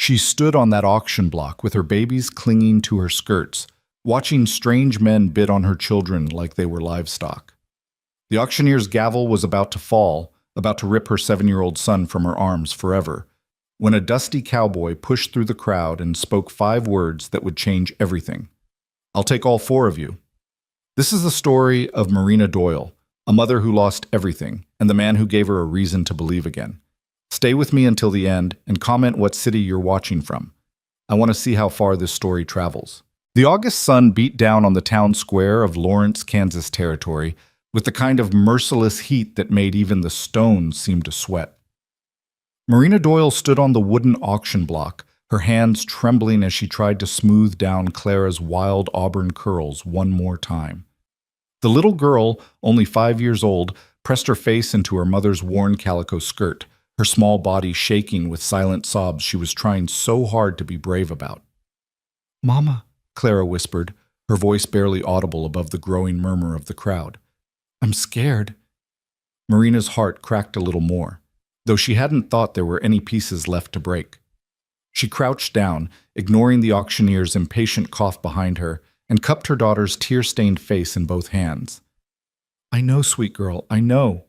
She stood on that auction block with her babies clinging to her skirts, watching strange men bid on her children like they were livestock. The auctioneer's gavel was about to fall, about to rip her 7-year-old son from her arms forever, when a dusty cowboy pushed through the crowd and spoke 5 words that would change everything. "I'll take all 4 of you." This is the story of Marina Doyle, a mother who lost everything, and the man who gave her a reason to believe again. Stay with me until the end and comment what city you're watching from. I want to see how far this story travels. The August sun beat down on the town square of Lawrence, Kansas territory with the kind of merciless heat that made even the stones seem to sweat. Marina Doyle stood on the wooden auction block, her hands trembling as she tried to smooth down Clara's wild auburn curls one more time. The little girl, only 5 years old, pressed her face into her mother's worn calico skirt, her small body shaking with silent sobs she was trying so hard to be brave about. "Mama," Clara whispered, her voice barely audible above the growing murmur of the crowd. "I'm scared." Marina's heart cracked a little more, though she hadn't thought there were any pieces left to break. She crouched down, ignoring the auctioneer's impatient cough behind her, and cupped her daughter's tear-stained face in both hands. "I know, sweet girl, I know."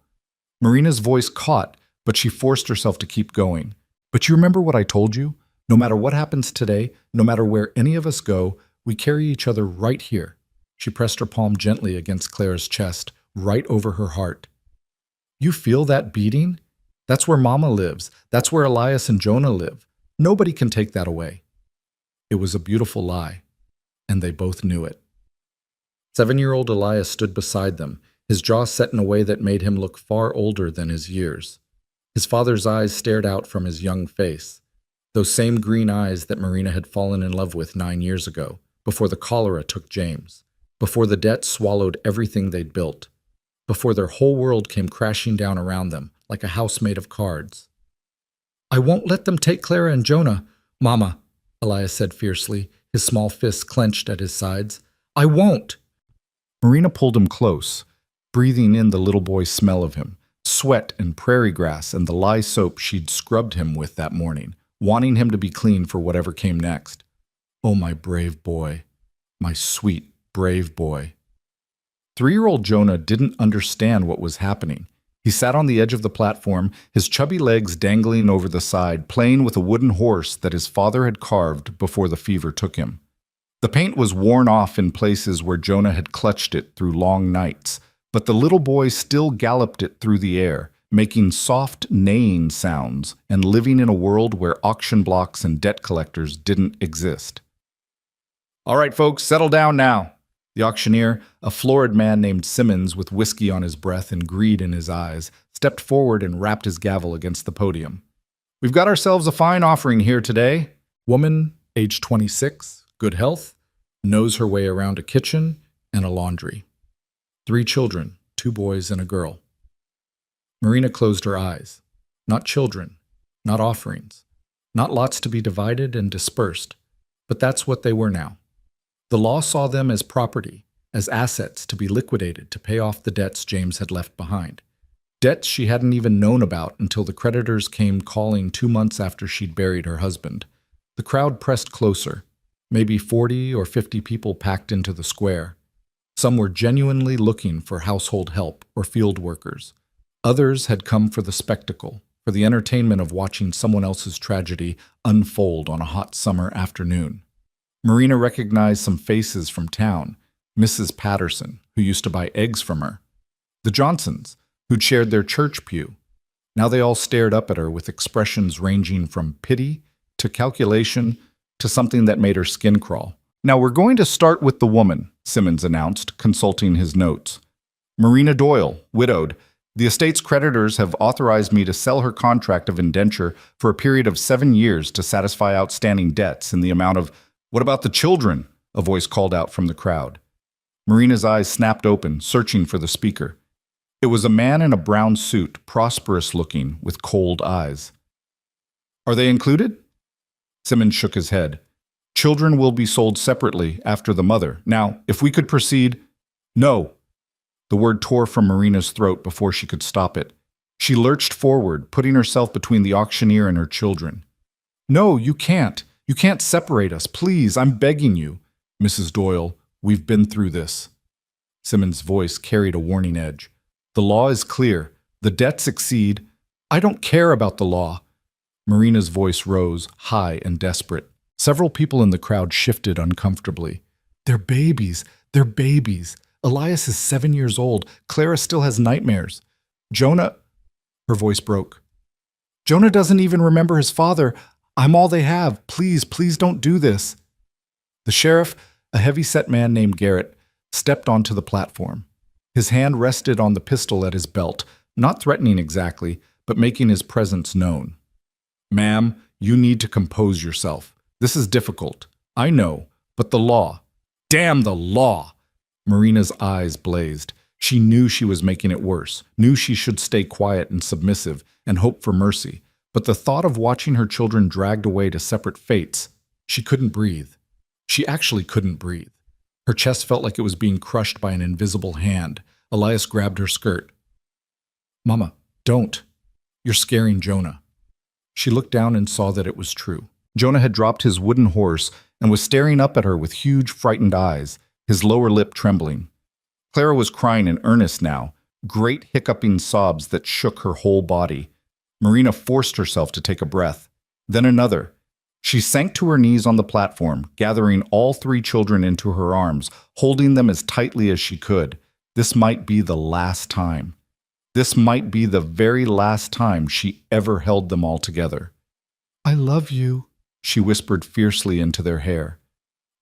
Marina's voice caught, but she forced herself to keep going. "But you remember what I told you? No matter what happens today, no matter where any of us go, we carry each other right here." She pressed her palm gently against Clara's chest, right over her heart. "You feel that beating? That's where Mama lives. That's where Elias and Jonah live. Nobody can take that away." It was a beautiful lie, and they both knew it. 7-year-old Elias stood beside them, his jaw set in a way that made him look far older than his years. His father's eyes stared out from his young face, those same green eyes that Marina had fallen in love with 9 years ago, before the cholera took James, before the debt swallowed everything they'd built, before their whole world came crashing down around them like a house made of cards. "I won't let them take Clara and Jonah, Mama," Elias said fiercely, his small fists clenched at his sides. "I won't." Marina pulled him close, breathing in the little boy's smell of him, sweat and prairie grass and the lye soap she'd scrubbed him with that morning, wanting him to be clean for whatever came next. "Oh, my brave boy, my sweet, brave boy." 3-year-old Jonah didn't understand what was happening. He sat on the edge of the platform, his chubby legs dangling over the side, playing with a wooden horse that his father had carved before the fever took him. The paint was worn off in places where Jonah had clutched it through long nights, but the little boy still galloped it through the air, making soft neighing sounds and living in a world where auction blocks and debt collectors didn't exist. "All right, folks, settle down now." The auctioneer, a florid man named Simmons with whiskey on his breath and greed in his eyes, stepped forward and rapped his gavel against the podium. "We've got ourselves a fine offering here today." Woman, age 26, good health, knows her way around a kitchen and a laundry. 3 children, 2 boys and a girl. Marina closed her eyes. Not children, not offerings, not lots to be divided and dispersed, but that's what they were now. The law saw them as property, as assets to be liquidated to pay off the debts James had left behind. Debts she hadn't even known about until the creditors came calling 2 months after she'd buried her husband. The crowd pressed closer. Maybe 40 or 50 people packed into the square. Some were genuinely looking for household help or field workers. Others had come for the spectacle, for the entertainment of watching someone else's tragedy unfold on a hot summer afternoon. Marina recognized some faces from town. Mrs. Patterson, who used to buy eggs from her. The Johnsons, who'd shared their church pew. Now they all stared up at her with expressions ranging from pity to calculation to something that made her skin crawl. "Now we're going to start with the woman," Simmons announced, consulting his notes. "Marina Doyle, widowed. The estate's creditors have authorized me to sell her contract of indenture for a period of 7 years to satisfy outstanding debts in the amount of—" "What about the children?" a voice called out from the crowd. Marina's eyes snapped open, searching for the speaker. It was a man in a brown suit, prosperous looking, with cold eyes. "Are they included?" Simmons shook his head. "Children will be sold separately after the mother. Now, if we could proceed—" "No." The word tore from Marina's throat before she could stop it. She lurched forward, putting herself between the auctioneer and her children. No, you can't. You can't separate us. Please, I'm begging you. Mrs. Doyle, we've been through this. Simmons' voice carried a warning edge. The law is clear. The debts exceed. I don't care about the law. Marina's voice rose, high and desperate. Several people in the crowd shifted uncomfortably. They're babies. They're babies. Elias is 7 years old. Clara still has nightmares. Jonah... Her voice broke. Jonah doesn't even remember his father. I'm all they have. Please, please don't do this. The sheriff, a heavy-set man named Garrett, stepped onto the platform. His hand rested on the pistol at his belt, not threatening exactly, but making his presence known. Ma'am, you need to compose yourself. This is difficult. I know, but the law. Damn the law! Marina's eyes blazed. She knew she was making it worse, knew she should stay quiet and submissive and hope for mercy. But the thought of watching her children dragged away to separate fates, she couldn't breathe. She actually couldn't breathe. Her chest felt like it was being crushed by an invisible hand. Elias grabbed her skirt. Mama, don't. You're scaring Jonah. She looked down and saw that it was true. Jonah had dropped his wooden horse and was staring up at her with huge, frightened eyes, his lower lip trembling. Clara was crying in earnest now, great hiccuping sobs that shook her whole body. Marina forced herself to take a breath, then another. She sank to her knees on the platform, gathering all 3 children into her arms, holding them as tightly as she could. This might be the last time. This might be the very last time she ever held them all together. I love you, she whispered fiercely into their hair.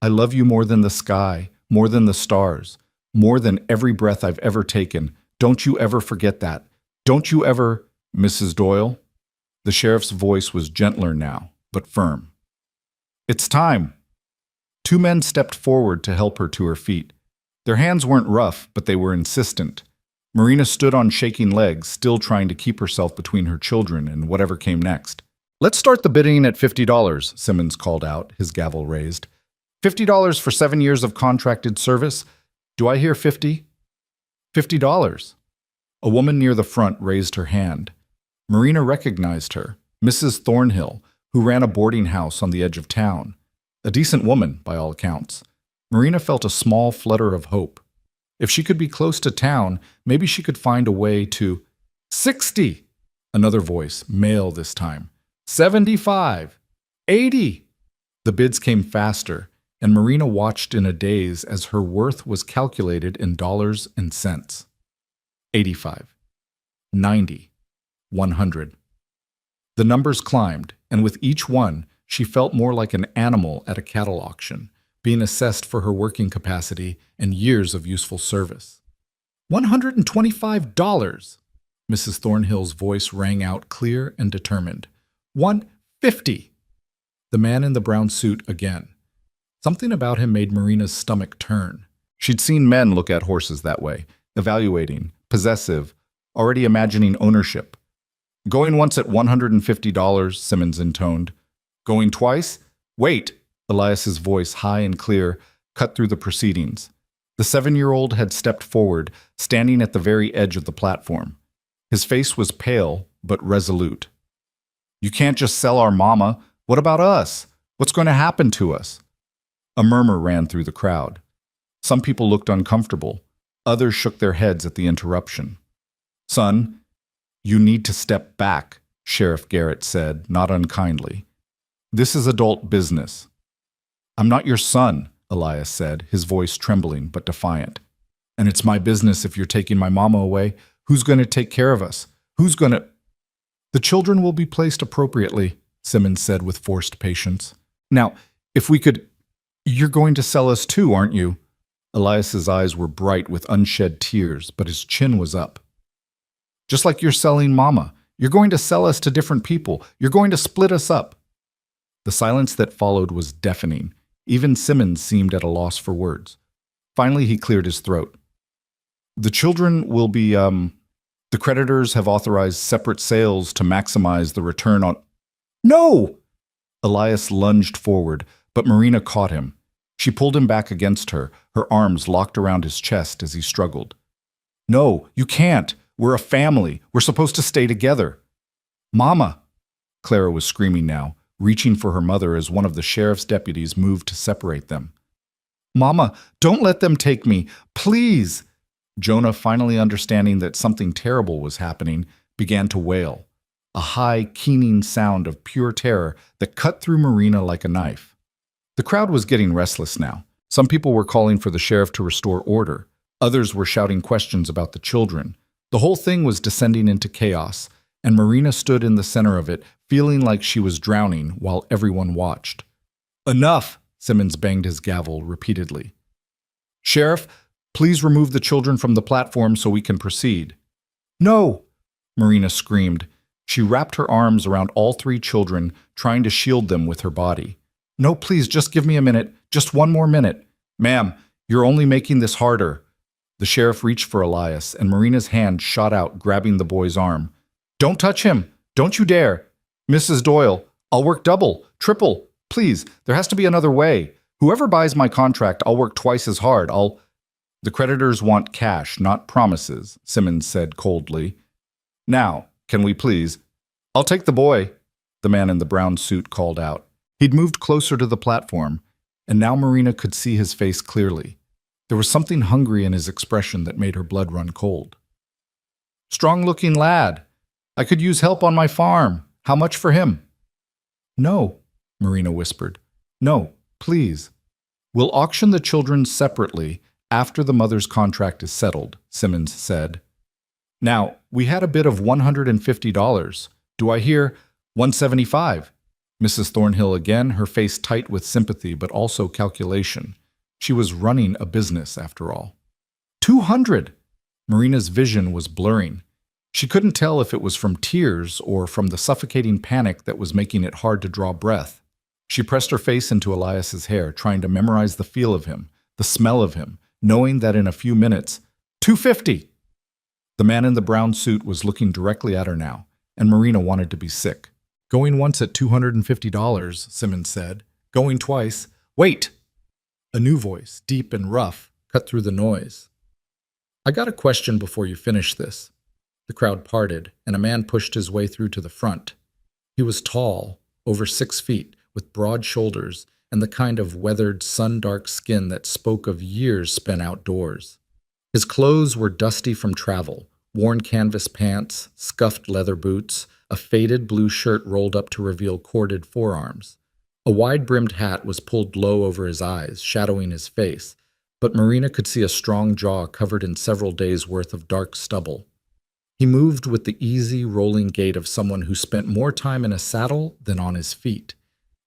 I love you more than the sky, more than the stars, more than every breath I've ever taken. Don't you ever forget that. Don't you ever... Mrs. Doyle? The sheriff's voice was gentler now, but firm. It's time. 2 men stepped forward to help her to her feet. Their hands weren't rough, but they were insistent. Marina stood on shaking legs, still trying to keep herself between her children and whatever came next. Let's start the bidding at $50, Simmons called out, his gavel raised. $50 for 7 years of contracted service? Do I hear 50? $50. A woman near the front raised her hand. Marina recognized her, Mrs. Thornhill, who ran a boarding house on the edge of town. A decent woman, by all accounts. Marina felt a small flutter of hope. If she could be close to town, maybe she could find a way to... 60! Another voice, male this time. 75! 80! The bids came faster, and Marina watched in a daze as her worth was calculated in dollars and cents. 85. 90. 100. The numbers climbed, and with each one, she felt more like an animal at a cattle auction, being assessed for her working capacity and years of useful service. $125! Mrs. Thornhill's voice rang out clear and determined. $150! The man in the brown suit again. Something about him made Marina's stomach turn. She'd seen men look at horses that way, evaluating, possessive, already imagining ownership. Going once at $150, Simmons intoned. Going twice? Wait! Elias's voice, high and clear, cut through the proceedings. The 7-year-old had stepped forward, standing at the very edge of the platform. His face was pale, but resolute. You can't just sell our mama. What about us? What's going to happen to us? A murmur ran through the crowd. Some people looked uncomfortable. Others shook their heads at the interruption. Son, you need to step back, Sheriff Garrett said, not unkindly. This is adult business. I'm not your son, Elias said, his voice trembling but defiant. And it's my business if you're taking my mama away. Who's going to take care of us? Who's going to... The children will be placed appropriately, Simmons said with forced patience. Now, if we could... You're going to sell us too, aren't you? Elias's eyes were bright with unshed tears, but his chin was up. Just like you're selling Mama. You're going to sell us to different people. You're going to split us up. The silence that followed was deafening. Even Simmons seemed at a loss for words. Finally, he cleared his throat. The children will be, The creditors have authorized separate sales to maximize the return on... No! Elias lunged forward, but Marina caught him. She pulled him back against her, her arms locked around his chest as he struggled. No, you can't. We're a family. We're supposed to stay together. Mama, Clara was screaming now. reaching for her mother as one of the sheriff's deputies moved to separate them. "Mama, don't let them take me, please!" Jonah, finally understanding that something terrible was happening, began to wail, a high, keening sound of pure terror that cut through Marina like a knife. The crowd was getting restless now. Some people were calling for the sheriff to restore order. Others were shouting questions about the children. The whole thing was descending into chaos, and Marina stood in the center of it, feeling like she was drowning while everyone watched. "Enough!" Simmons banged his gavel repeatedly. "Sheriff, please remove the children from the platform so we can proceed." "No!" Marina screamed. She wrapped her arms around all three children, trying to shield them with her body. "No, please, just give me a minute. Just one more minute. Ma'am, you're only making this harder." The sheriff reached for Elias, and Marina's hand shot out, grabbing the boy's arm. "Don't touch him! Don't you dare! Mrs. Doyle, I'll work double, triple. Please, there has to be another way. Whoever buys my contract, I'll work twice as hard. The creditors want cash, not promises," Simmons said coldly. "Now, can we please?" "I'll take the boy," the man in the brown suit called out. He'd moved closer to the platform, and now Marina could see his face clearly. There was something hungry in his expression that made her blood run cold. "Strong-looking lad. I could use help on my farm. How much for him?" "No," Marina whispered. "No, please." "We'll auction the children separately after the mother's contract is settled," Simmons said. "Now, we had a bid of $150. Do I hear $175? Mrs. Thornhill again, her face tight with sympathy but also calculation. She was running a business, after all. $200! Marina's vision was blurring. She couldn't tell if it was from tears or from the suffocating panic that was making it hard to draw breath. She pressed her face into Elias's hair, trying to memorize the feel of him, the smell of him, knowing that in a few minutes, $250! The man in the brown suit was looking directly at her now, and Marina wanted to be sick. "Going once at $250, Simmons said. Going twice. Wait!" A new voice, deep and rough, cut through the noise. "I got a question before you finish this." The crowd parted, and a man pushed his way through to the front. He was tall, over 6 feet, with broad shoulders and the kind of weathered, sun-dark skin that spoke of years spent outdoors. His clothes were dusty from travel, worn canvas pants, scuffed leather boots, a faded blue shirt rolled up to reveal corded forearms. A wide-brimmed hat was pulled low over his eyes, shadowing his face, but Marina could see a strong jaw covered in several days' worth of dark stubble. He moved with the easy, rolling gait of someone who spent more time in a saddle than on his feet.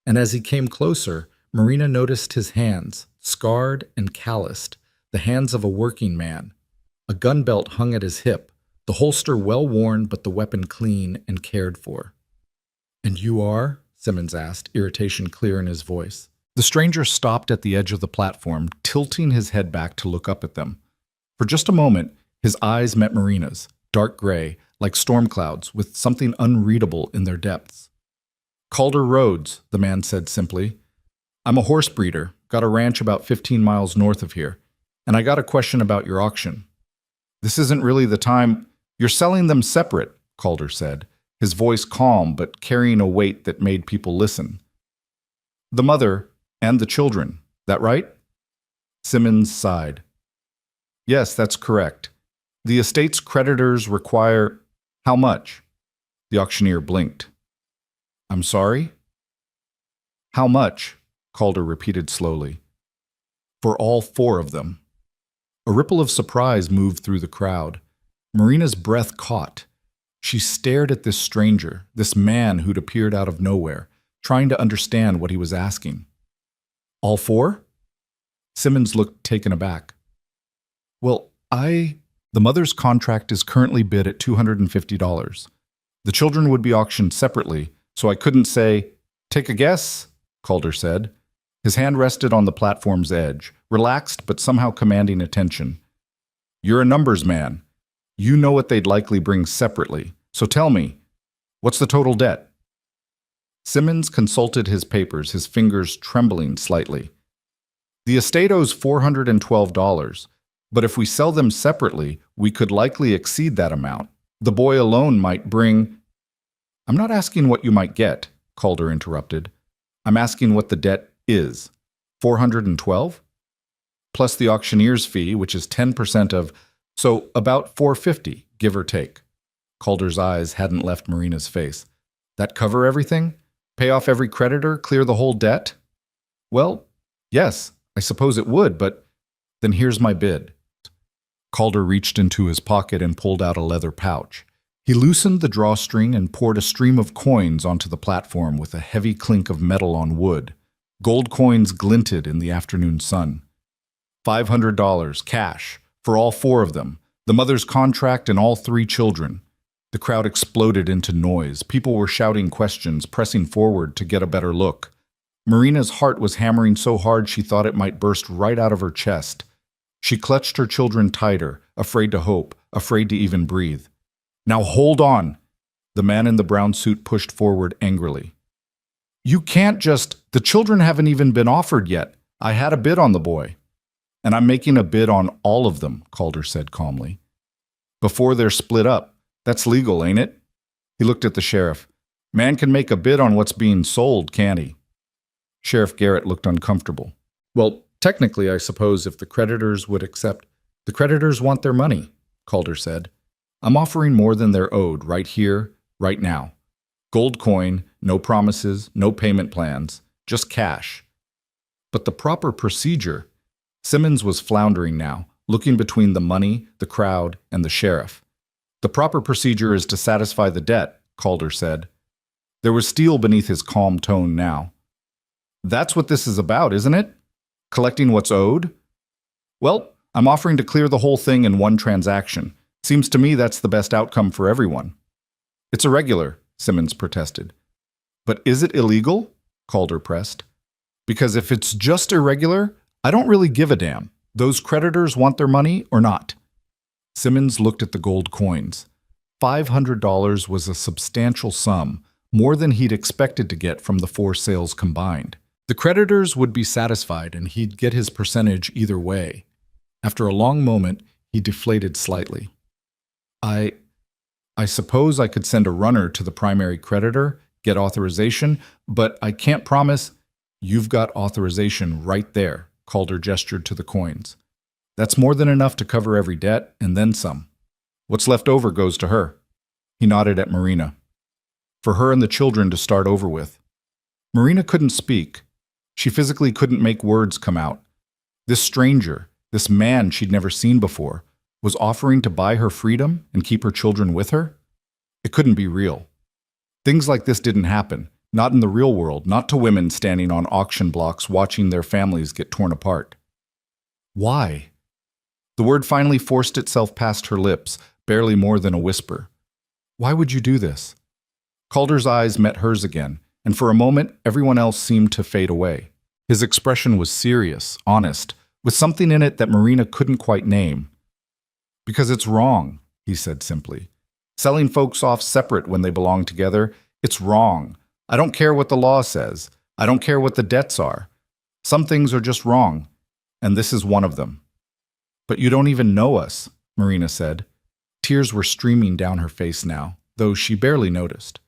And as he came closer, Marina noticed his hands, scarred and calloused, the hands of a working man. A gun belt hung at his hip, the holster well-worn but the weapon clean and cared for. "And you are?" Simmons asked, irritation clear in his voice. The stranger stopped at the edge of the platform, tilting his head back to look up at them. For just a moment, his eyes met Marina's, dark gray, like storm clouds, with something unreadable in their depths. "Calder Rhodes," the man said simply. "I'm a horse breeder, got a ranch about 15 miles north of here, and I got a question about your auction." "This isn't really the time. You're selling them separate," Calder said, his voice calm but carrying a weight that made people listen. "The mother and the children, that right?" Simmons sighed. "Yes, that's correct. The estate's creditors require—" "How much?" The auctioneer blinked. "I'm sorry?" "How much?" Calder repeated slowly. "For all 4 of them." A ripple of surprise moved through the crowd. Marina's breath caught. She stared at this stranger, this man who'd appeared out of nowhere, trying to understand what he was asking. "All 4? Simmons looked taken aback. "Well, The mother's contract is currently bid at $250. The children would be auctioned separately, so I couldn't say—" "Take a guess," Calder said. His hand rested on the platform's edge, relaxed but somehow commanding attention. "You're a numbers man. You know what they'd likely bring separately. So tell me, what's the total debt?" Simmons consulted his papers, his fingers trembling slightly. "The estate owes $412, but if we sell them separately, we could likely exceed that amount. The boy alone might bring—" "I'm not asking what you might get," Calder interrupted. I'm asking what the debt is. 412? Plus the auctioneer's fee, which is 10% of, so about 450, give or take. Calder's eyes hadn't left Marina's face. That cover everything? Pay off every creditor? Clear the whole debt? Well, yes, I suppose it would, but then here's my bid. Calder reached into his pocket and pulled out a leather pouch. He loosened the drawstring and poured a stream of coins onto the platform with a heavy clink of metal on wood. Gold coins glinted in the afternoon sun. $500, cash, for all four of them, the mother's contract and all three children. The crowd exploded into noise. People were shouting questions, pressing forward to get a better look. Marina's heart was hammering so hard she thought it might burst right out of her chest. She clutched her children tighter, afraid to hope, afraid to even breathe. Now hold on! The man in the brown suit pushed forward angrily. You can't just... The children haven't even been offered yet. I had a bid on the boy. And I'm making a bid on all of them, Calder said calmly. Before they're split up. That's legal, ain't it? He looked at the sheriff. Man can make a bid on what's being sold, can't he? Sheriff Garrett looked uncomfortable. Well, technically, I suppose if the creditors would accept... The creditors want their money, Calder said. I'm offering more than they're owed right here, right now. Gold coin, no promises, no payment plans, just cash. But the proper procedure... Simmons was floundering now, looking between the money, the crowd, and the sheriff. The proper procedure is to satisfy the debt, Calder said. There was steel beneath his calm tone now. That's what this is about, isn't it? Collecting what's owed? Well, I'm offering to clear the whole thing in one transaction. Seems to me that's the best outcome for everyone. It's irregular, Simmons protested. But is it illegal? Calder pressed. Because if it's just irregular, I don't really give a damn. Those creditors want their money or not. Simmons looked at the gold coins. $500 was a substantial sum, more than he'd expected to get from the four sales combined. The creditors would be satisfied and he'd get his percentage either way. After a long moment, he deflated slightly. I suppose I could send a runner to the primary creditor, get authorization, but I can't promise. You've got authorization right there, Calder gestured to the coins. That's more than enough to cover every debt and then some. What's left over goes to her. He nodded at Marina. For her and the children to start over with. Marina couldn't speak. She physically couldn't make words come out. This stranger, this man she'd never seen before, was offering to buy her freedom and keep her children with her? It couldn't be real. Things like this didn't happen, not in the real world, not to women standing on auction blocks watching their families get torn apart. Why? The word finally forced itself past her lips, barely more than a whisper. Why would you do this? Calder's eyes met hers again, and for a moment everyone else seemed to fade away. His expression was serious, honest, with something in it that Marina couldn't quite name. Because it's wrong, he said simply. Selling folks off separate when they belong together, it's wrong. I don't care what the law says. I don't care what the debts are. Some things are just wrong, and this is one of them. But you don't even know us, Marina said. Tears were streaming down her face now, though she barely noticed.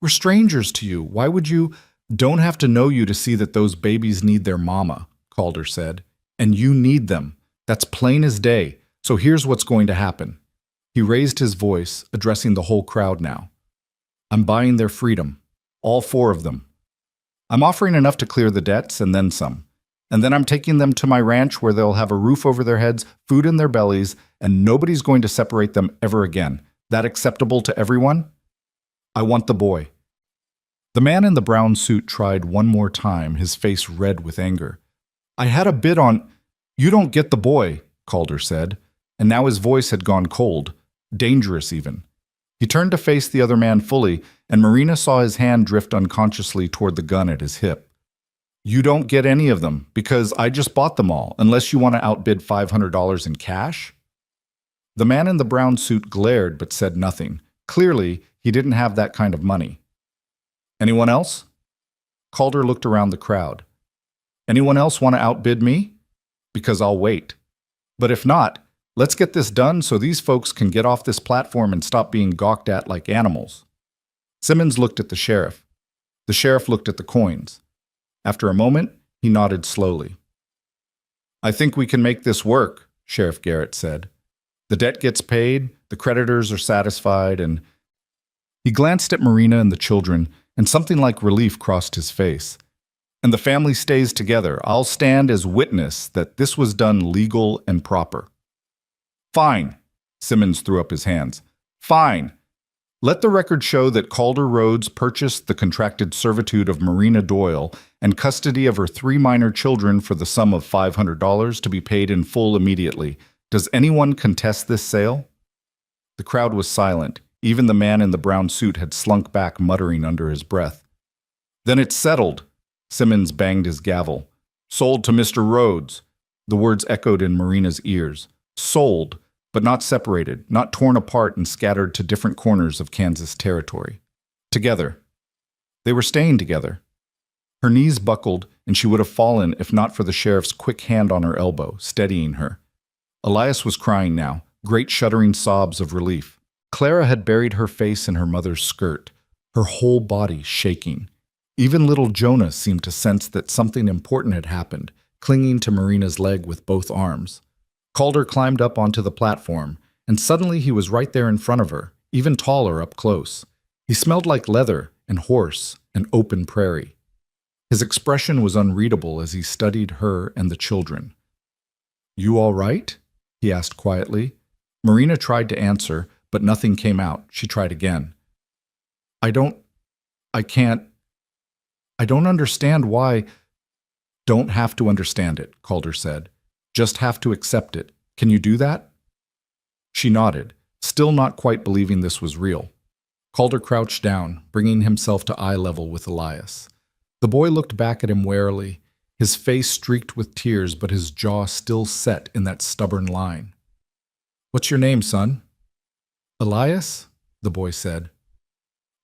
We're strangers to you. Why would you? Don't have to know you to see that those babies need their mama, Calder said. And you need them. That's plain as day. So here's what's going to happen. He raised his voice, addressing the whole crowd now. I'm buying their freedom. All four of them. I'm offering enough to clear the debts and then some. And then I'm taking them to my ranch where they'll have a roof over their heads, food in their bellies, and nobody's going to separate them ever again. That acceptable to everyone? I want the boy. The man in the brown suit tried one more time, his face red with anger. I had a bid on... You don't get the boy, Calder said, and now his voice had gone cold, dangerous even. He turned to face the other man fully, and Marina saw his hand drift unconsciously toward the gun at his hip. You don't get any of them, because I just bought them all, unless you want to outbid $500 in cash? The man in the brown suit glared but said nothing. Clearly, he didn't have that kind of money. Anyone else? Calder looked around the crowd. Anyone else want to outbid me? Because I'll wait. But if not, let's get this done so these folks can get off this platform and stop being gawked at like animals. Simmons looked at the sheriff. The sheriff looked at the coins. After a moment, he nodded slowly. "I think we can make this work," Sheriff Garrett said. "The debt gets paid, the creditors are satisfied, and—" He glanced at Marina and the children, and something like relief crossed his face. "And the family stays together. I'll stand as witness that this was done legal and proper." "Fine," Simmons threw up his hands. "Fine. Let the record show that Calder Rhodes purchased the contracted servitude of Marina Doyle and custody of her 3 minor children for the sum of $500 to be paid in full immediately. Does anyone contest this sale?" The crowd was silent. Even the man in the brown suit had slunk back, muttering under his breath. "Then it's settled." Simmons banged his gavel. "Sold to Mr. Rhodes." The words echoed in Marina's ears. Sold, but not separated, not torn apart and scattered to different corners of Kansas territory. Together. They were staying together. Her knees buckled, and she would have fallen if not for the sheriff's quick hand on her elbow, steadying her. Elias was crying now, great shuddering sobs of relief. Clara had buried her face in her mother's skirt, her whole body shaking. Even little Jonah seemed to sense that something important had happened, clinging to Marina's leg with both arms. Calder climbed up onto the platform, and suddenly he was right there in front of her, even taller up close. He smelled like leather and horse and open prairie. His expression was unreadable as he studied her and the children. "You all right?" he asked quietly. Marina tried to answer, but nothing came out. She tried again. I don't understand why." "Don't have to understand it," Calder said. "Just have to accept it. Can you do that?" She nodded, still not quite believing this was real. Calder crouched down, bringing himself to eye level with Elias. The boy looked back at him warily, his face streaked with tears, but his jaw still set in that stubborn line. "What's your name, son?" "Elias," the boy said.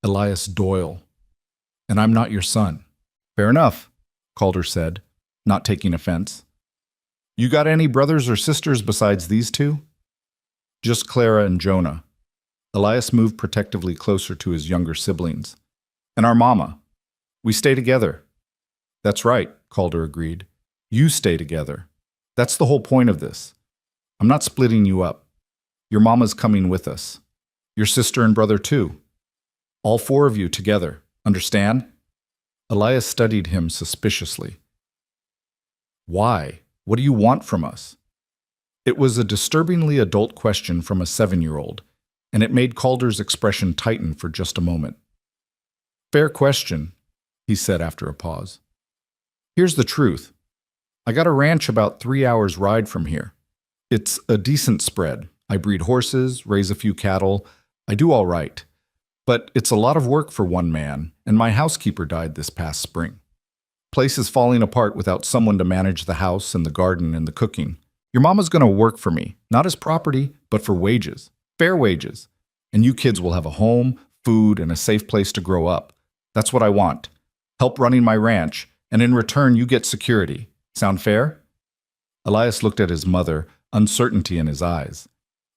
"Elias Doyle. And I'm not your son." "Fair enough," Calder said, not taking offense. "You got any brothers or sisters besides these two?" "Just Clara and Jonah." Elias moved protectively closer to his younger siblings. "And our mama. We stay together." "That's right," Calder agreed. "You stay together. That's the whole point of this. I'm not splitting you up. Your mama's coming with us. Your sister and brother too. All 4 of you together. Understand?" Elias studied him suspiciously. "Why? What do you want from us?" It was a disturbingly adult question from a 7-year-old, and it made Calder's expression tighten for just a moment. "Fair question," he said after a pause. "Here's the truth. I got a ranch about 3 hours' ride from here. It's a decent spread. I breed horses, raise a few cattle. I do all right. But it's a lot of work for one man, and my housekeeper died this past spring. Place is falling apart without someone to manage the house and the garden and the cooking. Your mama's going to work for me, not as property, but for wages, fair wages. And you kids will have a home, food, and a safe place to grow up. That's what I want. Help running my ranch, and in return you get security. Sound fair?" Elias looked at his mother, uncertainty in his eyes.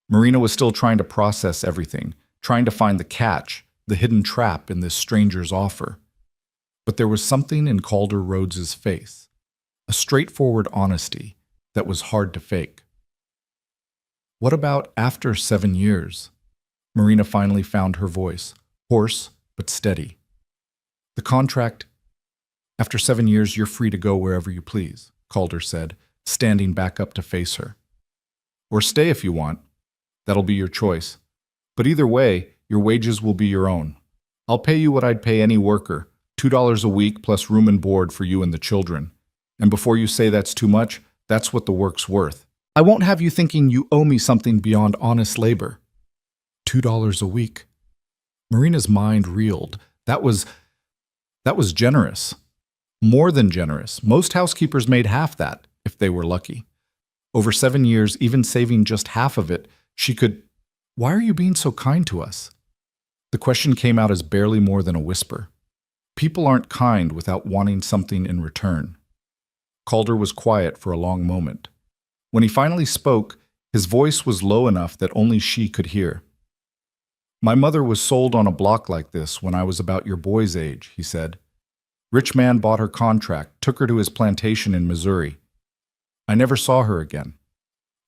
Marina was still trying to process everything, trying to find the catch, the hidden trap in this stranger's offer. But there was something in Calder Rhodes's face, a straightforward honesty that was hard to fake. "What about after 7 years?" Marina finally found her voice, hoarse but steady. "The contract, after 7 years you're free to go wherever you please," Calder said, standing back up to face her. "Or stay if you want. That'll be your choice. But either way, your wages will be your own. I'll pay you what I'd pay any worker, $2 a week plus room and board for you and the children. And before you say that's too much, that's what the work's worth. I won't have you thinking you owe me something beyond honest labor." $2 a week. Marina's mind reeled. That was generous. More than generous. Most housekeepers made half that, if they were lucky. Over 7 years, even saving just half of it, she could... "Why are you being so kind to us?" The question came out as barely more than a whisper. People aren't kind without wanting something in return. Calder was quiet for a long moment. When he finally spoke, his voice was low enough that only she could hear. "My mother was sold on a block like this when I was about your boy's age," he said. Rich man bought her contract, took her to his plantation in Missouri. I never saw her again.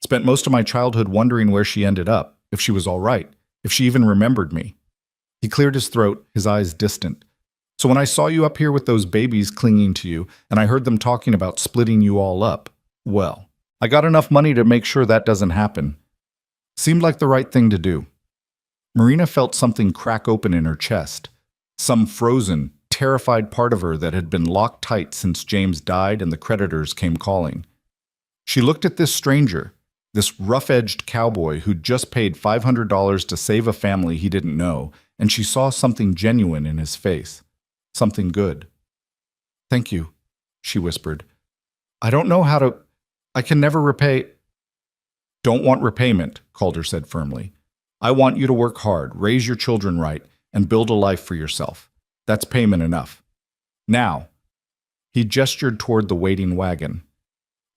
Spent most of my childhood wondering where she ended up, if she was all right, if she even remembered me. He cleared his throat, his eyes distant. So when I saw you up here with those babies clinging to you, and I heard them talking about splitting you all up, well, I got enough money to make sure that doesn't happen. Seemed like the right thing to do. Marina felt something crack open in her chest. Some frozen, terrified part of her that had been locked tight since James died and the creditors came calling. She looked at this stranger, this rough-edged cowboy who'd just paid $500 to save a family he didn't know, and she saw something genuine in his face. Something good. "Thank you," she whispered. "I don't know how to... I can never repay..." "Don't want repayment," Calder said firmly. "I want you to work hard, raise your children right, and build a life for yourself. That's payment enough. Now," he gestured toward the waiting wagon.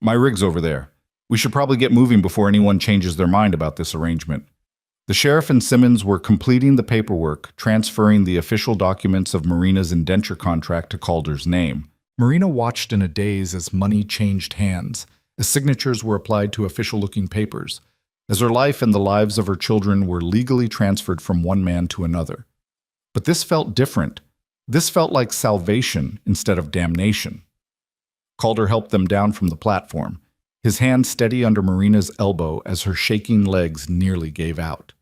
"My rig's over there. We should probably get moving before anyone changes their mind about this arrangement." The sheriff and Simmons were completing the paperwork, transferring the official documents of Marina's indenture contract to Calder's name. Marina watched in a daze as money changed hands, as signatures were applied to official-looking papers, as her life and the lives of her children were legally transferred from one man to another. But this felt different. This felt like salvation instead of damnation. Calder helped them down from the platform, his hand steady under Marina's elbow as her shaking legs nearly gave out.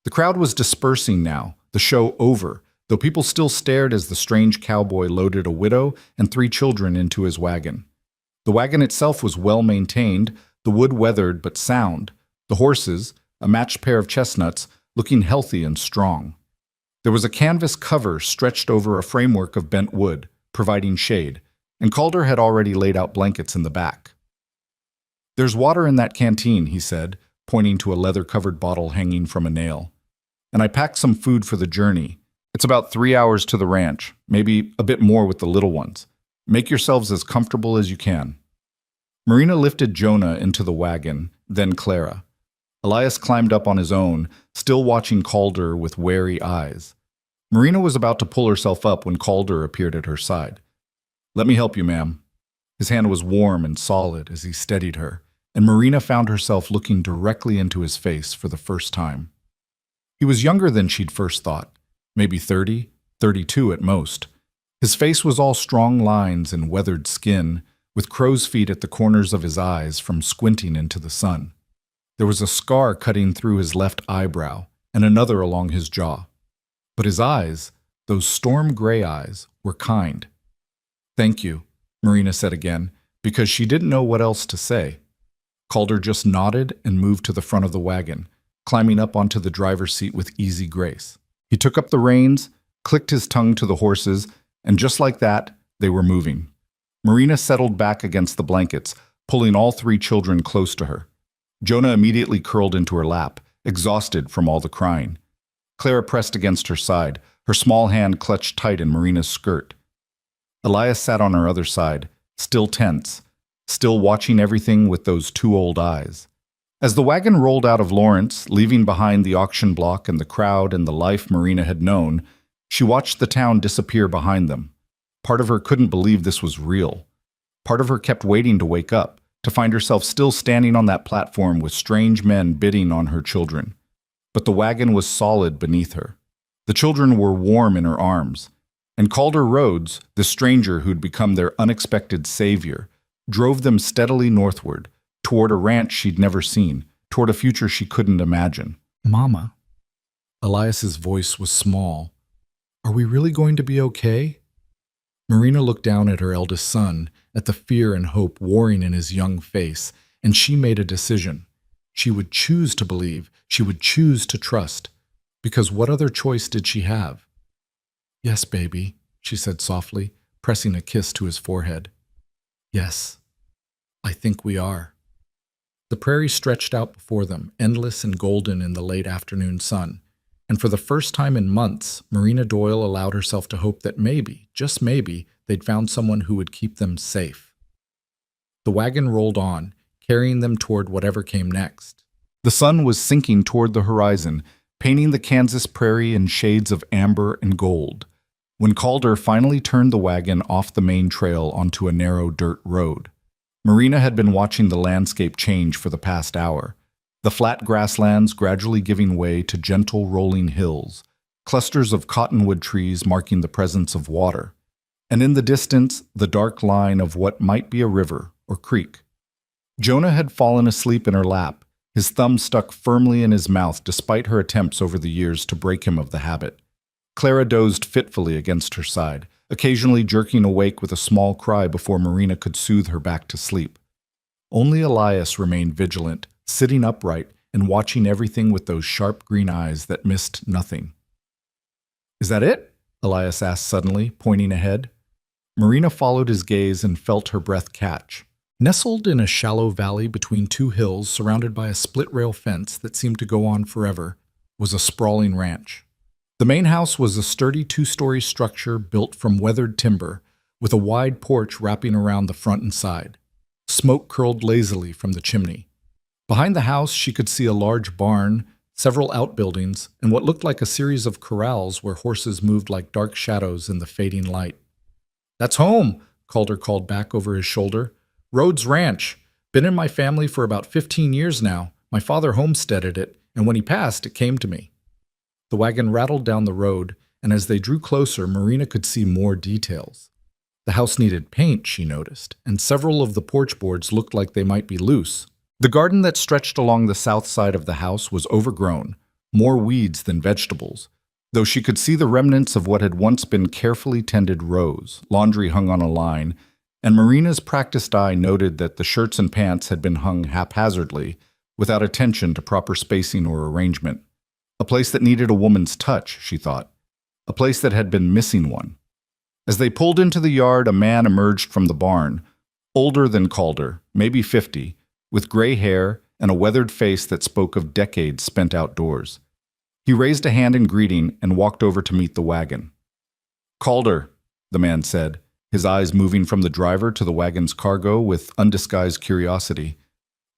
The crowd was dispersing now, the show over, though people still stared as the strange cowboy loaded a widow and 3 children into his wagon. The wagon itself was well maintained, the wood weathered but sound, the horses, a matched pair of chestnuts, looking healthy and strong. There was a canvas cover stretched over a framework of bent wood, providing shade, and Calder had already laid out blankets in the back. "There's water in that canteen," he said, pointing to a leather-covered bottle hanging from a nail. "And I packed some food for the journey. It's about 3 hours to the ranch, maybe a bit more with the little ones. Make yourselves as comfortable as you can." Marina lifted Jonah into the wagon, then Clara. Elias climbed up on his own, still watching Calder with wary eyes. Marina was about to pull herself up when Calder appeared at her side. "Let me help you, ma'am." His hand was warm and solid as he steadied her, and Marina found herself looking directly into his face for the first time. He was younger than she'd first thought, maybe 30, 32 at most. His face was all strong lines and weathered skin, with crow's feet at the corners of his eyes from squinting into the sun. There was a scar cutting through his left eyebrow, and another along his jaw. But his eyes, those storm-gray eyes, were kind. "Thank you," Marina said again, because she didn't know what else to say. Calder just nodded and moved to the front of the wagon, climbing up onto the driver's seat with easy grace. He took up the reins, clicked his tongue to the horses, and just like that, they were moving. Marina settled back against the blankets, pulling all 3 children close to her. Jonah immediately curled into her lap, exhausted from all the crying. Clara pressed against her side, her small hand clutched tight in Marina's skirt. Elias sat on her other side, still tense, still watching everything with those 2 old eyes. As the wagon rolled out of Lawrence, leaving behind the auction block and the crowd and the life Marina had known, she watched the town disappear behind them. Part of her couldn't believe this was real. Part of her kept waiting to wake up, to find herself still standing on that platform with strange men bidding on her children. But the wagon was solid beneath her. The children were warm in her arms. And Calder Rhodes, the stranger who'd become their unexpected savior, drove them steadily northward, toward a ranch she'd never seen, toward a future she couldn't imagine. "Mama." Elias's voice was small. "Are we really going to be okay?" Marina looked down at her eldest son, at the fear and hope warring in his young face, and she made a decision. She would choose to believe, she would choose to trust, because what other choice did she have? "Yes, baby," she said softly, pressing a kiss to his forehead. "Yes, I think we are." The prairie stretched out before them, endless and golden in the late afternoon sun, and for the first time in months, Marina Doyle allowed herself to hope that maybe, just maybe, they'd found someone who would keep them safe. The wagon rolled on, carrying them toward whatever came next. The sun was sinking toward the horizon, painting the Kansas prairie in shades of amber and gold. when Calder finally turned the wagon off the main trail onto a narrow dirt road. Marina had been watching the landscape change for the past hour, the flat grasslands gradually giving way to gentle rolling hills, clusters of cottonwood trees marking the presence of water, and in the distance, the dark line of what might be a river or creek. Jonah had fallen asleep in her lap, his thumb stuck firmly in his mouth despite her attempts over the years to break him of the habit. Clara dozed fitfully against her side, occasionally jerking awake with a small cry before Marina could soothe her back to sleep. Only Elias remained vigilant, sitting upright and watching everything with those sharp green eyes that missed nothing. "Is that it?" Elias asked suddenly, pointing ahead. Marina followed his gaze and felt her breath catch. Nestled in a shallow valley between two hills surrounded by a split-rail fence that seemed to go on forever, was a sprawling ranch. The main house was a sturdy two-story structure built from weathered timber, with a wide porch wrapping around the front and side. Smoke curled lazily from the chimney. Behind the house, she could see a large barn, several outbuildings, and what looked like a series of corrals where horses moved like dark shadows in the fading light. "That's home," Calder called back over his shoulder. "Rhodes Ranch. Been in my family for about 15 years now. My father homesteaded it, and when he passed, it came to me." The wagon rattled down the road, and as they drew closer, Marina could see more details. The house needed paint, she noticed, and several of the porch boards looked like they might be loose. The garden that stretched along the south side of the house was overgrown, more weeds than vegetables, though she could see the remnants of what had once been carefully tended rows, laundry hung on a line, and Marina's practiced eye noted that the shirts and pants had been hung haphazardly, without attention to proper spacing or arrangement. A place that needed a woman's touch, she thought. A place that had been missing one. As they pulled into the yard, a man emerged from the barn, older than Calder, maybe 50, with gray hair and a weathered face that spoke of decades spent outdoors. He raised a hand in greeting and walked over to meet the wagon. "Calder," the man said, his eyes moving from the driver to the wagon's cargo with undisguised curiosity.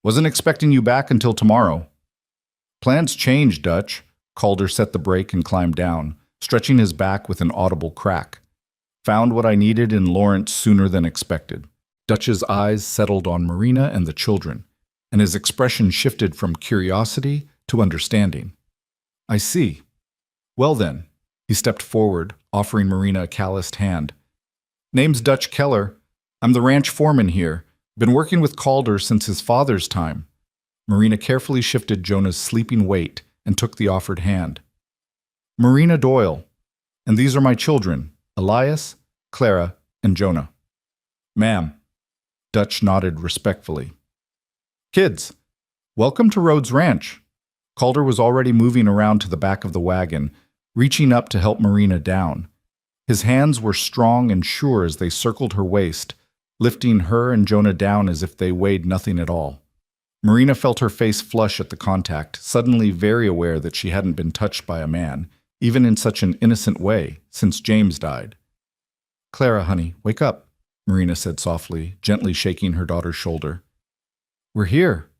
"Wasn't expecting you back until tomorrow." "Plans changed, Dutch." Calder set the brake and climbed down, stretching his back with an audible crack. "Found what I needed in Lawrence sooner than expected." Dutch's eyes settled on Marina and the children, and his expression shifted from curiosity to understanding. "I see. Well then," he stepped forward, offering Marina a calloused hand. "Name's Dutch Keller. I'm the ranch foreman here. Been working with Calder since his father's time." Marina carefully shifted Jonah's sleeping weight and took the offered hand. "Marina Doyle, and these are my children, Elias, Clara, and Jonah." "Ma'am." Dutch nodded respectfully. "Kids, welcome to Rhodes Ranch." Calder was already moving around to the back of the wagon, reaching up to help Marina down. His hands were strong and sure as they circled her waist, lifting her and Jonah down as if they weighed nothing at all. Marina felt her face flush at the contact, suddenly very aware that she hadn't been touched by a man, even in such an innocent way, since James died. "Clara, honey, wake up," Marina said softly, gently shaking her daughter's shoulder. "We're here."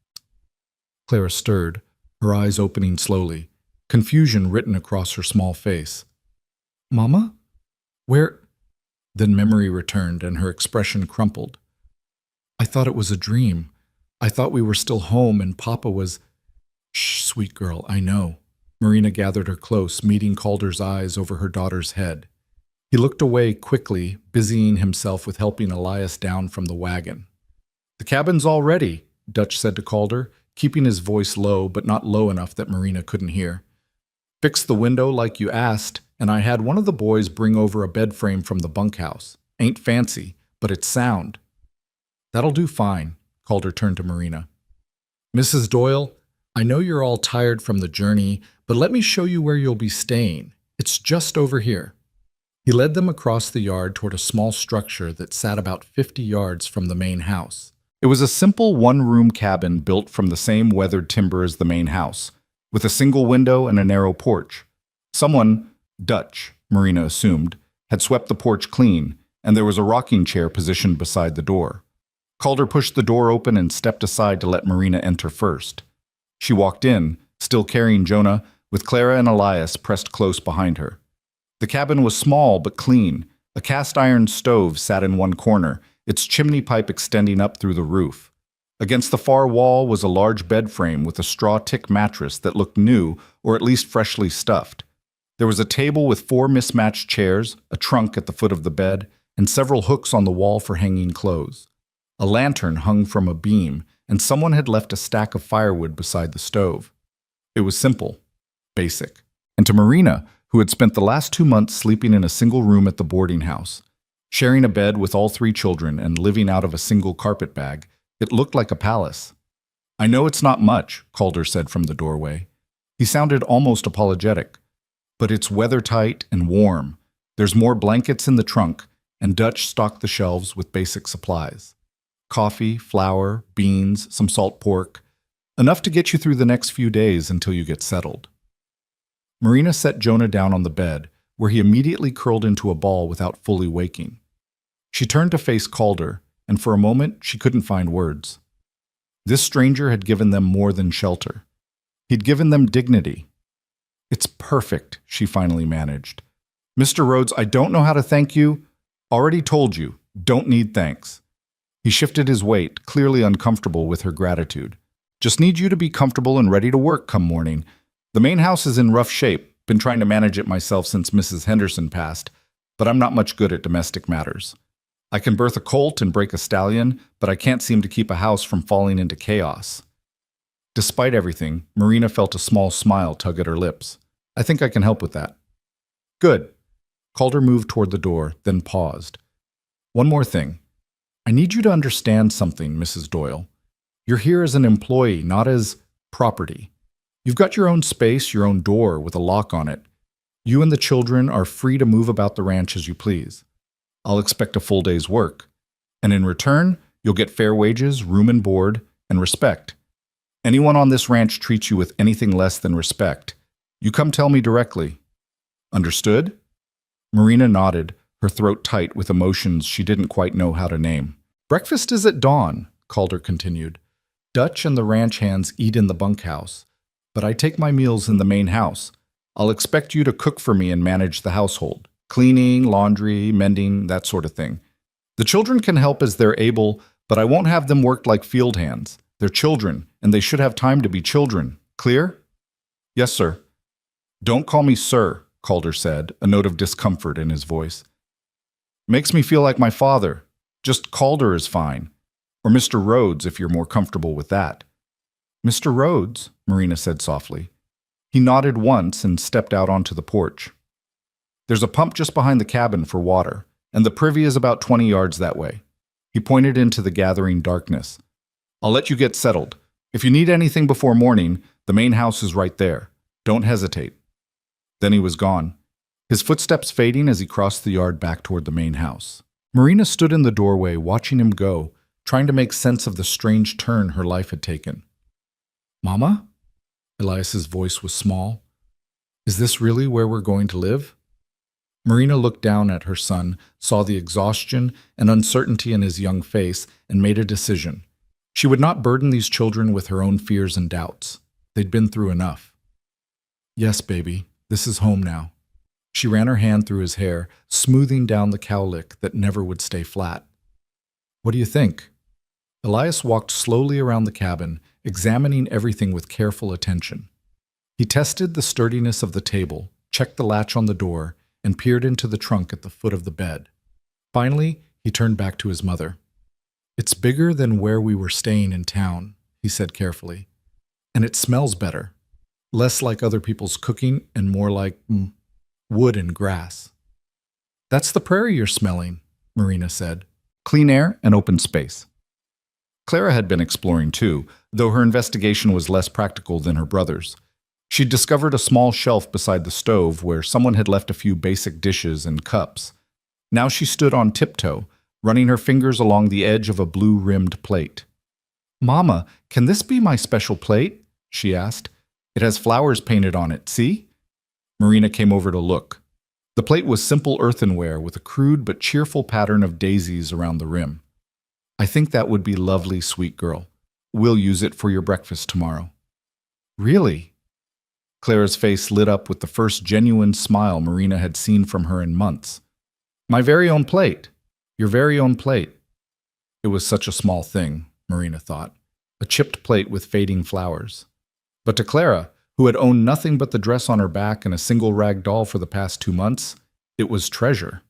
Clara stirred, her eyes opening slowly, confusion written across her small face. "Mama? Where?" Then memory returned and her expression crumpled. "I thought it was a dream. I thought we were still home and Papa was—" "Shh, sweet girl, I know." Marina gathered her close, meeting Calder's eyes over her daughter's head. He looked away quickly, busying himself with helping Elias down from the wagon. "The cabin's all ready," Dutch said to Calder, keeping his voice low but not low enough that Marina couldn't hear. "Fixed the window like you asked, and I had one of the boys bring over a bed frame from the bunkhouse. Ain't fancy, but it's sound." "That'll do fine," Calder turned to Marina. "Mrs. Doyle, I know you're all tired from the journey, but let me show you where you'll be staying. It's just over here." He led them across the yard toward a small structure that sat about 50 yards from the main house. It was a simple one-room cabin built from the same weathered timber as the main house, with a single window and a narrow porch. Someone, Dutch, Marina assumed, had swept the porch clean, and there was a rocking chair positioned beside the door. Calder pushed the door open and stepped aside to let Marina enter first. She walked in, still carrying Jonah, with Clara and Elias pressed close behind her. The cabin was small but clean. A cast-iron stove sat in one corner, its chimney pipe extending up through the roof. Against the far wall was a large bed frame with a straw tick mattress that looked new, or at least freshly stuffed. There was a table with 4 mismatched chairs, a trunk at the foot of the bed, and several hooks on the wall for hanging clothes. A lantern hung from a beam, and someone had left a stack of firewood beside the stove. It was simple, basic. And to Marina, who had spent the last 2 months sleeping in a single room at the boarding house, sharing a bed with all 3 children and living out of a single carpet bag, it looked like a palace. "I know it's not much," Calder said from the doorway. He sounded almost apologetic. "But it's weather-tight and warm. There's more blankets in the trunk, and Dutch stocked the shelves with basic supplies. Coffee, flour, beans, some salt pork. Enough to get you through the next few days until you get settled." Marina set Jonah down on the bed, where he immediately curled into a ball without fully waking. She turned to face Calder, and for a moment she couldn't find words. This stranger had given them more than shelter. He'd given them dignity. "It's perfect," she finally managed. "Mr. Rhodes, I don't know how to thank you. Already told you, don't need thanks." He shifted his weight, clearly uncomfortable with her gratitude. "Just need you to be comfortable and ready to work come morning. The main house is in rough shape. Been trying to manage it myself since Mrs. Henderson passed, but I'm not much good at domestic matters. I can birth a colt and break a stallion, but I can't seem to keep a house from falling into chaos." Despite everything, Marina felt a small smile tug at her lips. "I think I can help with that." "Good." Calder moved toward the door, then paused. "One more thing. I need you to understand something, Mrs. Doyle. You're here as an employee, not as property. You've got your own space, your own door with a lock on it. You and the children are free to move about the ranch as you please. I'll expect a full day's work. And in return, you'll get fair wages, room and board, and respect. Anyone on this ranch treats you with anything less than respect. You come tell me directly. Understood?" Marina nodded, her throat tight with emotions she didn't quite know how to name. "Breakfast is at dawn," Calder continued. "Dutch and the ranch hands eat in the bunkhouse, but I take my meals in the main house. I'll expect you to cook for me and manage the household. Cleaning, laundry, mending, that sort of thing. The children can help as they're able, but I won't have them work like field hands. They're children, and they should have time to be children. Clear?" "Yes, sir." "Don't call me sir," Calder said, a note of discomfort in his voice. "Makes me feel like my father. Just Calder is fine. Or Mr. Rhodes, if you're more comfortable with that." "Mr. Rhodes," Marina said softly. He nodded once and stepped out onto the porch. "There's a pump just behind the cabin for water, and the privy is about 20 yards that way." He pointed into the gathering darkness. "I'll let you get settled. If you need anything before morning, the main house is right there. Don't hesitate." Then he was gone, his footsteps fading as he crossed the yard back toward the main house. Marina stood in the doorway, watching him go, trying to make sense of the strange turn her life had taken. "Mama?" Elias's voice was small. "Is this really where we're going to live?" Marina looked down at her son, saw the exhaustion and uncertainty in his young face, and made a decision. She would not burden these children with her own fears and doubts. They'd been through enough. "Yes, baby, this is home now." She ran her hand through his hair, smoothing down the cowlick that never would stay flat. "What do you think?" Elias walked slowly around the cabin, examining everything with careful attention. He tested the sturdiness of the table, checked the latch on the door, and peered into the trunk at the foot of the bed. Finally, he turned back to his mother. "It's bigger than where we were staying in town," he said carefully. "And it smells better. Less like other people's cooking and more like wood and grass." "That's the prairie you're smelling," Marina said. "Clean air and open space." Clara had been exploring too, though her investigation was less practical than her brother's. She'd discovered a small shelf beside the stove where someone had left a few basic dishes and cups. Now she stood on tiptoe, running her fingers along the edge of a blue-rimmed plate. "Mama, can this be my special plate?" she asked. "It has flowers painted on it, see?" Marina came over to look. The plate was simple earthenware with a crude but cheerful pattern of daisies around the rim. "I think that would be lovely, sweet girl. We'll use it for your breakfast tomorrow." "Really?" Clara's face lit up with the first genuine smile Marina had seen from her in months. My very own plate. Your very own plate. It was such a small thing, Marina thought. A chipped plate with fading flowers. But to Clara, who had owned nothing but the dress on her back and a single rag doll for the past 2 months, it was treasure.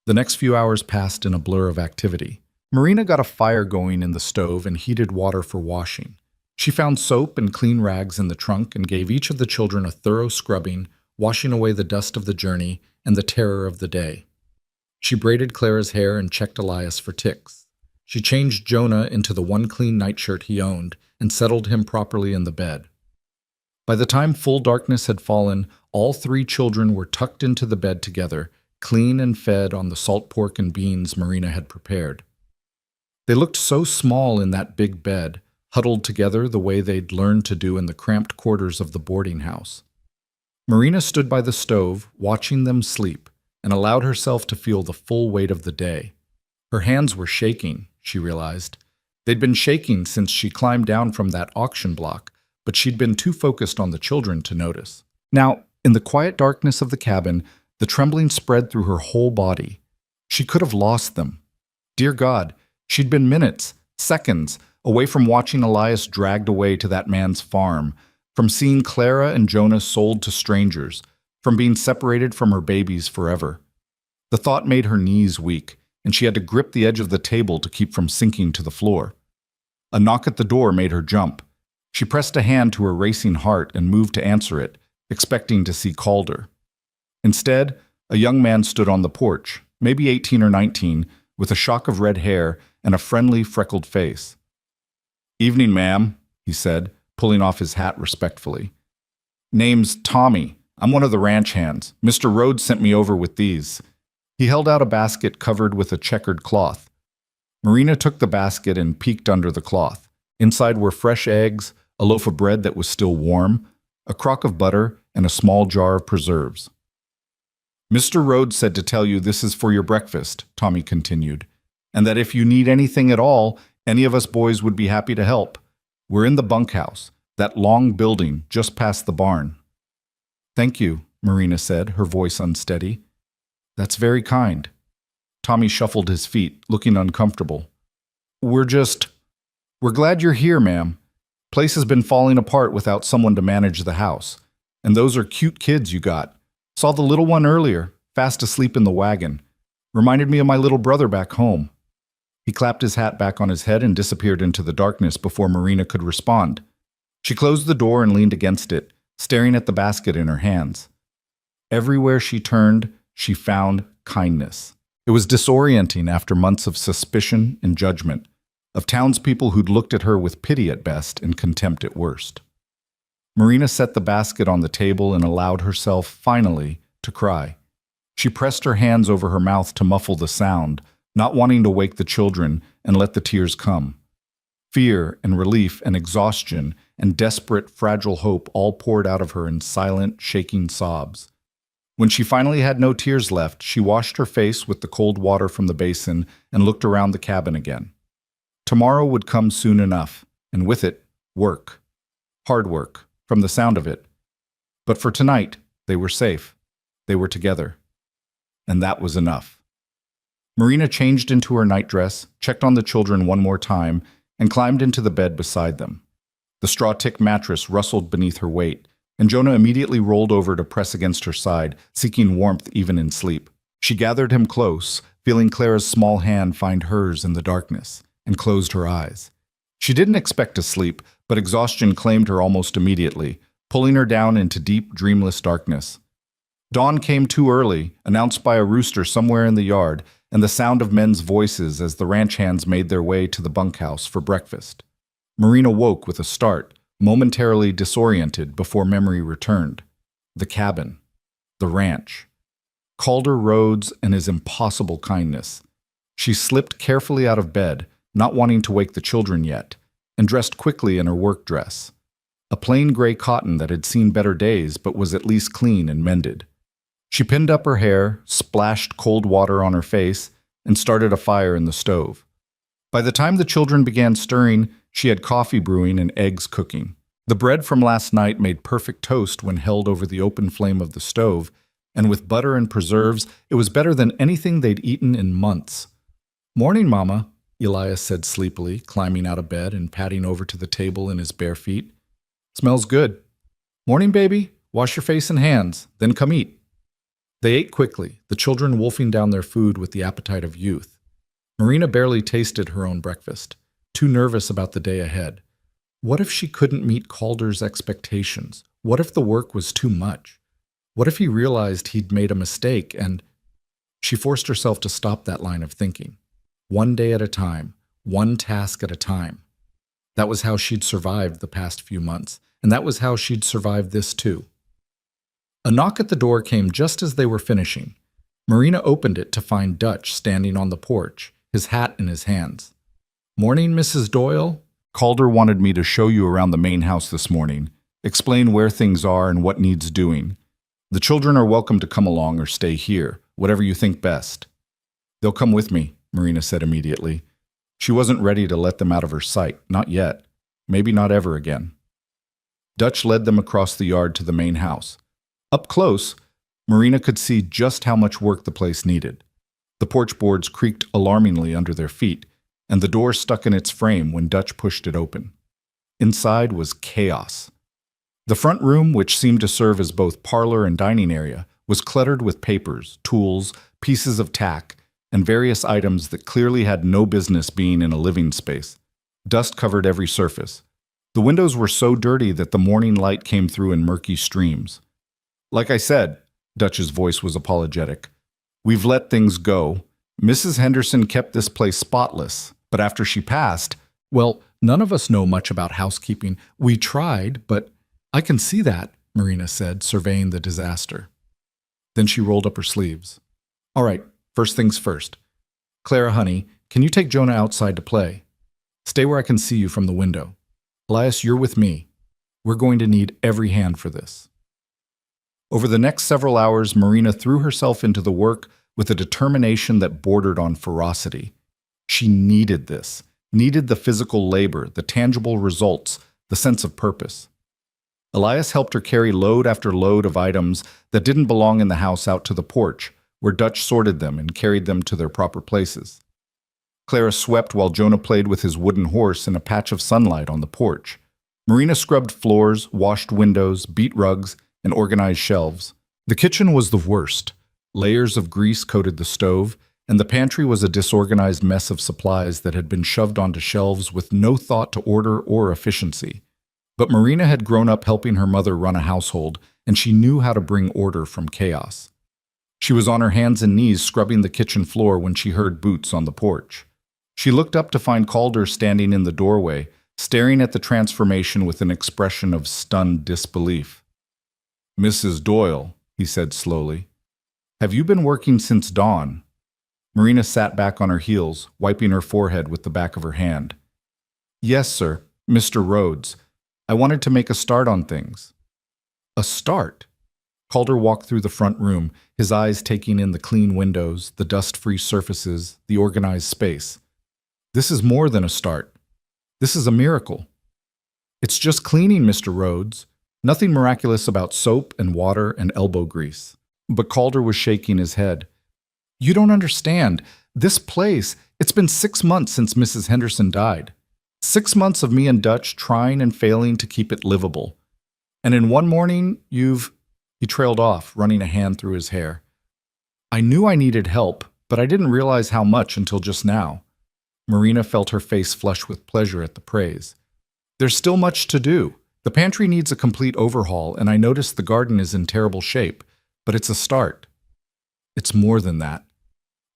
The next few hours passed in a blur of activity. Marina got a fire going in the stove and heated water for washing. She found soap and clean rags in the trunk and gave each of the children a thorough scrubbing, washing away the dust of the journey and the terror of the day. She braided Clara's hair and checked Elias for ticks. She changed Jonah into the one clean nightshirt he owned and settled him properly in the bed. By the time full darkness had fallen, all 3 children were tucked into the bed together, clean and fed on the salt pork and beans Marina had prepared. They looked so small in that big bed, huddled together the way they'd learned to do in the cramped quarters of the boarding house. Marina stood by the stove, watching them sleep, and allowed herself to feel the full weight of the day. Her hands were shaking, she realized. They'd been shaking since she climbed down from that auction block, but she'd been too focused on the children to notice. Now, in the quiet darkness of the cabin, the trembling spread through her whole body. She could have lost them. Dear God, she'd been minutes, seconds, away from watching Elias dragged away to that man's farm, from seeing Clara and Jonah sold to strangers, from being separated from her babies forever. The thought made her knees weak, and she had to grip the edge of the table to keep from sinking to the floor. A knock at the door made her jump. She pressed a hand to her racing heart and moved to answer it, expecting to see Calder. Instead, a young man stood on the porch, maybe 18 or 19, with a shock of red hair and a friendly, freckled face. Evening, ma'am, he said, pulling off his hat respectfully. Name's Tommy. I'm one of the ranch hands. Mr. Rhodes sent me over with these. He held out a basket covered with a checkered cloth. Marina took the basket and peeked under the cloth. Inside were fresh eggs, a loaf of bread that was still warm, a crock of butter, and a small jar of preserves. Mr. Rhodes said to tell you this is for your breakfast, Tommy continued, and that if you need anything at all, any of us boys would be happy to help. We're in the bunkhouse, that long building just past the barn. Thank you, Marina said, her voice unsteady. That's very kind. Tommy shuffled his feet, looking uncomfortable. We're glad you're here, ma'am. Place has been falling apart without someone to manage the house. And those are cute kids you got. Saw the little one earlier, fast asleep in the wagon. Reminded me of my little brother back home. He clapped his hat back on his head and disappeared into the darkness before Marina could respond. She closed the door and leaned against it, staring at the basket in her hands. Everywhere she turned, she found kindness. It was disorienting after months of suspicion and judgment, of townspeople who'd looked at her with pity at best and contempt at worst. Marina set the basket on the table and allowed herself, finally, to cry. She pressed her hands over her mouth to muffle the sound, not wanting to wake the children and let the tears come. Fear and relief and exhaustion and desperate, fragile hope all poured out of her in silent, shaking sobs. When she finally had no tears left, she washed her face with the cold water from the basin and looked around the cabin again. Tomorrow would come soon enough, and with it, work. Hard work, from the sound of it. But for tonight, they were safe. They were together. And that was enough. Marina changed into her nightdress, checked on the children one more time, and climbed into the bed beside them. The straw-tick mattress rustled beneath her weight, and Jonah immediately rolled over to press against her side, seeking warmth even in sleep. She gathered him close, feeling Clara's small hand find hers in the darkness, and closed her eyes. She didn't expect to sleep, but exhaustion claimed her almost immediately, pulling her down into deep, dreamless darkness. Dawn came too early, announced by a rooster somewhere in the yard, and the sound of men's voices as the ranch hands made their way to the bunkhouse for breakfast. Marina woke with a start, momentarily disoriented before memory returned. The cabin. The ranch. Calder Rhodes and his impossible kindness. She slipped carefully out of bed, not wanting to wake the children yet, and dressed quickly in her work dress. A plain gray cotton that had seen better days but was at least clean and mended. She pinned up her hair, splashed cold water on her face, and started a fire in the stove. By the time the children began stirring, she had coffee brewing and eggs cooking. The bread from last night made perfect toast when held over the open flame of the stove, and with butter and preserves, it was better than anything they'd eaten in months. "Morning, Mama," Elias said sleepily, climbing out of bed and padding over to the table in his bare feet. "Smells good." "Morning, baby. Wash your face and hands, then come eat." They ate quickly, the children wolfing down their food with the appetite of youth. Marina barely tasted her own breakfast, too nervous about the day ahead. What if she couldn't meet Calder's expectations? What if the work was too much? What if he realized he'd made a mistake and... She forced herself to stop that line of thinking. One day at a time, one task at a time. That was how she'd survived the past few months, and that was how she'd survived this too. A knock at the door came just as they were finishing. Marina opened it to find Dutch standing on the porch, his hat in his hands. "Morning, Mrs. Doyle." "Calder wanted me to show you around the main house this morning, explain where things are and what needs doing. The children are welcome to come along or stay here, whatever you think best." "They'll come with me," Marina said immediately. She wasn't ready to let them out of her sight, not yet. Maybe not ever again. Dutch led them across the yard to the main house. Up close, Marina could see just how much work the place needed. The porch boards creaked alarmingly under their feet, and the door stuck in its frame when Dutch pushed it open. Inside was chaos. The front room, which seemed to serve as both parlor and dining area, was cluttered with papers, tools, pieces of tack, and various items that clearly had no business being in a living space. Dust covered every surface. The windows were so dirty that the morning light came through in murky streams. "Like I said," Dutch's voice was apologetic, "we've let things go. Mrs. Henderson kept this place spotless, but after she passed, well, none of us know much about housekeeping. We tried, but I can see that," Marina said, surveying the disaster. Then she rolled up her sleeves. "All right, first things first. Clara, honey, can you take Jonah outside to play? Stay where I can see you from the window. Elias, you're with me. We're going to need every hand for this." Over the next several hours, Marina threw herself into the work with a determination that bordered on ferocity. She needed this, needed the physical labor, the tangible results, the sense of purpose. Elias helped her carry load after load of items that didn't belong in the house out to the porch, where Dutch sorted them and carried them to their proper places. Clara swept while Jonah played with his wooden horse in a patch of sunlight on the porch. Marina scrubbed floors, washed windows, beat rugs, and organized shelves. The kitchen was the worst. Layers of grease coated the stove, and the pantry was a disorganized mess of supplies that had been shoved onto shelves with no thought to order or efficiency. But Marina had grown up helping her mother run a household, and she knew how to bring order from chaos. She was on her hands and knees scrubbing the kitchen floor when she heard boots on the porch. She looked up to find Calder standing in the doorway, staring at the transformation with an expression of stunned disbelief. "Mrs. Doyle," he said slowly, "have you been working since dawn?" Marina sat back on her heels, wiping her forehead with the back of her hand. "Yes, sir, Mr. Rhodes. I wanted to make a start on things." "A start?" Calder walked through the front room, his eyes taking in the clean windows, the dust-free surfaces, the organized space. "This is more than a start. This is a miracle." "It's just cleaning, Mr. Rhodes. Nothing miraculous about soap and water and elbow grease." But Calder was shaking his head. "You don't understand. This place, it's been 6 months since Mrs. Henderson died. 6 months of me and Dutch trying and failing to keep it livable. And in one morning, you've..." He trailed off, running a hand through his hair. "I knew I needed help, but I didn't realize how much until just now." Marina felt her face flush with pleasure at the praise. "There's still much to do. The pantry needs a complete overhaul, and I noticed the garden is in terrible shape, but it's a start." "It's more than that."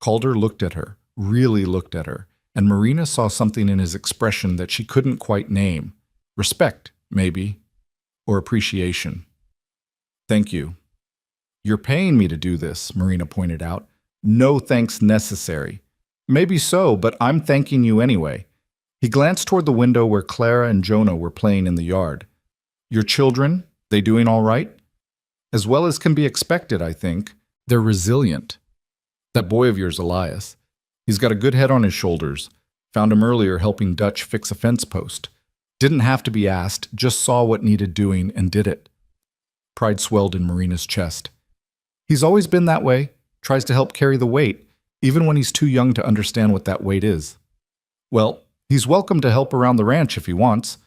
Calder looked at her, really looked at her, and Marina saw something in his expression that she couldn't quite name. Respect, maybe, or appreciation. "Thank you." "You're paying me to do this," Marina pointed out. "No thanks necessary." "Maybe so, but I'm thanking you anyway." He glanced toward the window where Clara and Jonah were playing in the yard. "Your children, they doing all right?" "As well as can be expected, I think. They're resilient. That boy of yours, Elias, he's got a good head on his shoulders. Found him earlier helping Dutch fix a fence post. Didn't have to be asked, just saw what needed doing and did it. Pride swelled in Marina's chest. He's always been that way, tries to help carry the weight, even when he's too young to understand what that weight is. Well, he's welcome to help around the ranch if he wants.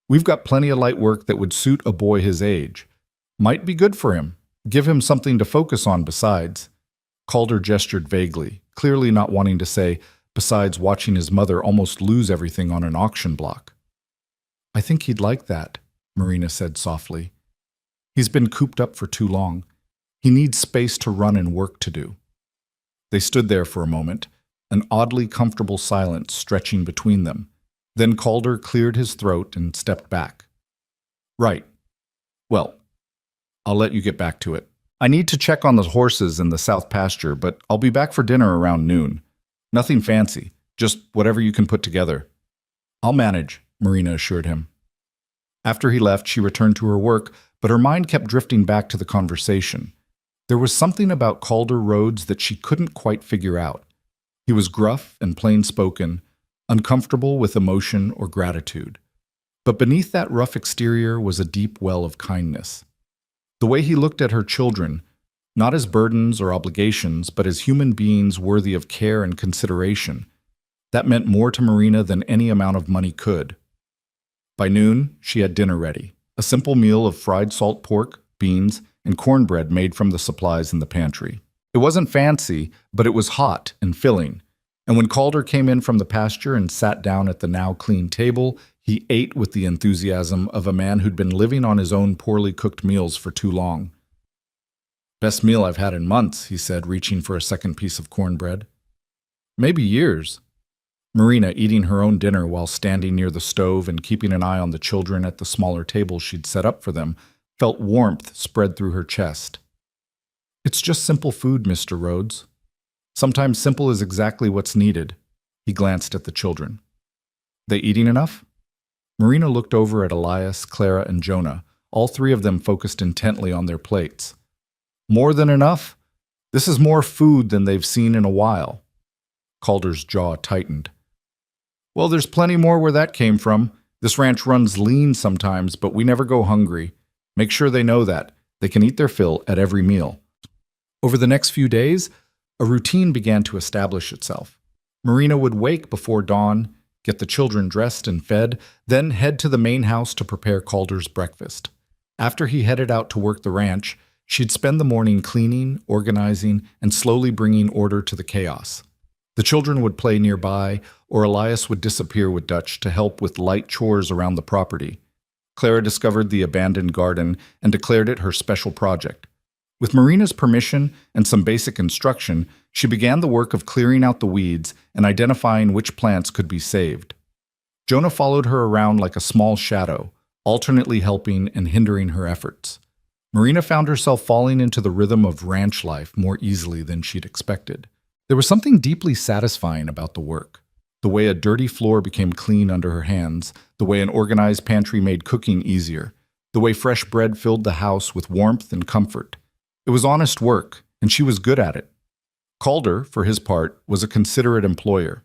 We've got plenty of light work that would suit a boy his age. Might be good for him. Give him something to focus on besides. Calder gestured vaguely, clearly not wanting to say, besides watching his mother almost lose everything on an auction block. I think he'd like that, Marina said softly. He's been cooped up for too long. He needs space to run and work to do. They stood there for a moment, an oddly comfortable silence stretching between them. Then Calder cleared his throat and stepped back. Right. Well, I'll let you get back to it. I need to check on the horses in the south pasture, but I'll be back for dinner around noon. Nothing fancy, just whatever you can put together. I'll manage, Marina assured him. After he left, she returned to her work, but her mind kept drifting back to the conversation. There was something about Calder Rhodes that she couldn't quite figure out. He was gruff and plain-spoken, uncomfortable with emotion or gratitude. But beneath that rough exterior was a deep well of kindness. The way he looked at her children, not as burdens or obligations, but as human beings worthy of care and consideration, that meant more to Marina than any amount of money could. By noon, she had dinner ready, a simple meal of fried salt pork, beans, and cornbread made from the supplies in the pantry. It wasn't fancy, but it was hot and filling, and when Calder came in from the pasture and sat down at the now clean table, he ate with the enthusiasm of a man who'd been living on his own poorly cooked meals for too long. Best meal I've had in months, he said, reaching for a second piece of cornbread. Maybe years. Marina, eating her own dinner while standing near the stove and keeping an eye on the children at the smaller table she'd set up for them, felt warmth spread through her chest. It's just simple food, Mr. Rhodes. Sometimes simple is exactly what's needed. He glanced at the children. They eating enough? Marina looked over at Elias, Clara, and Jonah, all three of them focused intently on their plates. More than enough? This is more food than they've seen in a while. Calder's jaw tightened. Well, there's plenty more where that came from. This ranch runs lean sometimes, but we never go hungry. Make sure they know that. They can eat their fill at every meal. Over the next few days, a routine began to establish itself. Marina would wake before dawn, get the children dressed and fed, then head to the main house to prepare Calder's breakfast. After he headed out to work the ranch, she'd spend the morning cleaning, organizing, and slowly bringing order to the chaos. The children would play nearby, or Elias would disappear with Dutch to help with light chores around the property. Clara discovered the abandoned garden and declared it her special project. With Marina's permission and some basic instruction, she began the work of clearing out the weeds and identifying which plants could be saved. Jonah followed her around like a small shadow, alternately helping and hindering her efforts. Marina found herself falling into the rhythm of ranch life more easily than she'd expected. There was something deeply satisfying about the work. The way a dirty floor became clean under her hands, the way an organized pantry made cooking easier, the way fresh bread filled the house with warmth and comfort. It was honest work, and she was good at it. Calder, for his part, was a considerate employer.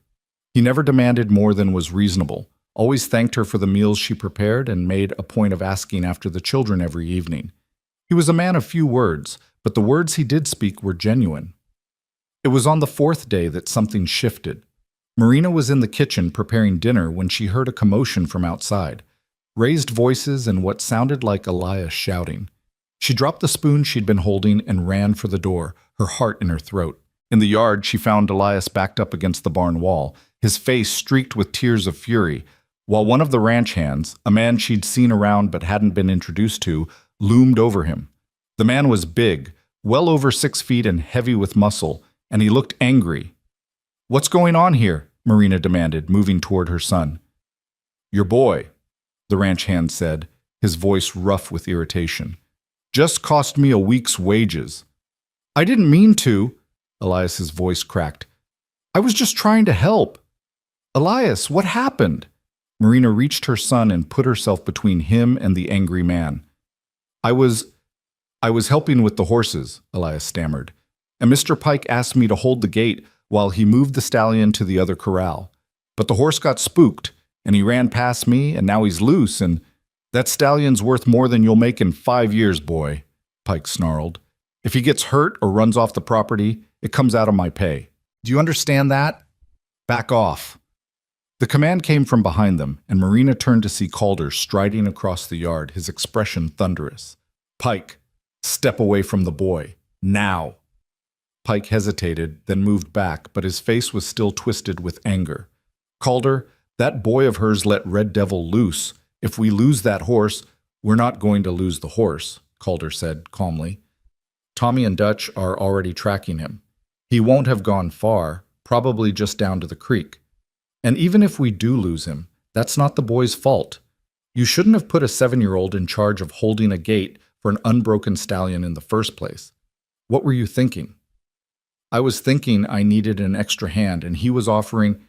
He never demanded more than was reasonable, always thanked her for the meals she prepared, and made a point of asking after the children every evening. He was a man of few words, but the words he did speak were genuine. It was on the fourth day that something shifted. Marina was in the kitchen preparing dinner when she heard a commotion from outside, raised voices and what sounded like Elias shouting. She dropped the spoon she'd been holding and ran for the door, her heart in her throat. In the yard, she found Elias backed up against the barn wall, his face streaked with tears of fury, while one of the ranch hands, a man she'd seen around but hadn't been introduced to, loomed over him. The man was big, well over 6 feet and heavy with muscle, and he looked angry. "What's going on here?" Marina demanded, moving toward her son. "Your boy," the ranch hand said, his voice rough with irritation. "Just cost me a week's wages." "I didn't mean to," Elias's voice cracked. "I was just trying to help." "Elias, what happened?" Marina reached her son and put herself between him and the angry man. I was helping with the horses," Elias stammered, "and Mr. Pike asked me to hold the gate while he moved the stallion to the other corral. But the horse got spooked, and he ran past me, and now he's loose, and that stallion's worth more than you'll make in 5 years, boy, Pike snarled. If he gets hurt or runs off the property, it comes out of my pay. Do you understand that? Back off. The command came from behind them, and Marina turned to see Calder striding across the yard, his expression thunderous. Pike, step away from the boy. Now. Pike hesitated, then moved back, but his face was still twisted with anger. Calder, that boy of hers let Red Devil loose. If we lose that horse, we're not going to lose the horse, Calder said calmly. Tommy and Dutch are already tracking him. He won't have gone far, probably just down to the creek. And even if we do lose him, that's not the boy's fault. You shouldn't have put a 7-year-old in charge of holding a gate for an unbroken stallion in the first place. What were you thinking? I was thinking I needed an extra hand, and he was offering.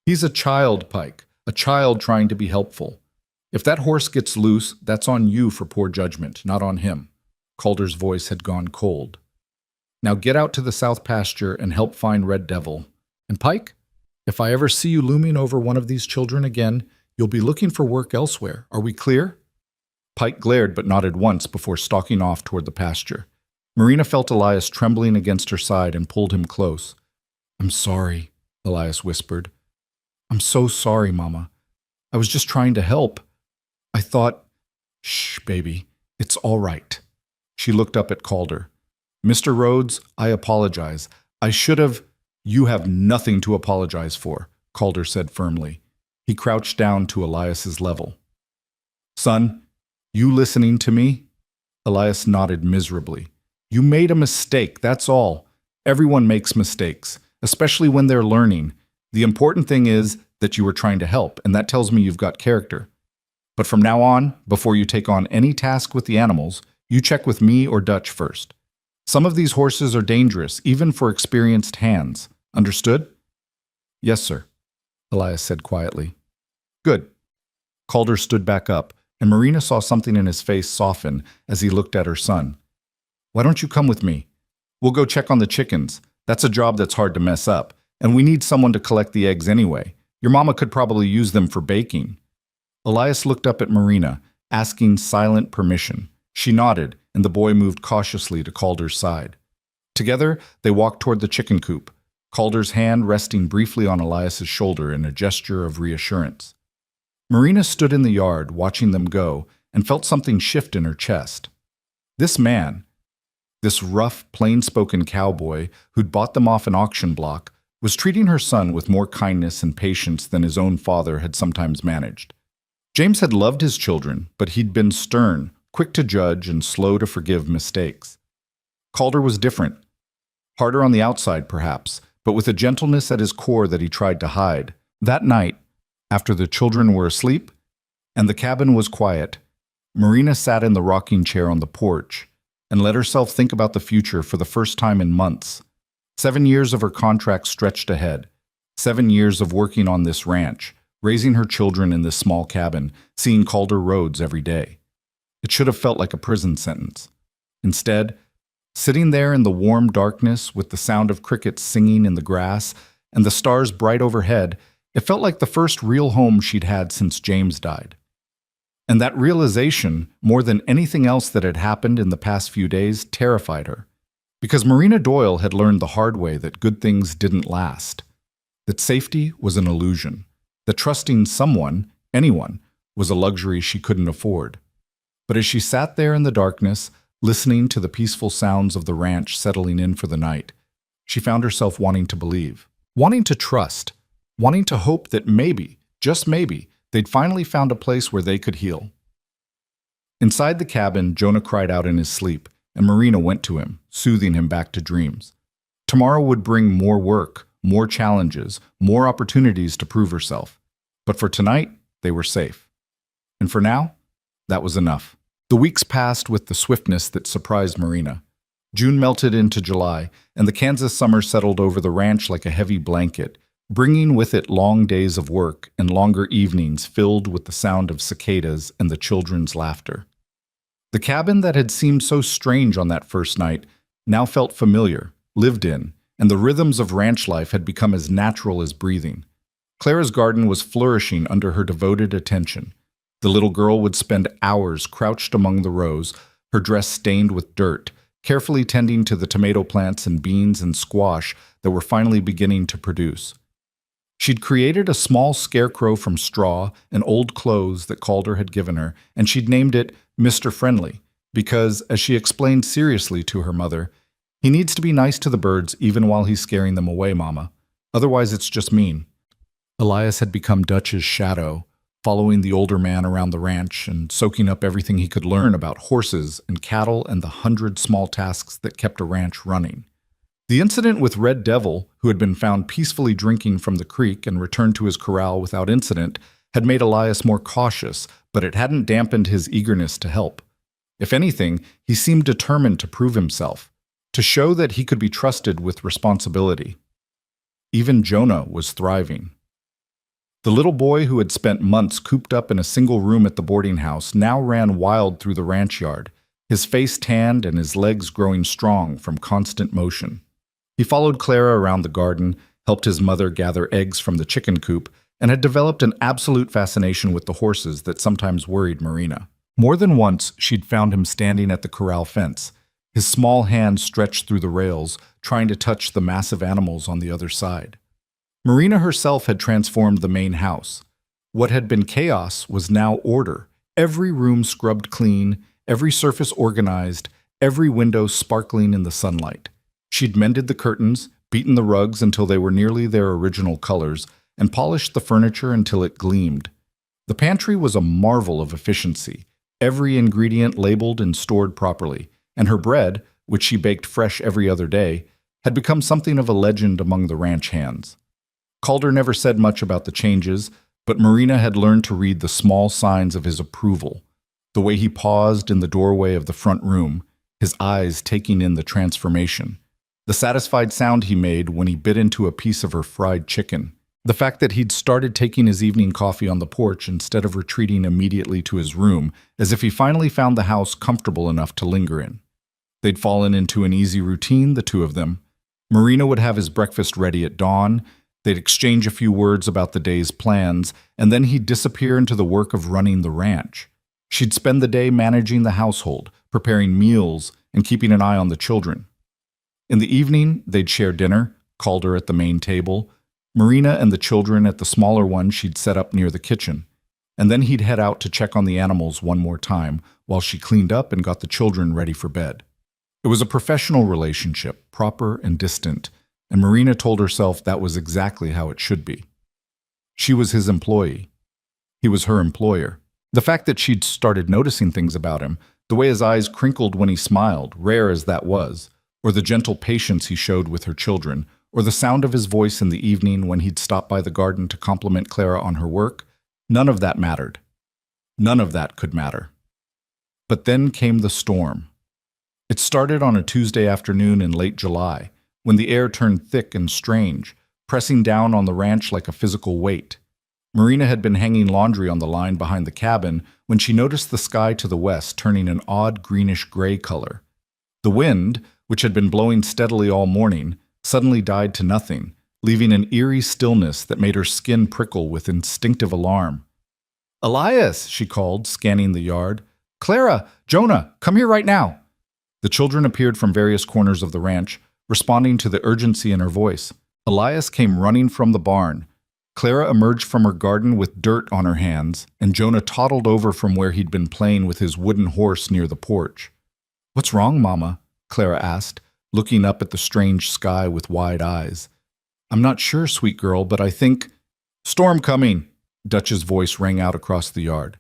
He's a child, Pike, a child trying to be helpful. If that horse gets loose, that's on you for poor judgment, not on him. Calder's voice had gone cold. Now get out to the south pasture and help find Red Devil. And Pike, if I ever see you looming over one of these children again, you'll be looking for work elsewhere. Are we clear? Pike glared but nodded once before stalking off toward the pasture. Marina felt Elias trembling against her side and pulled him close. I'm sorry, Elias whispered. I'm so sorry, Mama. I was just trying to help. I thought, shh, baby, it's all right. She looked up at Calder. Mr. Rhodes, I apologize. I should have. You have nothing to apologize for, Calder said firmly. He crouched down to Elias's level. Son, you listening to me? Elias nodded miserably. You made a mistake, that's all. Everyone makes mistakes, especially when they're learning. The important thing is that you were trying to help, and that tells me you've got character. But from now on, before you take on any task with the animals, you check with me or Dutch first. Some of these horses are dangerous, even for experienced hands. Understood? Yes, sir, Elias said quietly. Good. Calder stood back up, and Marina saw something in his face soften as he looked at her son. Why don't you come with me? We'll go check on the chickens. That's a job that's hard to mess up, and we need someone to collect the eggs anyway. Your mama could probably use them for baking. Elias looked up at Marina, asking silent permission. She nodded, and the boy moved cautiously to Calder's side. Together, they walked toward the chicken coop, Calder's hand resting briefly on Elias's shoulder in a gesture of reassurance. Marina stood in the yard, watching them go, and felt something shift in her chest. This man, this rough, plain-spoken cowboy who'd bought them off an auction block, was treating her son with more kindness and patience than his own father had sometimes managed. James had loved his children, but he'd been stern, quick to judge, and slow to forgive mistakes. Calder was different. Harder on the outside, perhaps, but with a gentleness at his core that he tried to hide. That night, after the children were asleep and the cabin was quiet, Marina sat in the rocking chair on the porch and let herself think about the future for the first time in months. 7 years of her contract stretched ahead. 7 years of working on this ranch, raising her children in this small cabin, seeing Calder Rhodes every day. It should have felt like a prison sentence. Instead, sitting there in the warm darkness with the sound of crickets singing in the grass and the stars bright overhead, it felt like the first real home she'd had since James died. And that realization, more than anything else that had happened in the past few days, terrified her. Because Marina Doyle had learned the hard way that good things didn't last, that safety was an illusion, that trusting someone, anyone, was a luxury she couldn't afford. But as she sat there in the darkness, listening to the peaceful sounds of the ranch settling in for the night, she found herself wanting to believe, wanting to trust, wanting to hope that maybe, just maybe, they'd finally found a place where they could heal. Inside the cabin, Jonah cried out in his sleep, and Marina went to him, soothing him back to dreams. Tomorrow would bring more work, more challenges, more opportunities to prove herself. But for tonight, they were safe. And for now, that was enough. The weeks passed with the swiftness that surprised Marina. June melted into July, and the Kansas summer settled over the ranch like a heavy blanket, bringing with it long days of work and longer evenings filled with the sound of cicadas and the children's laughter. The cabin that had seemed so strange on that first night now felt familiar, lived in, and the rhythms of ranch life had become as natural as breathing. Clara's garden was flourishing under her devoted attention. The little girl would spend hours crouched among the rows, her dress stained with dirt, carefully tending to the tomato plants and beans and squash that were finally beginning to produce. She'd created a small scarecrow from straw and old clothes that Calder had given her, and she'd named it Mr. Friendly, because, as she explained seriously to her mother, he needs to be nice to the birds even while he's scaring them away, Mama. Otherwise it's just mean. Elias had become Dutch's shadow, following the older man around the ranch and soaking up everything he could learn about horses and cattle and the 100 small tasks that kept a ranch running. The incident with Red Devil, who had been found peacefully drinking from the creek and returned to his corral without incident, had made Elias more cautious, but it hadn't dampened his eagerness to help. If anything, he seemed determined to prove himself, to show that he could be trusted with responsibility. Even Jonah was thriving. The little boy who had spent months cooped up in a single room at the boarding house now ran wild through the ranch yard, his face tanned and his legs growing strong from constant motion. He followed Clara around the garden, helped his mother gather eggs from the chicken coop, and had developed an absolute fascination with the horses that sometimes worried Marina. More than once, she'd found him standing at the corral fence, his small hand stretched through the rails, trying to touch the massive animals on the other side. Marina herself had transformed the main house. What had been chaos was now order, every room scrubbed clean, every surface organized, every window sparkling in the sunlight. She'd mended the curtains, beaten the rugs until they were nearly their original colors, and polished the furniture until it gleamed. The pantry was a marvel of efficiency, every ingredient labeled and stored properly, and her bread, which she baked fresh every other day, had become something of a legend among the ranch hands. Calder never said much about the changes, but Marina had learned to read the small signs of his approval, the way he paused in the doorway of the front room, his eyes taking in the transformation, the satisfied sound he made when he bit into a piece of her fried chicken, the fact that he'd started taking his evening coffee on the porch instead of retreating immediately to his room, as if he finally found the house comfortable enough to linger in. They'd fallen into an easy routine, the two of them. Marina would have his breakfast ready at dawn. They'd exchange a few words about the day's plans, and then he'd disappear into the work of running the ranch. She'd spend the day managing the household, preparing meals, and keeping an eye on the children. In the evening, they'd share dinner, Calder at the main table, Marina and the children at the smaller one she'd set up near the kitchen. And then he'd head out to check on the animals one more time, while she cleaned up and got the children ready for bed. It was a professional relationship, proper and distant, and Marina told herself that was exactly how it should be. She was his employee. He was her employer. The fact that she'd started noticing things about him, the way his eyes crinkled when he smiled, rare as that was, or the gentle patience he showed with her children, or the sound of his voice in the evening when he'd stop by the garden to compliment Clara on her work, none of that mattered. None of that could matter. But then came the storm. It started on a Tuesday afternoon in late July, when the air turned thick and strange, pressing down on the ranch like a physical weight. Marina had been hanging laundry on the line behind the cabin when she noticed the sky to the west turning an odd greenish-gray color. The wind, which had been blowing steadily all morning, suddenly died to nothing, leaving an eerie stillness that made her skin prickle with instinctive alarm. "Elias," she called, scanning the yard. "Clara! Jonah! Come here right now!" The children appeared from various corners of the ranch, responding to the urgency in her voice. Elias came running from the barn. Clara emerged from her garden with dirt on her hands, and Jonah toddled over from where he'd been playing with his wooden horse near the porch. "What's wrong, Mama?" Clara asked, looking up at the strange sky with wide eyes. "I'm not sure, sweet girl, but I think—" "Storm coming!" Dutch's voice rang out across the yard.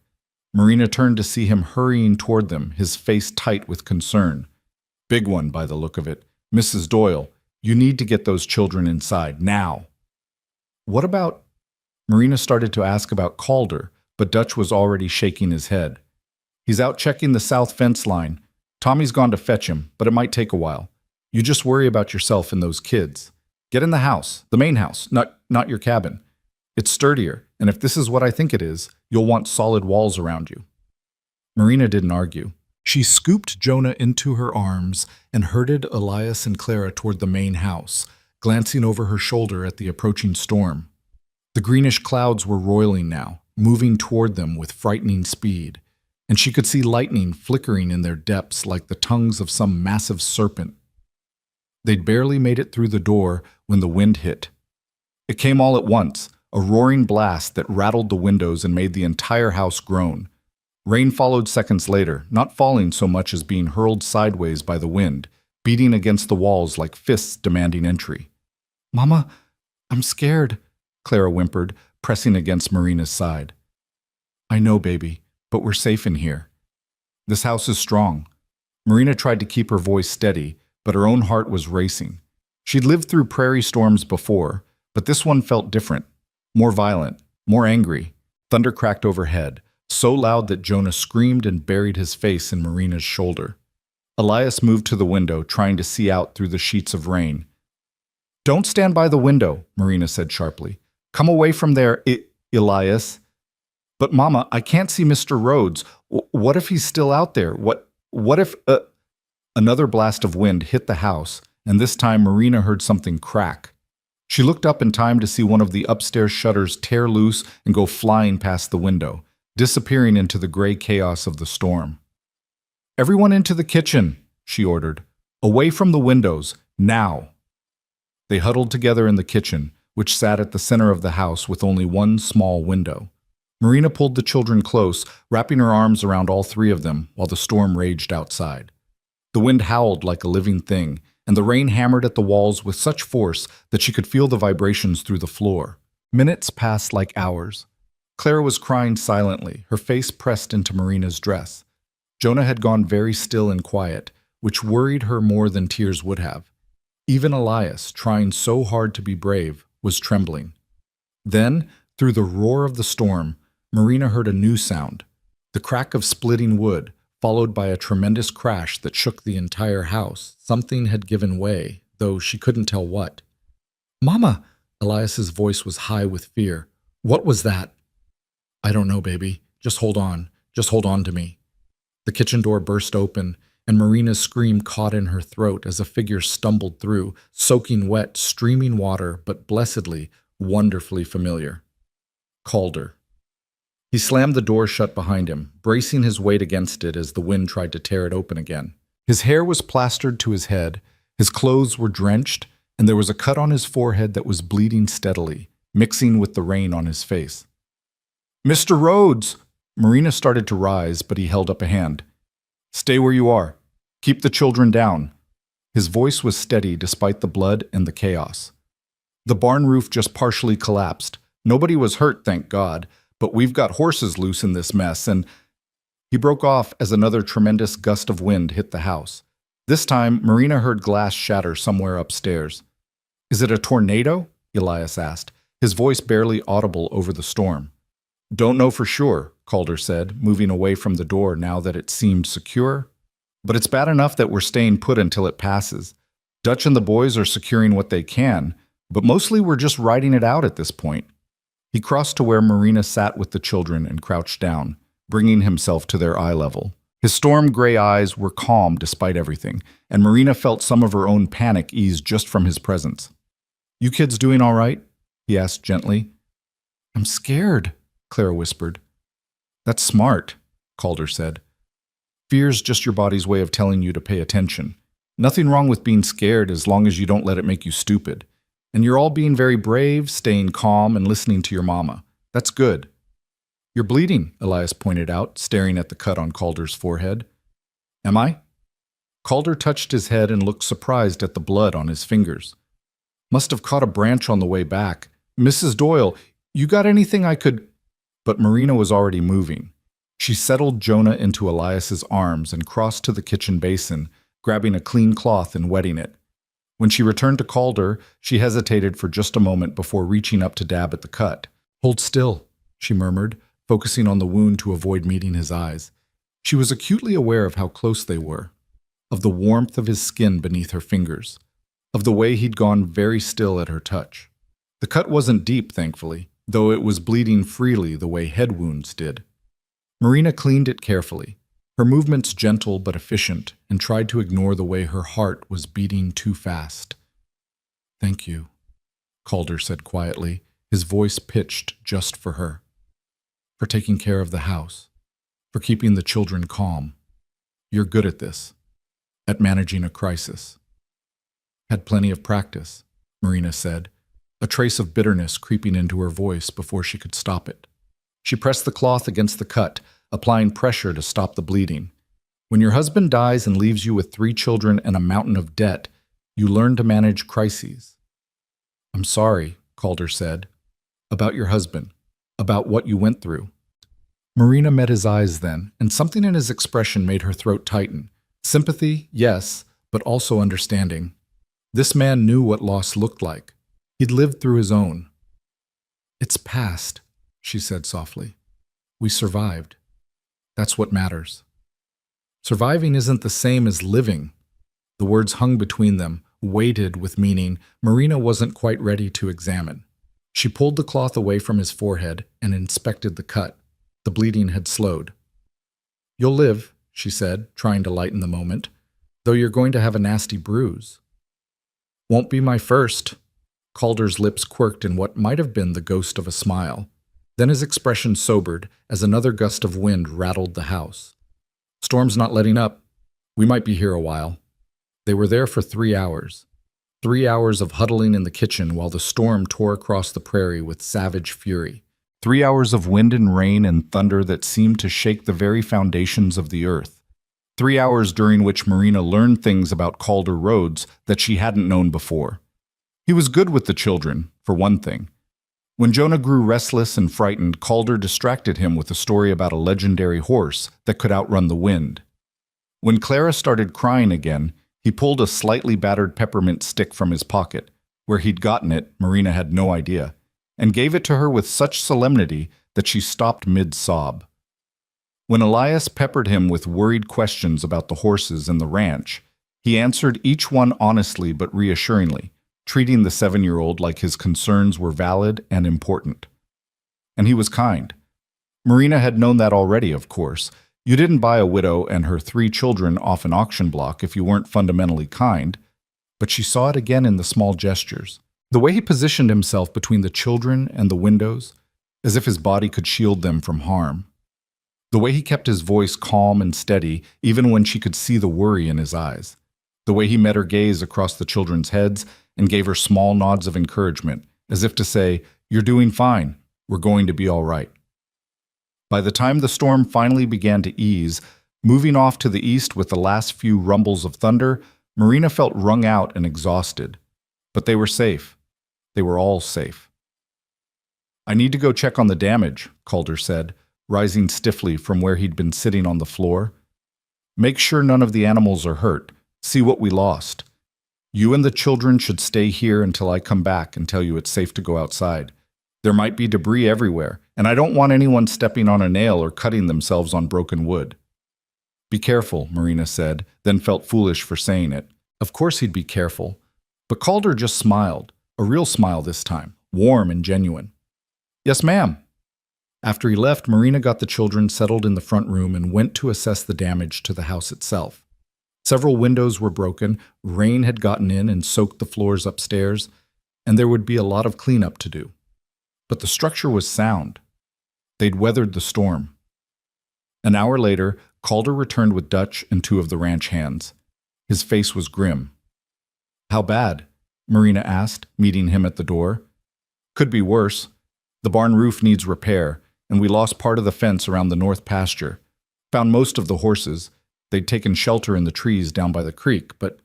Marina turned to see him hurrying toward them, his face tight with concern. "Big one, by the look of it. Mrs. Doyle, you need to get those children inside, now." "What about—" Marina started to ask about Calder, but Dutch was already shaking his head. "He's out checking the south fence line. Tommy's gone to fetch him, but it might take a while. You just worry about yourself and those kids. Get in the house, the main house, not your cabin. It's sturdier, and if this is what I think it is, you'll want solid walls around you." Marina didn't argue. She scooped Jonah into her arms and herded Elias and Clara toward the main house, glancing over her shoulder at the approaching storm. The greenish clouds were roiling now, moving toward them with frightening speed, and she could see lightning flickering in their depths like the tongues of some massive serpent. They'd barely made it through the door when the wind hit. It came all at once, a roaring blast that rattled the windows and made the entire house groan. Rain followed seconds later, not falling so much as being hurled sideways by the wind, beating against the walls like fists demanding entry. "Mama, I'm scared," Clara whimpered, pressing against Marina's side. "I know, baby, but we're safe in here. This house is strong." Marina tried to keep her voice steady, but her own heart was racing. She'd lived through prairie storms before, but this one felt different, more violent, more angry. Thunder cracked overhead, so loud that Jonah screamed and buried his face in Marina's shoulder. Elias moved to the window, trying to see out through the sheets of rain. "Don't stand by the window," Marina said sharply. "Come away from there, Elias." "But Mama, I can't see Mr. Rhodes. What if he's still out there? What if..." Another blast of wind hit the house, and this time Marina heard something crack. She looked up in time to see one of the upstairs shutters tear loose and go flying past the window, disappearing into the gray chaos of the storm. "Everyone into the kitchen," she ordered. "Away from the windows, now." They huddled together in the kitchen, which sat at the center of the house with only one small window. Marina pulled the children close, wrapping her arms around all three of them while the storm raged outside. The wind howled like a living thing, and the rain hammered at the walls with such force that she could feel the vibrations through the floor. Minutes passed like hours. Clara was crying silently, her face pressed into Marina's dress. Jonah had gone very still and quiet, which worried her more than tears would have. Even Elias, trying so hard to be brave, was trembling. Then, through the roar of the storm, Marina heard a new sound, the crack of splitting wood, followed by a tremendous crash that shook the entire house. Something had given way, though she couldn't tell what. "Mama!" Elias's voice was high with fear. "What was that?" "I don't know, baby. Just hold on. Just hold on to me." The kitchen door burst open, and Marina's scream caught in her throat as a figure stumbled through, soaking wet, streaming water, but blessedly, wonderfully familiar. Calder. He slammed the door shut behind him, bracing his weight against it as the wind tried to tear it open again. His hair was plastered to his head, his clothes were drenched, and there was a cut on his forehead that was bleeding steadily, mixing with the rain on his face. "Mr. Rhodes!" Marina started to rise, but he held up a hand. "Stay where you are. Keep the children down." His voice was steady despite the blood and the chaos. "The barn roof just partially collapsed. Nobody was hurt, thank God, but we've got horses loose in this mess, and..." He broke off as another tremendous gust of wind hit the house. This time, Marina heard glass shatter somewhere upstairs. "Is it a tornado?" Elias asked, his voice barely audible over the storm. "Don't know for sure," Calder said, moving away from the door now that it seemed secure. "But it's bad enough that we're staying put until it passes. Dutch and the boys are securing what they can, but mostly we're just riding it out at this point." He crossed to where Marina sat with the children and crouched down, bringing himself to their eye level. His storm-gray eyes were calm despite everything, and Marina felt some of her own panic ease just from his presence. "You kids doing all right?" he asked gently. "I'm scared," Clara whispered. "That's smart," Calder said. "Fear's just your body's way of telling you to pay attention. Nothing wrong with being scared as long as you don't let it make you stupid. And you're all being very brave, staying calm, and listening to your mama. That's good." "You're bleeding," Elias pointed out, staring at the cut on Calder's forehead. "Am I?" Calder touched his head and looked surprised at the blood on his fingers. "Must have caught a branch on the way back. Mrs. Doyle, you got anything I could..." But Marina was already moving. She settled Jonah into Elias's arms and crossed to the kitchen basin, grabbing a clean cloth and wetting it. When she returned to Calder, she hesitated for just a moment before reaching up to dab at the cut. "Hold still," she murmured, focusing on the wound to avoid meeting his eyes. She was acutely aware of how close they were, of the warmth of his skin beneath her fingers, of the way he'd gone very still at her touch. The cut wasn't deep, thankfully, though it was bleeding freely the way head wounds did. Marina cleaned it carefully, her movements gentle but efficient, and tried to ignore the way her heart was beating too fast. "Thank you," Calder said quietly, his voice pitched just for her. For taking care of the house. For keeping the children calm. You're good at this. At managing a crisis. Had plenty of practice, Marina said, a trace of bitterness creeping into her voice before she could stop it. She pressed the cloth against the cut, applying pressure to stop the bleeding. When your husband dies and leaves you with 3 children and a mountain of debt, you learn to manage crises. I'm sorry, Calder said, about your husband, about what you went through. Marina met his eyes then, and something in his expression made her throat tighten. Sympathy, yes, but also understanding. This man knew what loss looked like. He'd lived through his own. It's past, she said softly. We survived. That's what matters. Surviving isn't the same as living. The words hung between them, weighted with meaning Marina wasn't quite ready to examine. She pulled the cloth away from his forehead and inspected the cut. The bleeding had slowed. You'll live, she said, trying to lighten the moment, though you're going to have a nasty bruise. Won't be my first. Calder's lips quirked in what might have been the ghost of a smile. Then his expression sobered as another gust of wind rattled the house. Storm's not letting up. We might be here a while. They were there for 3 hours. 3 hours of huddling in the kitchen while the storm tore across the prairie with savage fury. 3 hours of wind and rain and thunder that seemed to shake the very foundations of the earth. 3 hours during which Marina learned things about Calder roads that she hadn't known before. He was good with the children, for one thing. When Jonah grew restless and frightened, Calder distracted him with a story about a legendary horse that could outrun the wind. When Clara started crying again, he pulled a slightly battered peppermint stick from his pocket. Where he'd gotten it, Marina had no idea, and gave it to her with such solemnity that she stopped mid-sob. When Elias peppered him with worried questions about the horses and the ranch, he answered each one honestly but reassuringly, treating the 7-year-old like his concerns were valid and important. And he was kind. Marina had known that already, of course. You didn't buy a widow and her 3 children off an auction block if you weren't fundamentally kind, but she saw it again in the small gestures. The way he positioned himself between the children and the windows, as if his body could shield them from harm. The way he kept his voice calm and steady, even when she could see the worry in his eyes. The way he met her gaze across the children's heads and gave her small nods of encouragement, as if to say, "You're doing fine. We're going to be all right." By the time the storm finally began to ease, moving off to the east with the last few rumbles of thunder, Marina felt wrung out and exhausted. But they were safe. They were all safe. "I need to go check on the damage," Calder said, rising stiffly from where he'd been sitting on the floor. "Make sure none of the animals are hurt. See what we lost. You and the children should stay here until I come back and tell you it's safe to go outside. There might be debris everywhere, and I don't want anyone stepping on a nail or cutting themselves on broken wood." "Be careful," Marina said, then felt foolish for saying it. Of course he'd be careful. But Calder just smiled, a real smile this time, warm and genuine. "Yes, ma'am." After he left, Marina got the children settled in the front room and went to assess the damage to the house itself. Several windows were broken, rain had gotten in and soaked the floors upstairs, and there would be a lot of cleanup to do. But the structure was sound. They'd weathered the storm. An hour later, Calder returned with Dutch and 2 of the ranch hands. His face was grim. "How bad?" Marina asked, meeting him at the door. "Could be worse. The barn roof needs repair, and we lost part of the fence around the north pasture. Found most of the horses. They'd taken shelter in the trees down by the creek, but..."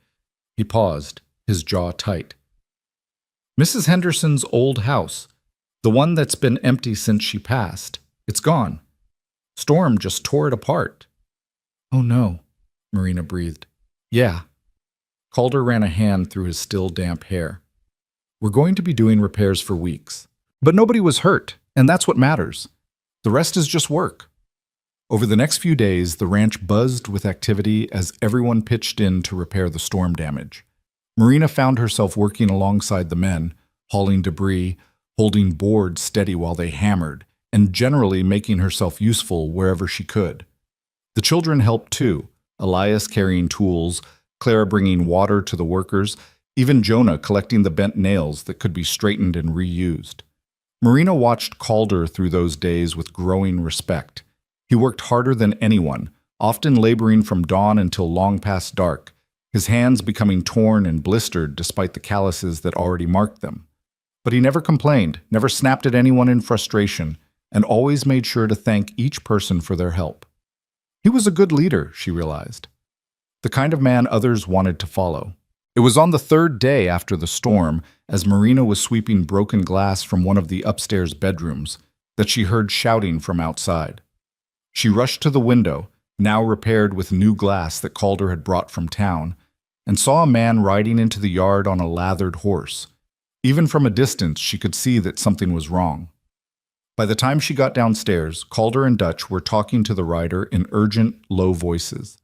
He paused, his jaw tight. "Mrs. Henderson's old house. The one that's been empty since she passed. It's gone. Storm just tore it apart." "Oh no," Marina breathed. "Yeah." Calder ran a hand through his still damp hair. "We're going to be doing repairs for weeks. But nobody was hurt, and that's what matters. The rest is just work." Over the next few days, the ranch buzzed with activity as everyone pitched in to repair the storm damage. Marina found herself working alongside the men, hauling debris, holding boards steady while they hammered, and generally making herself useful wherever she could. The children helped too, Elias carrying tools, Clara bringing water to the workers, even Jonah collecting the bent nails that could be straightened and reused. Marina watched Calder through those days with growing respect. He worked harder than anyone, often laboring from dawn until long past dark, his hands becoming torn and blistered despite the calluses that already marked them. But he never complained, never snapped at anyone in frustration, and always made sure to thank each person for their help. He was a good leader, she realized. The kind of man others wanted to follow. It was on the third day after the storm, as Marina was sweeping broken glass from one of the upstairs bedrooms, that she heard shouting from outside. She rushed to the window, now repaired with new glass that Calder had brought from town, and saw a man riding into the yard on a lathered horse. Even from a distance, she could see that something was wrong. By the time she got downstairs, Calder and Dutch were talking to the rider in urgent, low voices.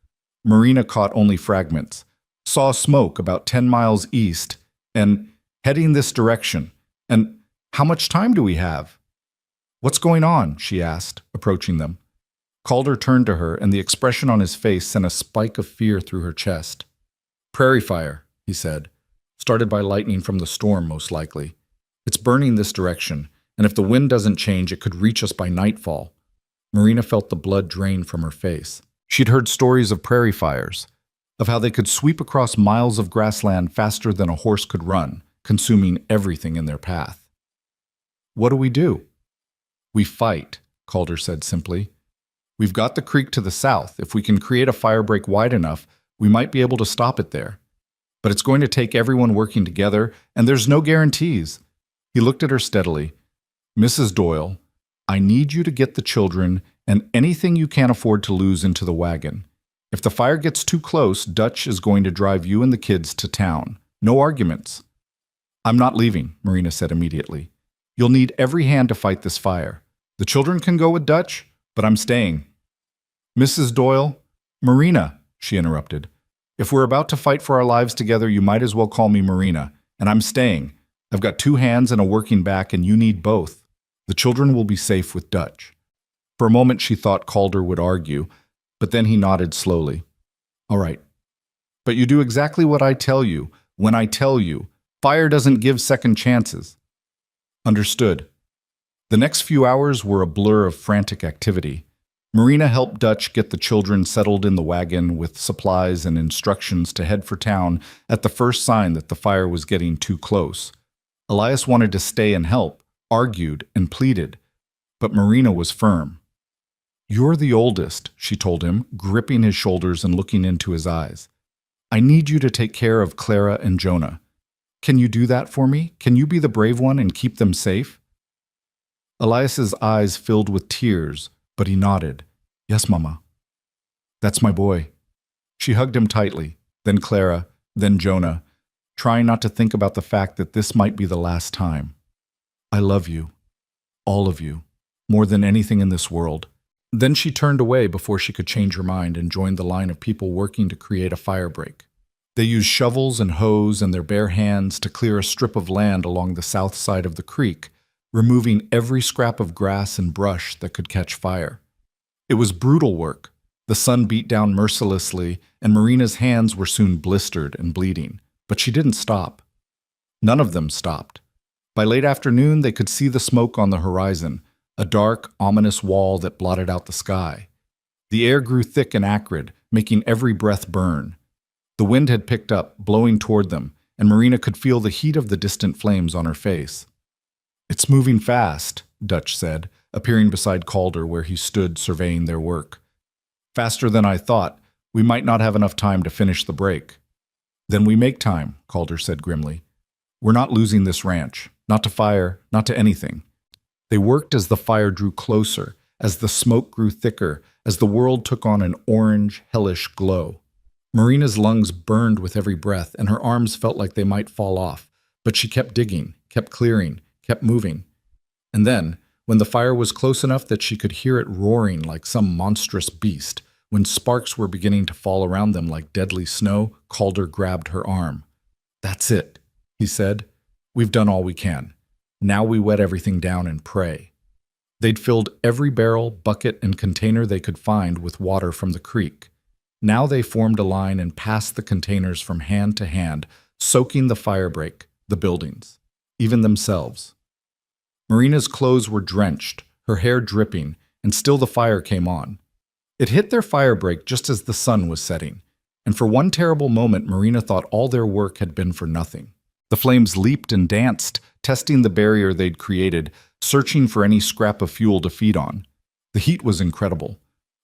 Marina caught only fragments, saw smoke about 10 miles east, and heading this direction. And how much time do we have? What's going on? She asked, approaching them. Calder turned to her, and the expression on his face sent a spike of fear through her chest. Prairie fire, he said. Started by lightning from the storm, most likely. It's burning this direction, and if the wind doesn't change, it could reach us by nightfall. Marina felt the blood drain from her face. She'd heard stories of prairie fires, of how they could sweep across miles of grassland faster than a horse could run, consuming everything in their path. What do? We fight, Calder said simply. We've got the creek to the south. If we can create a firebreak wide enough, we might be able to stop it there. But it's going to take everyone working together, and there's no guarantees. He looked at her steadily. Mrs. Doyle, I need you to get the children and anything you can't afford to lose into the wagon. If the fire gets too close, Dutch is going to drive you and the kids to town. No arguments. I'm not leaving, Marina said immediately. You'll need every hand to fight this fire. The children can go with Dutch, but I'm staying. Mrs. Doyle, Marina, she interrupted. If we're about to fight for our lives together, you might as well call me Marina, and I'm staying. I've got 2 hands and a working back, and you need both. The children will be safe with Dutch. For a moment she thought Calder would argue, but then he nodded slowly. All right. But you do exactly what I tell you, when I tell you. Fire doesn't give second chances. Understood. The next few hours were a blur of frantic activity. Marina helped Dutch get the children settled in the wagon with supplies and instructions to head for town at the first sign that the fire was getting too close. Elias wanted to stay and help, argued and pleaded, but Marina was firm. You're the oldest, she told him, gripping his shoulders and looking into his eyes. I need you to take care of Clara and Jonah. Can you do that for me? Can you be the brave one and keep them safe? Elias's eyes filled with tears, but he nodded. Yes, Mama. That's my boy. She hugged him tightly, then Clara, then Jonah, trying not to think about the fact that this might be the last time. I love you, all of you, more than anything in this world. Then she turned away before she could change her mind and joined the line of people working to create a firebreak. They used shovels and hoes and their bare hands to clear a strip of land along the south side of the creek, removing every scrap of grass and brush that could catch fire. It was brutal work. The sun beat down mercilessly, and Marina's hands were soon blistered and bleeding. But she didn't stop. None of them stopped. By late afternoon, they could see the smoke on the horizon, a dark, ominous wall that blotted out the sky. The air grew thick and acrid, making every breath burn. The wind had picked up, blowing toward them, and Marina could feel the heat of the distant flames on her face. It's moving fast, Dutch said, appearing beside Calder where he stood surveying their work. Faster than I thought. We might not have enough time to finish the break. Then we make time, Calder said grimly. We're not losing this ranch. Not to fire, not to anything. They worked as the fire drew closer, as the smoke grew thicker, as the world took on an orange, hellish glow. Marina's lungs burned with every breath, and her arms felt like they might fall off, but she kept digging, kept clearing, kept moving. And then, when the fire was close enough that she could hear it roaring like some monstrous beast, when sparks were beginning to fall around them like deadly snow, Calder grabbed her arm. That's it, he said. We've done all we can. Now we wet everything down and pray. They'd filled every barrel, bucket, and container they could find with water from the creek. Now they formed a line and passed the containers from hand to hand, soaking the firebreak, the buildings, even themselves. Marina's clothes were drenched, her hair dripping, and still the fire came on. It hit their fire break just as the sun was setting, and for one terrible moment Marina thought all their work had been for nothing. The flames leaped and danced, testing the barrier they'd created, searching for any scrap of fuel to feed on. The heat was incredible,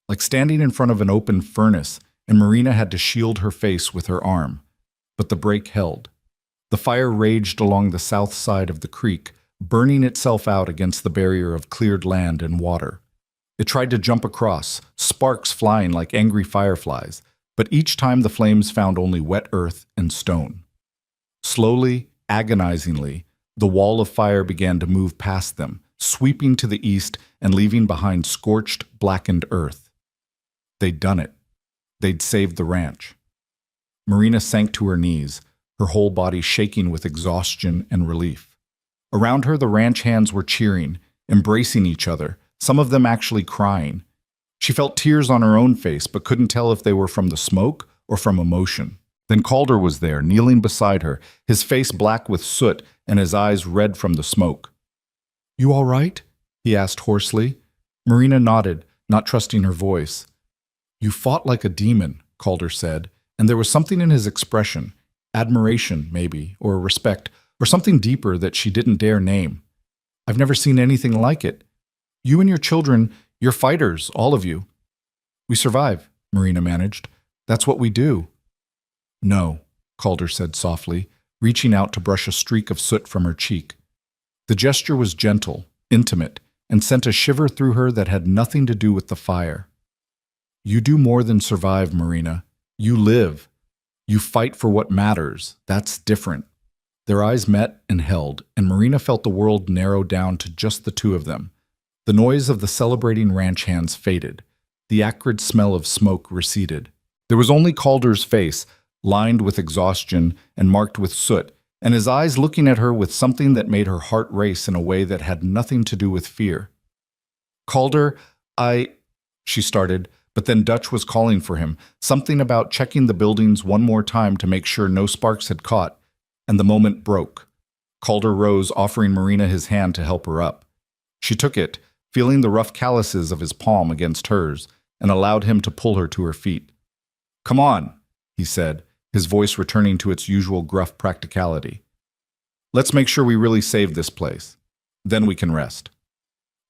like standing in front of an open furnace, and Marina had to shield her face with her arm. But the break held. The fire raged along the south side of the creek, burning itself out against the barrier of cleared land and water. It tried to jump across, sparks flying like angry fireflies, but each time the flames found only wet earth and stone. Slowly, agonizingly, the wall of fire began to move past them, sweeping to the east and leaving behind scorched, blackened earth. They'd done it. They'd saved the ranch. Marina sank to her knees, her whole body shaking with exhaustion and relief. Around her, the ranch hands were cheering, embracing each other, some of them actually crying. She felt tears on her own face, but couldn't tell if they were from the smoke or from emotion. Then Calder was there, kneeling beside her, his face black with soot and his eyes red from the smoke. "You all right?" he asked hoarsely. Marina nodded, not trusting her voice. "You fought like a demon," Calder said, and there was something in his expression, admiration maybe, or respect, or something deeper that she didn't dare name. "I've never seen anything like it. You and your children, you're fighters, all of you." "We survive," Marina managed. "That's what we do." "No," Calder said softly, reaching out to brush a streak of soot from her cheek. The gesture was gentle, intimate, and sent a shiver through her that had nothing to do with the fire. "You do more than survive, Marina. You live. You fight for what matters. That's different." Their eyes met and held, and Marina felt the world narrow down to just the two of them. The noise of the celebrating ranch hands faded. The acrid smell of smoke receded. There was only Calder's face, lined with exhaustion and marked with soot, and his eyes looking at her with something that made her heart race in a way that had nothing to do with fear. "Calder, she started, but then Dutch was calling for him, something about checking the buildings one more time to make sure no sparks had caught, and the moment broke. Calder rose, offering Marina his hand to help her up. She took it, feeling the rough calluses of his palm against hers, and allowed him to pull her to her feet. "Come on," he said, his voice returning to its usual gruff practicality. "Let's make sure we really save this place. Then we can rest."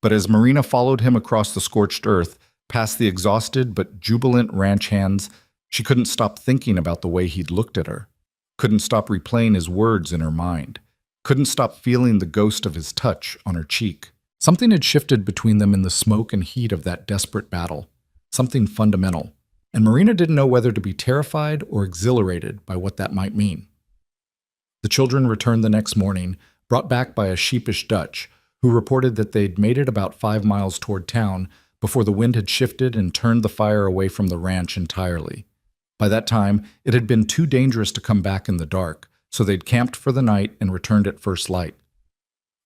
But as Marina followed him across the scorched earth, past the exhausted but jubilant ranch hands, she couldn't stop thinking about the way he'd looked at her, couldn't stop replaying his words in her mind, couldn't stop feeling the ghost of his touch on her cheek. Something had shifted between them in the smoke and heat of that desperate battle, something fundamental, and Marina didn't know whether to be terrified or exhilarated by what that might mean. The children returned the next morning, brought back by a sheepish Dutch, who reported that they'd made it about 5 miles toward town before the wind had shifted and turned the fire away from the ranch entirely. By that time, it had been too dangerous to come back in the dark, so they'd camped for the night and returned at first light.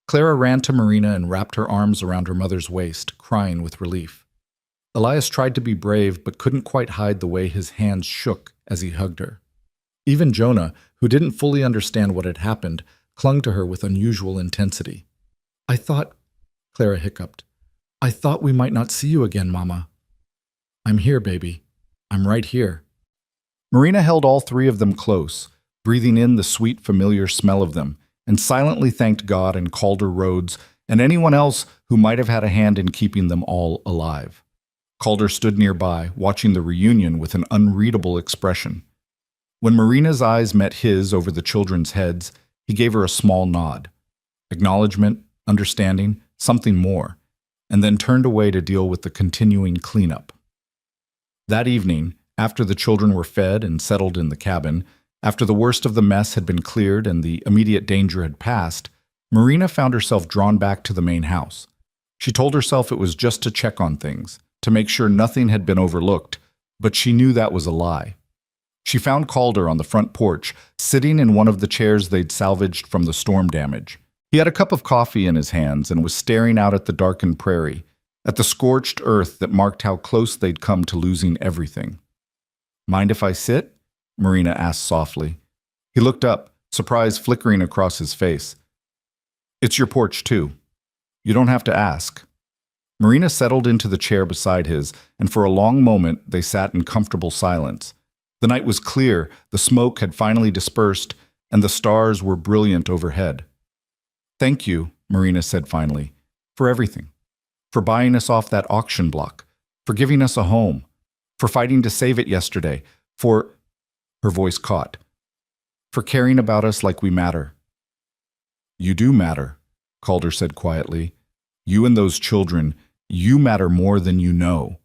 Clara ran to Marina and wrapped her arms around her mother's waist, crying with relief. Elias tried to be brave but couldn't quite hide the way his hands shook as he hugged her. Even Jonah, who didn't fully understand what had happened, clung to her with unusual intensity. "I thought," Clara hiccuped, "I thought we might not see you again, Mama." "I'm here, baby. I'm right here." Marina held all three of them close, breathing in the sweet, familiar smell of them, and silently thanked God and Calder Rhodes and anyone else who might have had a hand in keeping them all alive. Calder stood nearby, watching the reunion with an unreadable expression. When Marina's eyes met his over the children's heads, he gave her a small nod. Acknowledgement, understanding, something more, and then turned away to deal with the continuing cleanup. That evening, after the children were fed and settled in the cabin, after the worst of the mess had been cleared and the immediate danger had passed, Marina found herself drawn back to the main house. She told herself it was just to check on things, to make sure nothing had been overlooked, but she knew that was a lie. She found Calder on the front porch, sitting in one of the chairs they'd salvaged from the storm damage. He had a cup of coffee in his hands and was staring out at the darkened prairie, at the scorched earth that marked how close they'd come to losing everything. "Mind if I sit?" Marina asked softly. He looked up, surprise flickering across his face. "It's your porch, too." You don't have to ask. Marina settled into the chair beside his, and for a long moment they sat in comfortable silence. The night was clear, the smoke had finally dispersed, and the stars were brilliant overhead. "Thank you," Marina said finally, "for everything. For buying us off that auction block, for giving us a home, for fighting to save it yesterday, for—" her voice caught, "for caring about us like we matter." "You do matter," Calder said quietly. "You and those children, you matter more than you know."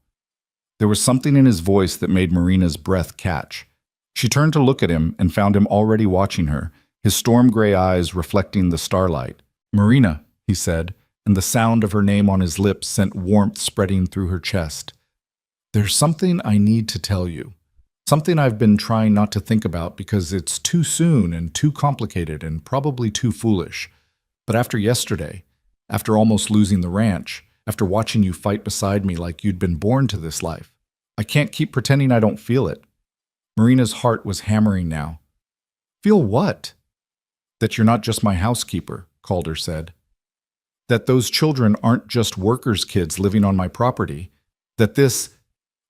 There was something in his voice that made Marina's breath catch. She turned to look at him and found him already watching her, his storm-gray eyes reflecting the starlight. "Marina," he said, and the sound of her name on his lips sent warmth spreading through her chest. "There's something I need to tell you. Something I've been trying not to think about because it's too soon and too complicated and probably too foolish. But after yesterday, after almost losing the ranch, after watching you fight beside me like you'd been born to this life, I can't keep pretending I don't feel it." Marina's heart was hammering now. "Feel what?" "That you're not just my housekeeper," Calder said. "That those children aren't just workers' kids living on my property. That this,"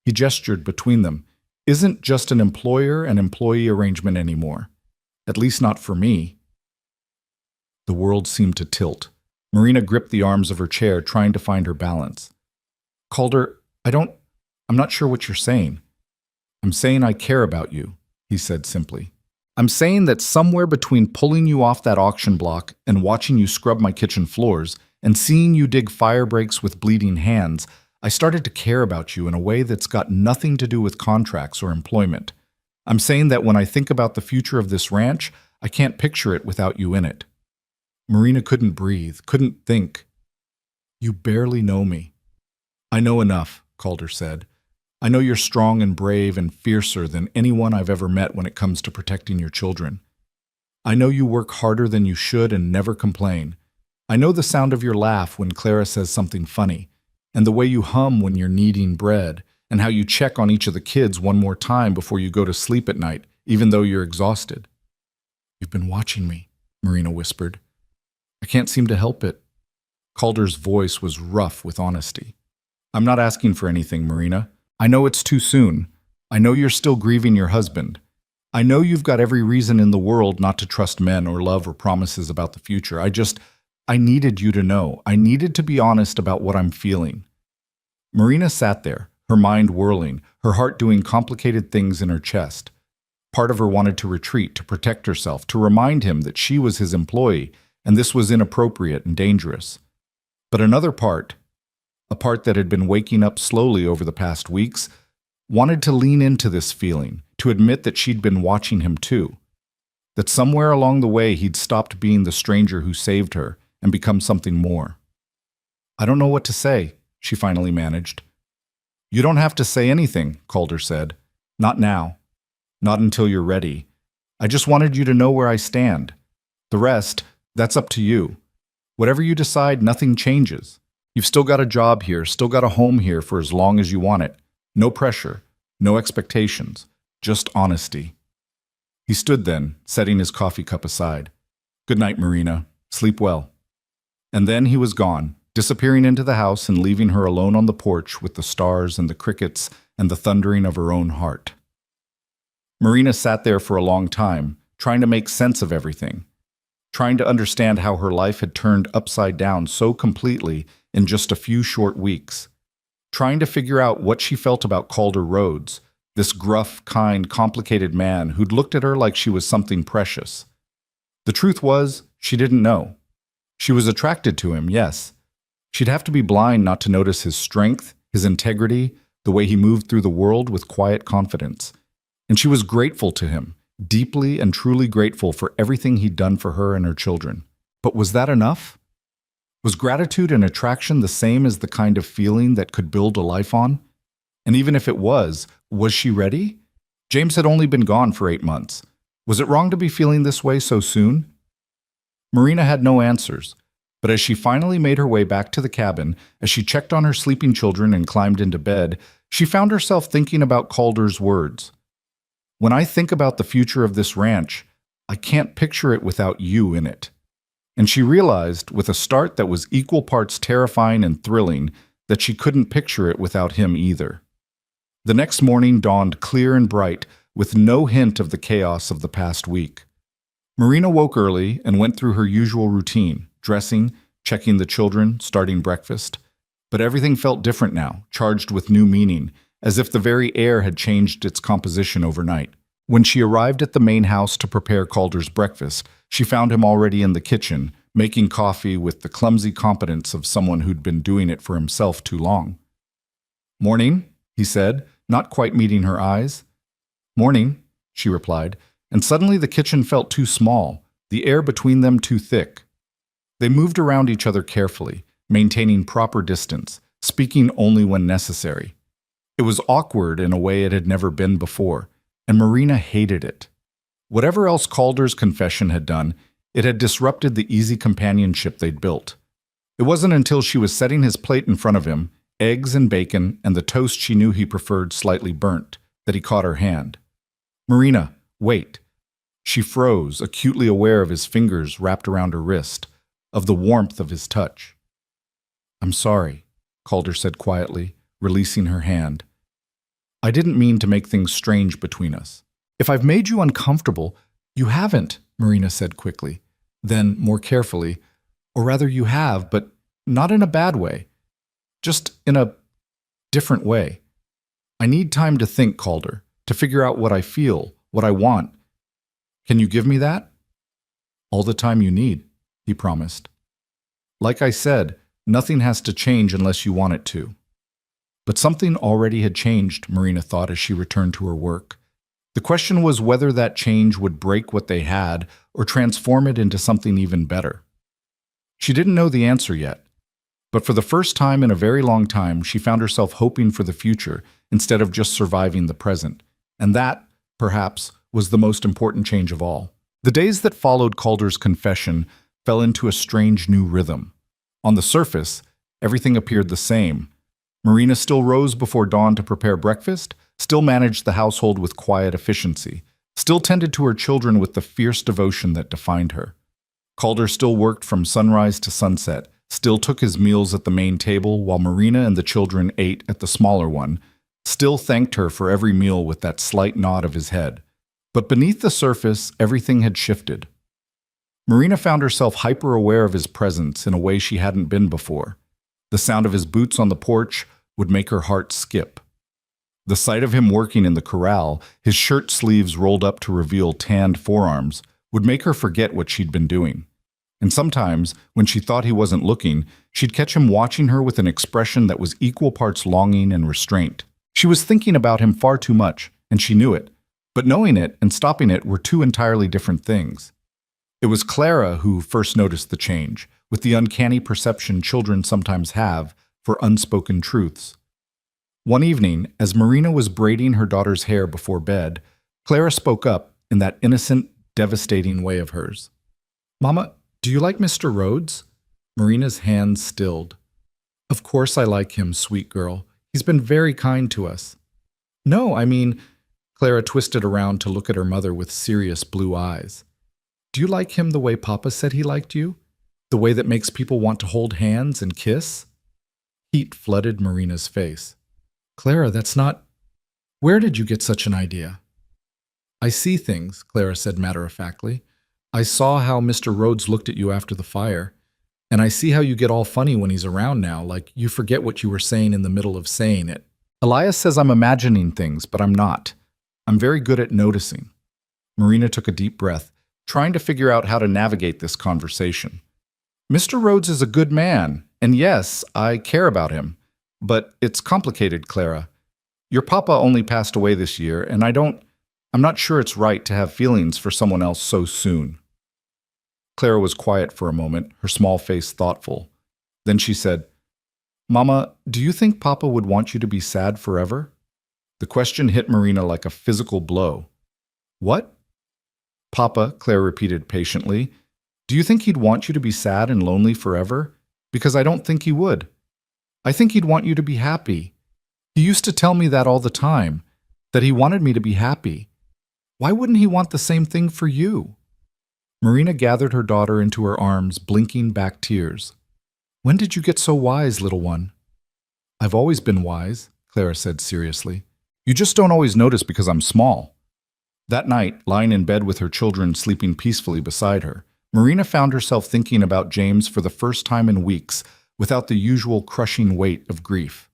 he gestured between them, "isn't just an employer and employee arrangement anymore. At least not for me." The world seemed to tilt. Marina gripped the arms of her chair, trying to find her balance. "Calder, I'm not sure what you're saying." "I'm saying I care about you," he said simply. "I'm saying that somewhere between pulling you off that auction block and watching you scrub my kitchen floors and seeing you dig fire breaks with bleeding hands, I started to care about you in a way that's got nothing to do with contracts or employment. I'm saying that when I think about the future of this ranch, I can't picture it without you in it." Marina couldn't breathe, couldn't think. "You barely know me." "I know enough," Calder said. "I know you're strong and brave and fiercer than anyone I've ever met when it comes to protecting your children. I know you work harder than you should and never complain. I know the sound of your laugh when Clara says something funny, and the way you hum when you're kneading bread, and how you check on each of the kids one more time before you go to sleep at night, even though you're exhausted." "You've been watching me," Marina whispered. "I can't seem to help it." Calder's voice was rough with honesty. "I'm not asking for anything, Marina. I know it's too soon. I know you're still grieving your husband. I know you've got every reason in the world not to trust men or love or promises about the future. I needed you to know. I needed to be honest about what I'm feeling." Marina sat there, her mind whirling, her heart doing complicated things in her chest. Part of her wanted to retreat, to protect herself, to remind him that she was his employee, and this was inappropriate and dangerous. But another part, a part that had been waking up slowly over the past weeks, wanted to lean into this feeling, to admit that she'd been watching him too. That somewhere along the way he'd stopped being the stranger who saved her and become something more. "I don't know what to say," she finally managed. "You don't have to say anything," Calder said. "Not now. Not until you're ready. I just wanted you to know where I stand. The rest, that's up to you. Whatever you decide, nothing changes. You've still got a job here, still got a home here for as long as you want it. No pressure, no expectations, just honesty." He stood then, setting his coffee cup aside. "Good night, Marina. Sleep well." And then he was gone, disappearing into the house and leaving her alone on the porch with the stars and the crickets and the thundering of her own heart. Marina sat there for a long time, trying to make sense of everything, trying to understand how her life had turned upside down so completely in just a few short weeks, trying to figure out what she felt about Calder Rhodes, this gruff, kind, complicated man who'd looked at her like she was something precious. The truth was, she didn't know. She was attracted to him, yes. She'd have to be blind not to notice his strength, his integrity, the way he moved through the world with quiet confidence. And she was grateful to him, deeply and truly grateful for everything he'd done for her and her children. But was that enough? Was gratitude and attraction the same as the kind of feeling that could build a life on? And even if it was she ready? James had only been gone for 8 months. Was it wrong to be feeling this way so soon? Marina had no answers, but as she finally made her way back to the cabin, as she checked on her sleeping children and climbed into bed, she found herself thinking about Calder's words. "When I think about the future of this ranch, I can't picture it without you in it." And she realized, with a start that was equal parts terrifying and thrilling, that she couldn't picture it without him either. The next morning dawned clear and bright, with no hint of the chaos of the past week. Marina woke early and went through her usual routine, dressing, checking the children, starting breakfast. But everything felt different now, charged with new meaning, as if the very air had changed its composition overnight. When she arrived at the main house to prepare Calder's breakfast, she found him already in the kitchen, making coffee with the clumsy competence of someone who'd been doing it for himself too long. "Morning," he said, not quite meeting her eyes. "Morning," she replied, and suddenly the kitchen felt too small, the air between them too thick. They moved around each other carefully, maintaining proper distance, speaking only when necessary. It was awkward in a way it had never been before, and Marina hated it. Whatever else Calder's confession had done, it had disrupted the easy companionship they'd built. It wasn't until she was setting his plate in front of him, eggs and bacon and the toast she knew he preferred slightly burnt, that he caught her hand. "Marina, wait." She froze, acutely aware of his fingers wrapped around her wrist, of the warmth of his touch. "I'm sorry," Calder said quietly, releasing her hand. "I didn't mean to make things strange between us. If I've made you uncomfortable—" "You haven't," Marina said quickly. Then, more carefully, "Or rather you have, but not in a bad way. Just in a different way. I need time to think, Calder, to figure out what I feel, what I want. Can you give me that?" "All the time you need," he promised. "Like I said, nothing has to change unless you want it to." But something already had changed, Marina thought as she returned to her work. The question was whether that change would break what they had or transform it into something even better. She didn't know the answer yet, but for the first time in a very long time, she found herself hoping for the future instead of just surviving the present. And that, perhaps, was the most important change of all. The days that followed Calder's confession fell into a strange new rhythm. On the surface, everything appeared the same. Marina still rose before dawn to prepare breakfast, still managed the household with quiet efficiency, still tended to her children with the fierce devotion that defined her. Calder still worked from sunrise to sunset, still took his meals at the main table while Marina and the children ate at the smaller one, still thanked her for every meal with that slight nod of his head. But beneath the surface, everything had shifted. Marina found herself hyper-aware of his presence in a way she hadn't been before. The sound of his boots on the porch would make her heart skip. The sight of him working in the corral, his shirt sleeves rolled up to reveal tanned forearms, would make her forget what she'd been doing. And sometimes, when she thought he wasn't looking, she'd catch him watching her with an expression that was equal parts longing and restraint. She was thinking about him far too much, and she knew it. But knowing it and stopping it were two entirely different things. It was Clara who first noticed the change, with the uncanny perception children sometimes have for unspoken truths. One evening, as Marina was braiding her daughter's hair before bed, Clara spoke up in that innocent, devastating way of hers. "Mama, do you like Mr. Rhodes?" Marina's hands stilled. "Of course I like him, sweet girl. He's been very kind to us." "No, I mean—" Clara twisted around to look at her mother with serious blue eyes. "Do you like him the way Papa said he liked you? The way that makes people want to hold hands and kiss?" Heat flooded Marina's face. "Clara, that's not— Where did you get such an idea?" "I see things," Clara said matter-of-factly. "I saw how Mr. Rhodes looked at you after the fire. And I see how you get all funny when he's around now, like you forget what you were saying in the middle of saying it. Elias says I'm imagining things, but I'm not. I'm very good at noticing." Marina took a deep breath, trying to figure out how to navigate this conversation. "Mr. Rhodes is a good man, and yes, I care about him. But it's complicated, Clara. Your papa only passed away this year, and I'm not sure it's right to have feelings for someone else so soon." Clara was quiet for a moment, her small face thoughtful. Then she said, "Mama, do you think Papa would want you to be sad forever?" The question hit Marina like a physical blow. "What?" "Papa," Claire repeated patiently, "do you think he'd want you to be sad and lonely forever? Because I don't think he would. I think he'd want you to be happy. He used to tell me that all the time, that he wanted me to be happy. Why wouldn't he want the same thing for you?" Marina gathered her daughter into her arms, blinking back tears. "When did you get so wise, little one?" "I've always been wise," Clara said seriously. "You just don't always notice because I'm small." That night, lying in bed with her children sleeping peacefully beside her, Marina found herself thinking about James for the first time in weeks, without the usual crushing weight of grief.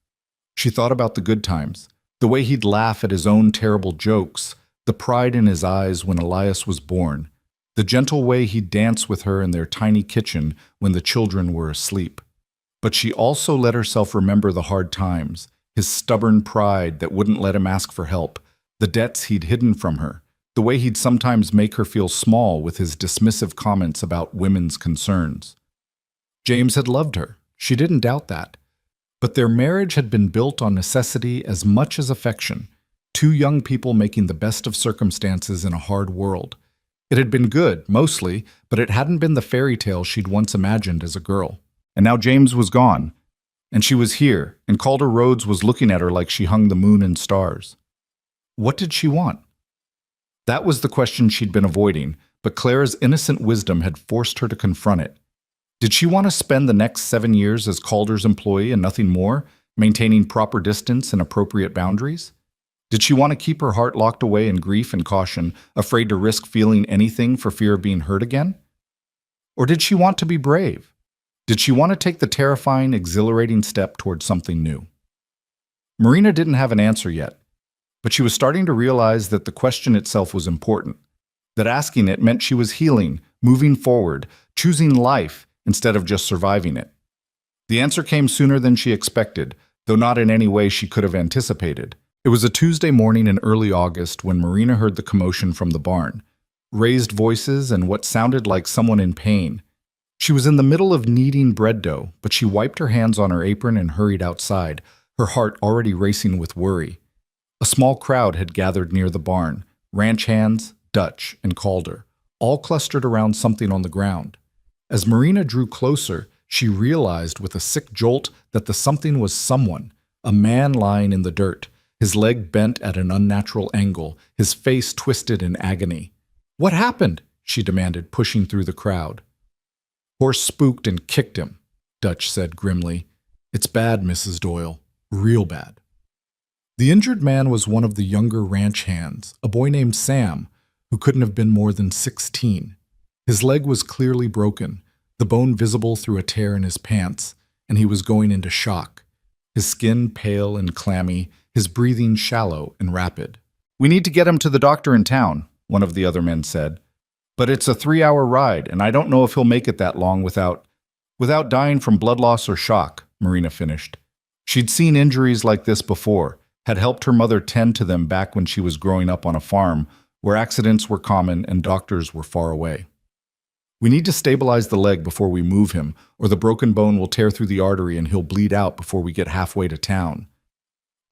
She thought about the good times, the way he'd laugh at his own terrible jokes, the pride in his eyes when Elias was born, the gentle way he'd dance with her in their tiny kitchen when the children were asleep. But she also let herself remember the hard times, his stubborn pride that wouldn't let him ask for help, the debts he'd hidden from her, the way he'd sometimes make her feel small with his dismissive comments about women's concerns. James had loved her. She didn't doubt that. But their marriage had been built on necessity as much as affection, two young people making the best of circumstances in a hard world. It had been good, mostly, but it hadn't been the fairy tale she'd once imagined as a girl. And now James was gone, and she was here, and Calder Rhodes was looking at her like she hung the moon and stars. What did she want? That was the question she'd been avoiding, but Clara's innocent wisdom had forced her to confront it. Did she want to spend the next 7 years as Calder's employee and nothing more, maintaining proper distance and appropriate boundaries? Did she want to keep her heart locked away in grief and caution, afraid to risk feeling anything for fear of being hurt again? Or did she want to be brave? Did she want to take the terrifying, exhilarating step towards something new? Marina didn't have an answer yet, but she was starting to realize that the question itself was important, that asking it meant she was healing, moving forward, choosing life instead of just surviving it. The answer came sooner than she expected, though not in any way she could have anticipated. It was a Tuesday morning in early August when Marina heard the commotion from the barn, raised voices and what sounded like someone in pain. She was in the middle of kneading bread dough, but she wiped her hands on her apron and hurried outside, her heart already racing with worry. A small crowd had gathered near the barn, ranch hands, Dutch, and Calder, all clustered around something on the ground. As Marina drew closer, she realized with a sick jolt that the something was someone, a man lying in the dirt, his leg bent at an unnatural angle, his face twisted in agony. "What happened?" she demanded, pushing through the crowd. "Horse spooked and kicked him," Dutch said grimly. "It's bad, Mrs. Doyle. Real bad." The injured man was one of the younger ranch hands, a boy named Sam, who couldn't have been more than 16. His leg was clearly broken, the bone visible through a tear in his pants, and he was going into shock. His skin pale and clammy, his breathing shallow and rapid. "We need to get him to the doctor in town," one of the other men said. "But it's a 3-hour ride, and I don't know if he'll make it that long without dying from blood loss or shock," Marina finished. She'd seen injuries like this before, had helped her mother tend to them back when she was growing up on a farm, where accidents were common and doctors were far away. "We need to stabilize the leg before we move him, or the broken bone will tear through the artery and he'll bleed out before we get halfway to town."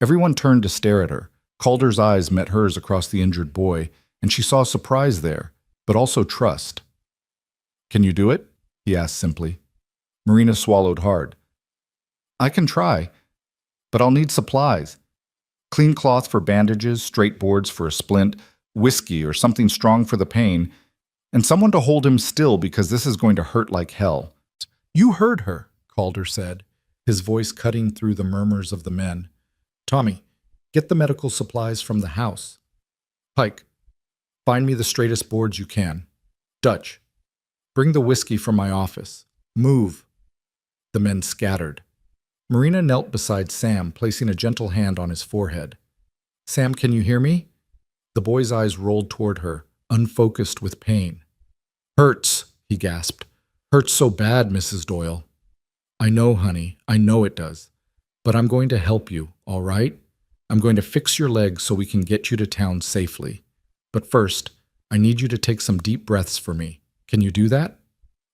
Everyone turned to stare at her. Calder's eyes met hers across the injured boy, and she saw surprise there, but also trust. "Can you do it?" he asked simply. Marina swallowed hard. "I can try, but I'll need supplies. Clean cloth for bandages, straight boards for a splint, whiskey or something strong for the pain, and someone to hold him still because this is going to hurt like hell." "You heard her," Calder said, his voice cutting through the murmurs of the men. "Tommy, get the medical supplies from the house. Pike, find me the straightest boards you can. Dutch, bring the whiskey from my office. Move." The men scattered. Marina knelt beside Sam, placing a gentle hand on his forehead. "Sam, can you hear me?" The boy's eyes rolled toward her, unfocused with pain. "Hurts," he gasped. "Hurts so bad, Mrs. Doyle." "I know, honey, I know it does. But I'm going to help you, all right? I'm going to fix your leg so we can get you to town safely. But first, I need you to take some deep breaths for me. Can you do that?"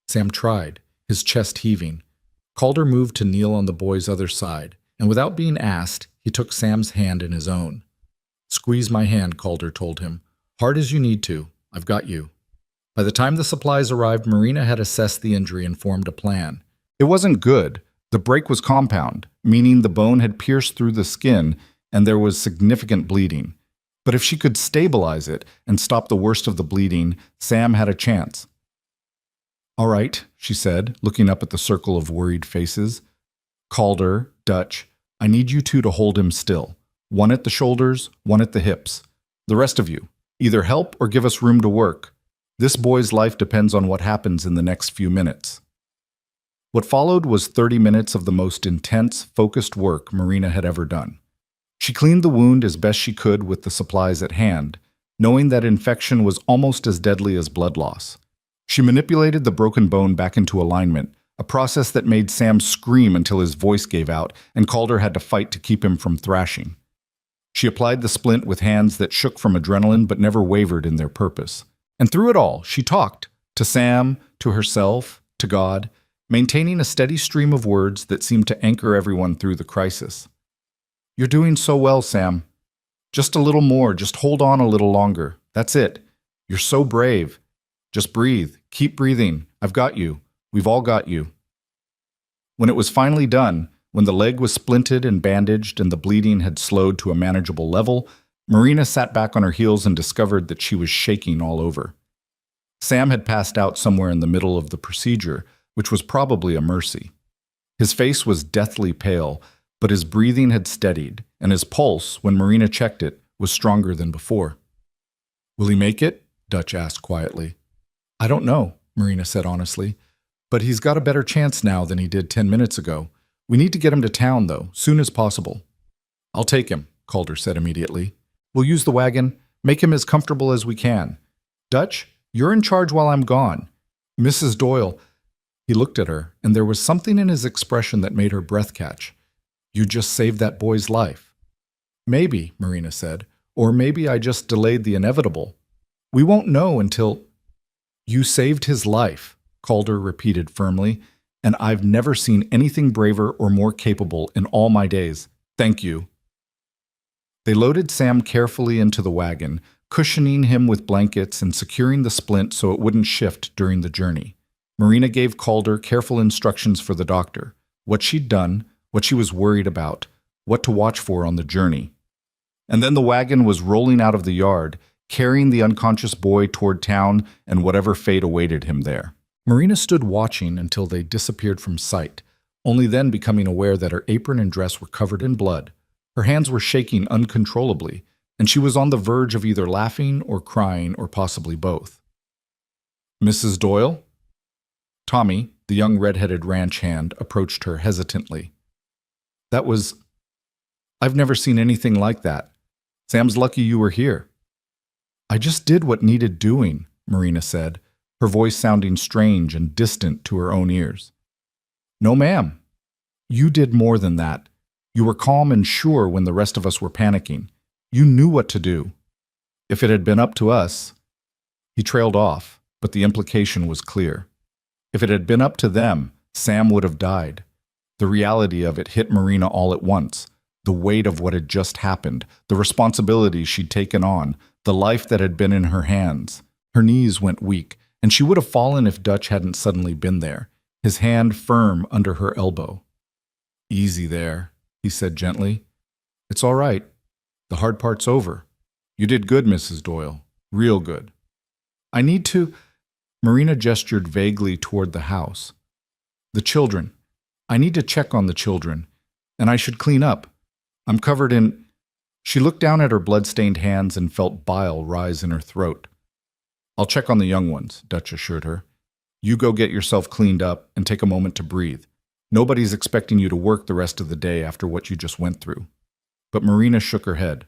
Sam tried, his chest heaving. Calder moved to kneel on the boy's other side, and without being asked, he took Sam's hand in his own. "Squeeze my hand," Calder told him. "Hard as you need to. I've got you." By the time the supplies arrived, Marina had assessed the injury and formed a plan. It wasn't good. The break was compound, meaning the bone had pierced through the skin and there was significant bleeding. But if she could stabilize it and stop the worst of the bleeding, Sam had a chance. All right, she said, looking up at the circle of worried faces. Calder, Dutch, I need you two to hold him still. One at the shoulders, one at the hips. The rest of you, either help or give us room to work. This boy's life depends on what happens in the next few minutes. What followed was 30 minutes of the most intense, focused work Marina had ever done. She cleaned the wound as best she could with the supplies at hand, knowing that infection was almost as deadly as blood loss. She manipulated the broken bone back into alignment, a process that made Sam scream until his voice gave out and Calder had to fight to keep him from thrashing. She applied the splint with hands that shook from adrenaline but never wavered in their purpose. And through it all, she talked, to Sam, to herself, to God, maintaining a steady stream of words that seemed to anchor everyone through the crisis. You're doing so well, Sam. Just a little more, just hold on a little longer. That's it. You're so brave. Just breathe. Keep breathing. I've got you. We've all got you. When it was finally done, when the leg was splinted and bandaged and the bleeding had slowed to a manageable level, Marina sat back on her heels and discovered that she was shaking all over. Sam had passed out somewhere in the middle of the procedure, which was probably a mercy. His face was deathly pale, but his breathing had steadied, and his pulse, when Marina checked it, was stronger than before. Will he make it? Dutch asked quietly. I don't know, Marina said honestly, but he's got a better chance now than he did 10 minutes ago. We need to get him to town, though, soon as possible. I'll take him, Calder said immediately. We'll use the wagon, make him as comfortable as we can. Dutch, you're in charge while I'm gone. Mrs. Doyle. He looked at her, and there was something in his expression that made her breath catch. You just saved that boy's life. Maybe, Marina said, or maybe I just delayed the inevitable. We won't know until... You saved his life, Calder repeated firmly, and I've never seen anything braver or more capable in all my days. Thank you. They loaded Sam carefully into the wagon, cushioning him with blankets and securing the splint so it wouldn't shift during the journey. Marina gave Calder careful instructions for the doctor, what she'd done, what she was worried about, what to watch for on the journey. And then the wagon was rolling out of the yard, carrying the unconscious boy toward town and whatever fate awaited him there. Marina stood watching until they disappeared from sight, only then becoming aware that her apron and dress were covered in blood. Her hands were shaking uncontrollably, and she was on the verge of either laughing or crying or possibly both. Mrs. Doyle? Tommy, the young red-headed ranch hand, approached her hesitantly. I've never seen anything like that. Sam's lucky you were here. I just did what needed doing, Marina said, her voice sounding strange and distant to her own ears. No, ma'am. You did more than that. You were calm and sure when the rest of us were panicking. You knew what to do. If it had been up to us... He trailed off, but the implication was clear. If it had been up to them, Sam would have died. The reality of it hit Marina all at once. The weight of what had just happened, the responsibility she'd taken on, the life that had been in her hands. Her knees went weak, and she would have fallen if Dutch hadn't suddenly been there, his hand firm under her elbow. Easy there, he said gently. It's all right. The hard part's over. You did good, Mrs. Doyle. Real good. I need to... Marina gestured vaguely toward the house. The children. I need to check on the children. And I should clean up. I'm covered in... She looked down at her blood-stained hands and felt bile rise in her throat. I'll check on the young ones, Dutch assured her. You go get yourself cleaned up and take a moment to breathe. Nobody's expecting you to work the rest of the day after what you just went through. But Marina shook her head.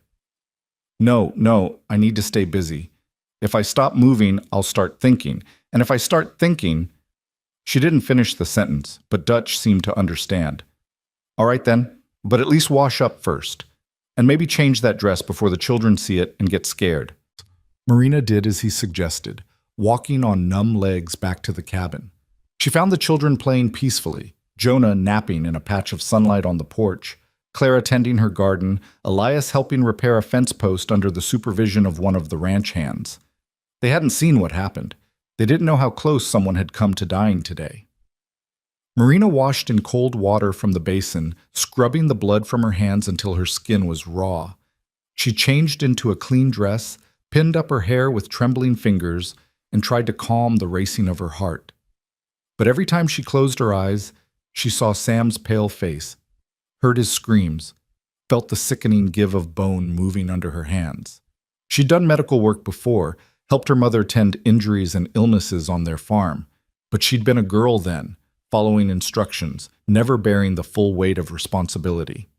No, I need to stay busy. If I stop moving, I'll start thinking. And if I start thinking... She didn't finish the sentence, but Dutch seemed to understand. All right then, but at least wash up first. And maybe change that dress before the children see it and get scared. Marina did as he suggested, walking on numb legs back to the cabin. She found the children playing peacefully, Jonah napping in a patch of sunlight on the porch, Clara tending her garden, Elias helping repair a fence post under the supervision of one of the ranch hands. They hadn't seen what happened. They didn't know how close someone had come to dying today. Marina washed in cold water from the basin, scrubbing the blood from her hands until her skin was raw. She changed into a clean dress, pinned up her hair with trembling fingers, and tried to calm the racing of her heart. But every time she closed her eyes, she saw Sam's pale face, heard his screams, felt the sickening give of bone moving under her hands. She'd done medical work before, helped her mother tend injuries and illnesses on their farm, but she'd been a girl then, following instructions, never bearing the full weight of responsibility.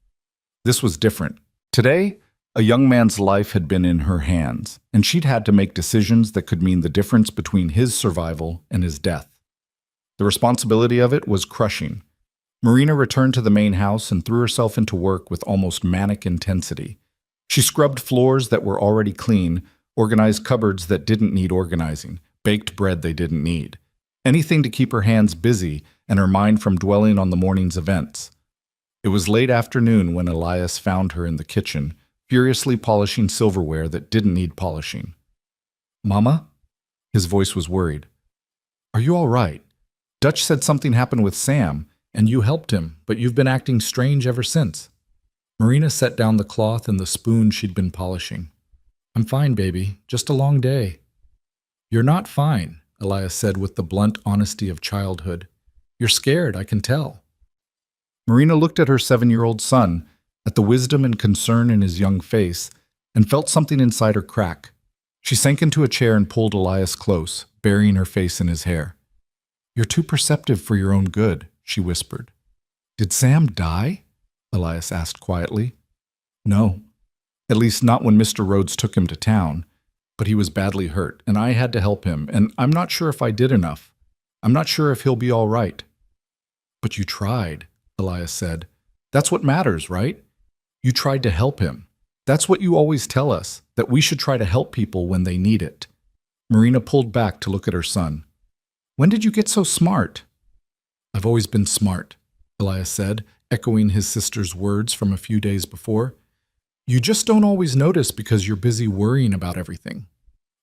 This was different. Today, a young man's life had been in her hands, and she'd had to make decisions that could mean the difference between his survival and his death. The responsibility of it was crushing. Marina returned to the main house and threw herself into work with almost manic intensity. She scrubbed floors that were already clean, organized cupboards that didn't need organizing, baked bread they didn't need. Anything to keep her hands busy and her mind from dwelling on the morning's events. It was late afternoon when Elias found her in the kitchen, furiously polishing silverware that didn't need polishing. "Mama?" His voice was worried. "Are you all right? Dutch said something happened with Sam, and you helped him, but you've been acting strange ever since." Marina set down the cloth and the spoon she'd been polishing. "I'm fine, baby. Just a long day." "You're not fine," Elias said with the blunt honesty of childhood. "You're scared, I can tell." Marina looked at her 7-year-old son, at the wisdom and concern in his young face, and felt something inside her crack. She sank into a chair and pulled Elias close, burying her face in his hair. "You're too perceptive for your own good," she whispered. "Did Sam die?" Elias asked quietly. "No. At least not when Mr. Rhodes took him to town. But he was badly hurt, and I had to help him, and I'm not sure if I did enough. I'm not sure if he'll be all right." "But you tried," Elias said. "That's what matters, right? You tried to help him. That's what you always tell us, that we should try to help people when they need it." Marina pulled back to look at her son. "When did you get so smart?" "I've always been smart," Elias said, echoing his sister's words from a few days before. "You just don't always notice because you're busy worrying about everything."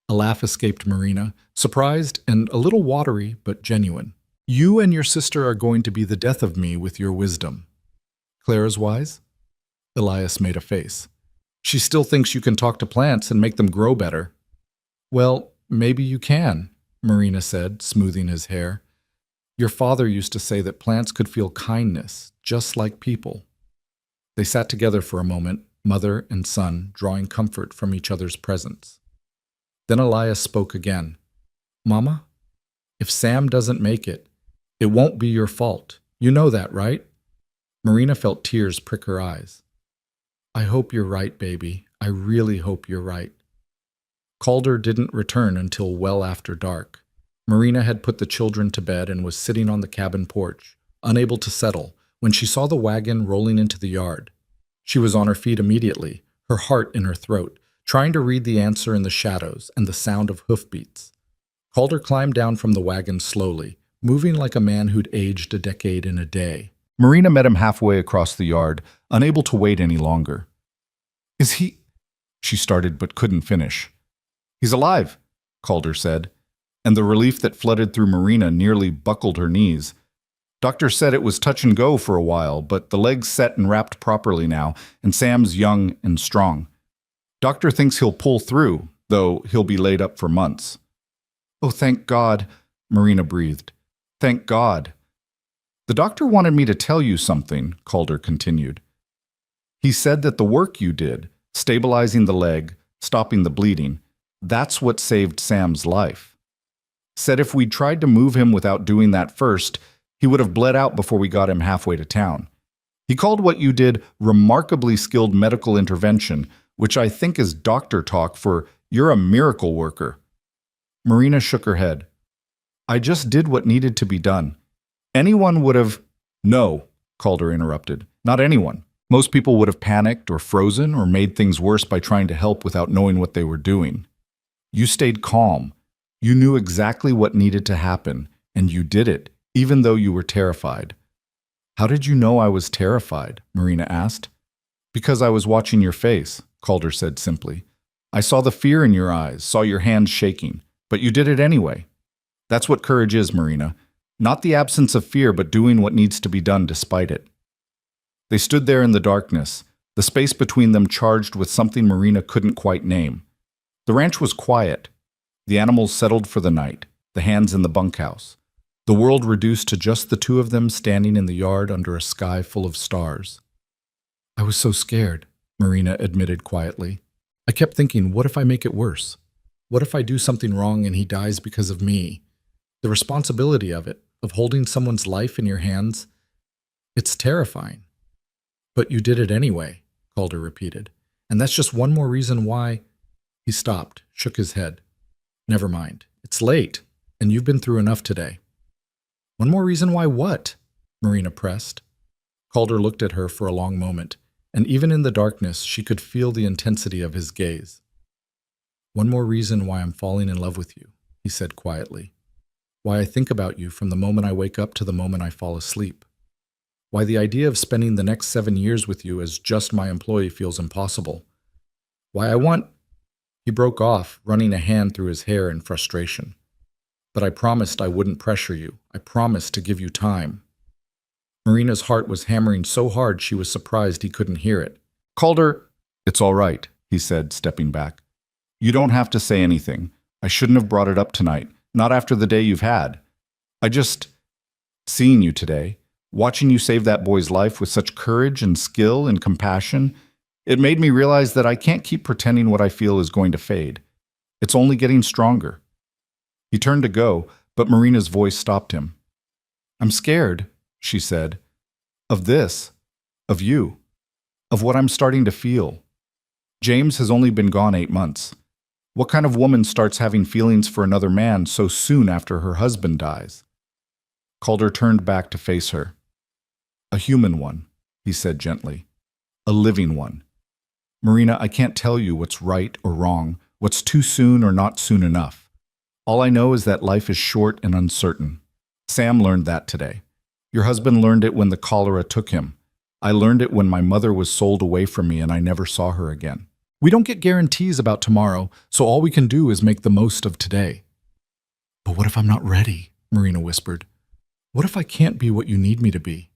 A laugh escaped Marina, surprised and a little watery, but genuine. "You and your sister are going to be the death of me with your wisdom." "Clara's wise?" Elias made a face. "She still thinks you can talk to plants and make them grow better." "Well, maybe you can," Marina said, smoothing his hair. "Your father used to say that plants could feel kindness, just like people." They sat together for a moment, mother and son, drawing comfort from each other's presence. Then Elias spoke again. "Mama, if Sam doesn't make it, it won't be your fault. You know that, right?" Marina felt tears prick her eyes. "I hope you're right, baby. I really hope you're right." Calder didn't return until well after dark. Marina had put the children to bed and was sitting on the cabin porch, unable to settle, when she saw the wagon rolling into the yard. She was on her feet immediately, her heart in her throat, trying to read the answer in the shadows and the sound of hoofbeats. Calder climbed down from the wagon slowly, moving like a man who'd aged a decade in a day. Marina met him halfway across the yard, unable to wait any longer. "Is he—" she started but couldn't finish. "He's alive," Calder said, and the relief that flooded through Marina nearly buckled her knees. "Doctor said it was touch and go for a while, but the leg's set and wrapped properly now, and Sam's young and strong. Doctor thinks he'll pull through, though he'll be laid up for months." "Oh, thank God," Marina breathed. "Thank God." "The doctor wanted me to tell you something," Calder continued. "He said that the work you did, stabilizing the leg, stopping the bleeding, that's what saved Sam's life. Said if we'd tried to move him without doing that first, he would have bled out before we got him halfway to town. He called what you did remarkably skilled medical intervention, which I think is doctor talk for you're a miracle worker." Marina shook her head. "I just did what needed to be done. Anyone would have—" "No," Calder interrupted. "Not anyone. Most people would have panicked or frozen or made things worse by trying to help without knowing what they were doing. You stayed calm. You knew exactly what needed to happen, and you did it, even though you were terrified." "How did you know I was terrified?" Marina asked. "Because I was watching your face," Calder said simply. "I saw the fear in your eyes, saw your hands shaking, but you did it anyway. That's what courage is, Marina. Not the absence of fear, but doing what needs to be done despite it." They stood there in the darkness, the space between them charged with something Marina couldn't quite name. The ranch was quiet. The animals settled for the night, the hands in the bunkhouse. The world reduced to just the two of them standing in the yard under a sky full of stars. I was so scared, Marina admitted quietly. I kept thinking, what if I make it worse? What if I do something wrong and he dies because of me? The responsibility of it, of holding someone's life in your hands, it's terrifying. But you did it anyway, Calder repeated. And that's just one more reason why. He stopped, shook his head. Never mind. It's late, and you've been through enough today. One more reason why what? Marina pressed. Calder looked at her for a long moment, and even in the darkness she could feel the intensity of his gaze. One more reason why I'm falling in love with you, he said quietly. Why I think about you from the moment I wake up to the moment I fall asleep. Why the idea of spending the next 7 years with you as just my employee feels impossible. Why I want... He broke off, running a hand through his hair in frustration. But I promised I wouldn't pressure you. I promised to give you time. Marina's heart was hammering so hard she was surprised he couldn't hear it. Calder, it's all right, he said, stepping back. You don't have to say anything. I shouldn't have brought it up tonight, not after the day you've had. Seeing you today, watching you save that boy's life with such courage and skill and compassion, it made me realize that I can't keep pretending what I feel is going to fade. It's only getting stronger. He turned to go, but Marina's voice stopped him. I'm scared, she said, of this, of you, of what I'm starting to feel. James has only been gone 8 months. What kind of woman starts having feelings for another man so soon after her husband dies? Calder turned back to face her. A human one, he said gently. A living one. Marina, I can't tell you what's right or wrong, what's too soon or not soon enough. All I know is that life is short and uncertain. Sam learned that today. Your husband learned it when the cholera took him. I learned it when my mother was sold away from me and I never saw her again. We don't get guarantees about tomorrow, so all we can do is make the most of today. But what if I'm not ready? Marina whispered. What if I can't be what you need me to be?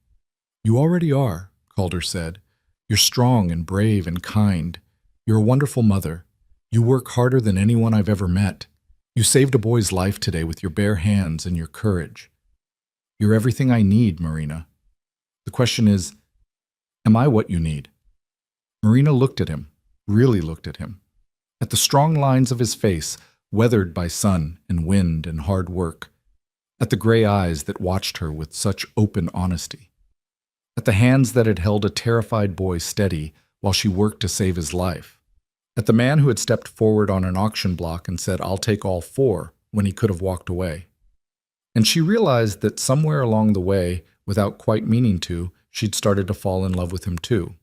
You already are, Calder said. You're strong and brave and kind. You're a wonderful mother. You work harder than anyone I've ever met. You saved a boy's life today with your bare hands and your courage. You're everything I need, Marina. The question is, am I what you need? Marina looked at him, really looked at him, at the strong lines of his face, weathered by sun and wind and hard work, at the gray eyes that watched her with such open honesty, at the hands that had held a terrified boy steady while she worked to save his life, at the man who had stepped forward on an auction block and said, I'll take all 4, when he could have walked away. And she realized that somewhere along the way, without quite meaning to, she'd started to fall in love with him too.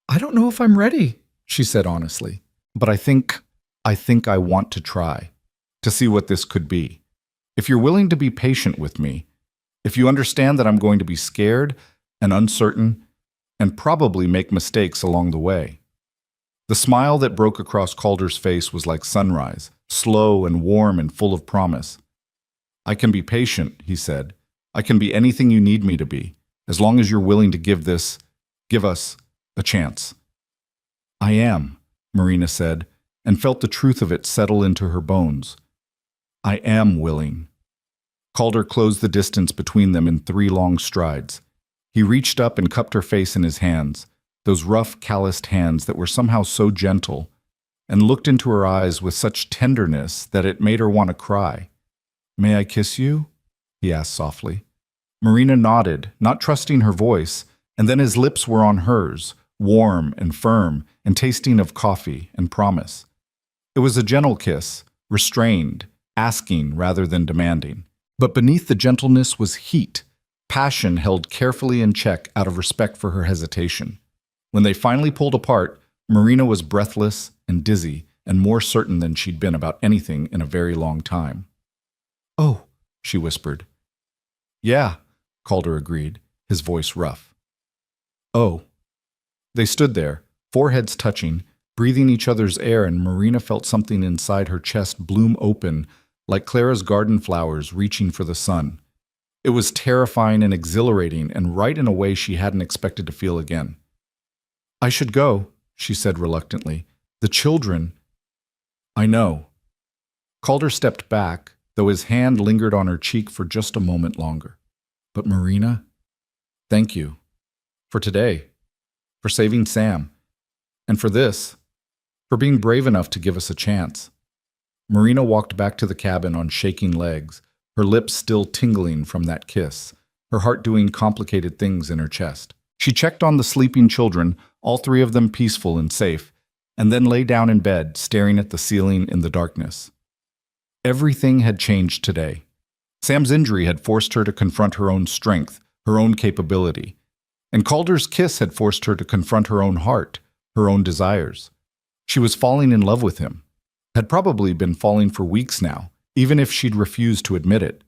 I don't know if I'm ready, she said honestly, but I think I want to try, to see what this could be. If you're willing to be patient with me, if you understand that I'm going to be scared and uncertain and probably make mistakes along the way. The smile that broke across Calder's face was like sunrise, slow and warm and full of promise. I can be patient, he said. I can be anything you need me to be, as long as you're willing to give us a chance. I am, Marina said, and felt the truth of it settle into her bones. I am willing. Calder closed the distance between them in 3 long strides. He reached up and cupped her face in his hands, those rough, calloused hands that were somehow so gentle, and looked into her eyes with such tenderness that it made her want to cry. May I kiss you? He asked softly. Marina nodded, not trusting her voice, and then his lips were on hers, warm and firm and tasting of coffee and promise. It was a gentle kiss, restrained, asking rather than demanding. But beneath the gentleness was heat, passion held carefully in check out of respect for her hesitation. When they finally pulled apart, Marina was breathless and dizzy and more certain than she'd been about anything in a very long time. Oh, she whispered. Yeah, Calder agreed, his voice rough. Oh. They stood there, foreheads touching, breathing each other's air, and Marina felt something inside her chest bloom open, like Clara's garden flowers reaching for the sun. It was terrifying and exhilarating, and right in a way she hadn't expected to feel again. I should go, she said reluctantly. The children. I know. Calder stepped back, though his hand lingered on her cheek for just a moment longer. But Marina, thank you. For today. For saving Sam. And for this. For being brave enough to give us a chance. Marina walked back to the cabin on shaking legs, her lips still tingling from that kiss, her heart doing complicated things in her chest. She checked on the sleeping children, all three of them peaceful and safe, and then lay down in bed, staring at the ceiling in the darkness. Everything had changed today. Sam's injury had forced her to confront her own strength, her own capability, and Calder's kiss had forced her to confront her own heart, her own desires. She was falling in love with him, had probably been falling for weeks now, even if she'd refused to admit it.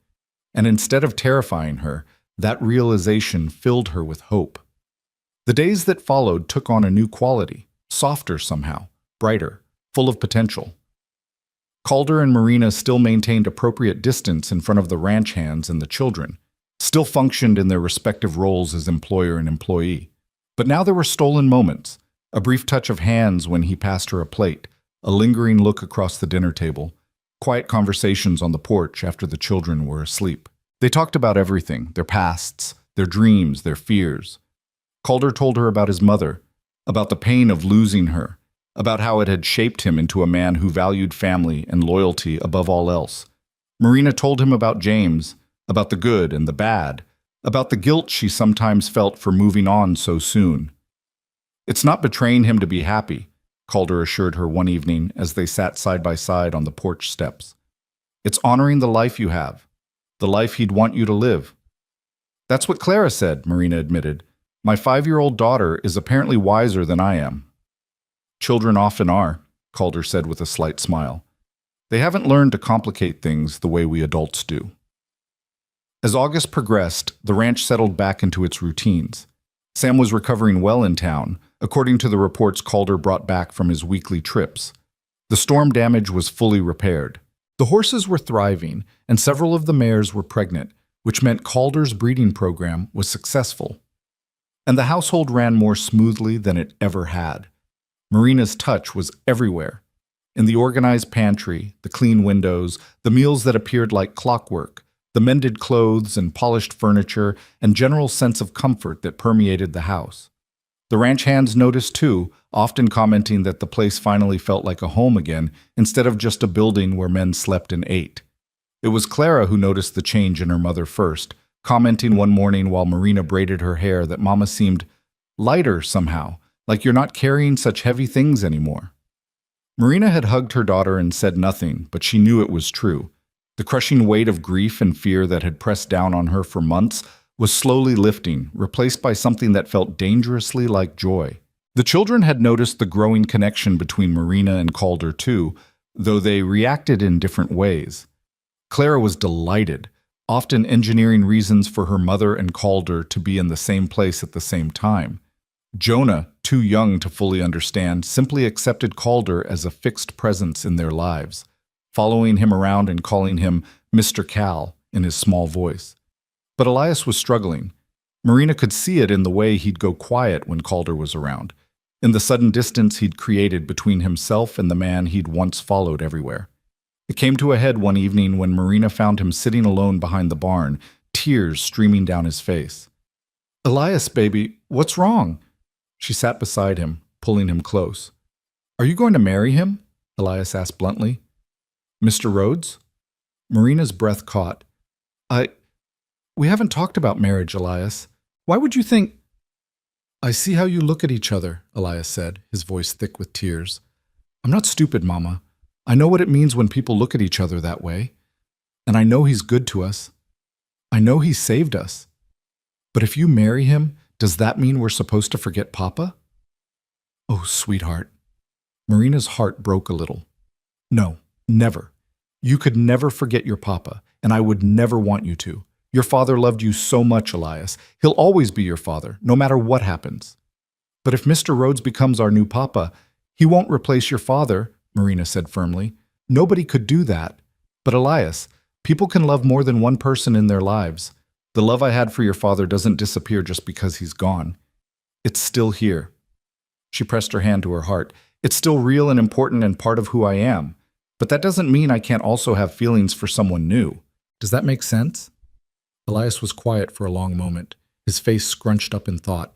And instead of terrifying her, that realization filled her with hope. The days that followed took on a new quality, softer somehow, brighter, full of potential. Calder and Marina still maintained appropriate distance in front of the ranch hands and the children, still functioned in their respective roles as employer and employee. But now there were stolen moments, a brief touch of hands when he passed her a plate, a lingering look across the dinner table, quiet conversations on the porch after the children were asleep. They talked about everything, their pasts, their dreams, their fears. Calder told her about his mother, about the pain of losing her, about how it had shaped him into a man who valued family and loyalty above all else. Marina told him about James, about the good and the bad, about the guilt she sometimes felt for moving on so soon. "It's not betraying him to be happy," Calder assured her one evening as they sat side by side on the porch steps. "It's honoring the life you have, the life he'd want you to live." "That's what Clara said," Marina admitted. "My 5-year-old daughter is apparently wiser than I am." "Children often are," Calder said with a slight smile. "They haven't learned to complicate things the way we adults do." As August progressed, the ranch settled back into its routines. Sam was recovering well in town, according to the reports Calder brought back from his weekly trips. The storm damage was fully repaired. The horses were thriving, and several of the mares were pregnant, which meant Calder's breeding program was successful. And the household ran more smoothly than it ever had. Marina's touch was everywhere. In the organized pantry, the clean windows, the meals that appeared like clockwork, the mended clothes and polished furniture, and general sense of comfort that permeated the house. The ranch hands noticed too, often commenting that the place finally felt like a home again, instead of just a building where men slept and ate. It was Clara who noticed the change in her mother first, commenting one morning while Marina braided her hair that Mama seemed lighter somehow, like you're not carrying such heavy things anymore. Marina had hugged her daughter and said nothing, but she knew it was true. The crushing weight of grief and fear that had pressed down on her for months was slowly lifting, replaced by something that felt dangerously like joy. The children had noticed the growing connection between Marina and Calder too, though they reacted in different ways. Clara was delighted, often engineering reasons for her mother and Calder to be in the same place at the same time. Jonah, too young to fully understand, simply accepted Calder as a fixed presence in their lives, following him around and calling him Mr. Cal in his small voice. But Elias was struggling. Marina could see it in the way he'd go quiet when Calder was around, in the sudden distance he'd created between himself and the man he'd once followed everywhere. It came to a head one evening when Marina found him sitting alone behind the barn, tears streaming down his face. "Elias, baby, what's wrong?" She sat beside him, pulling him close. "Are you going to marry him?" Elias asked bluntly. "Mr. Rhodes?" Marina's breath caught. We haven't talked about marriage, Elias. Why would you think—" "I see how you look at each other," Elias said, his voice thick with tears. "I'm not stupid, Mama. I know what it means when people look at each other that way. And I know he's good to us. I know he saved us. But if you marry him, does that mean we're supposed to forget Papa?" "Oh, sweetheart." Marina's heart broke a little. "No, never. You could never forget your Papa, and I would never want you to. Your father loved you so much, Elias. He'll always be your father, no matter what happens." "But if Mr. Rhodes becomes our new Papa, he won't replace your father," Marina said firmly. "Nobody could do that. But Elias, people can love more than one person in their lives. The love I had for your father doesn't disappear just because he's gone. It's still here." She pressed her hand to her heart. "It's still real and important and part of who I am. But that doesn't mean I can't also have feelings for someone new. Does that make sense? Elias was quiet for a long moment, his face scrunched up in thought.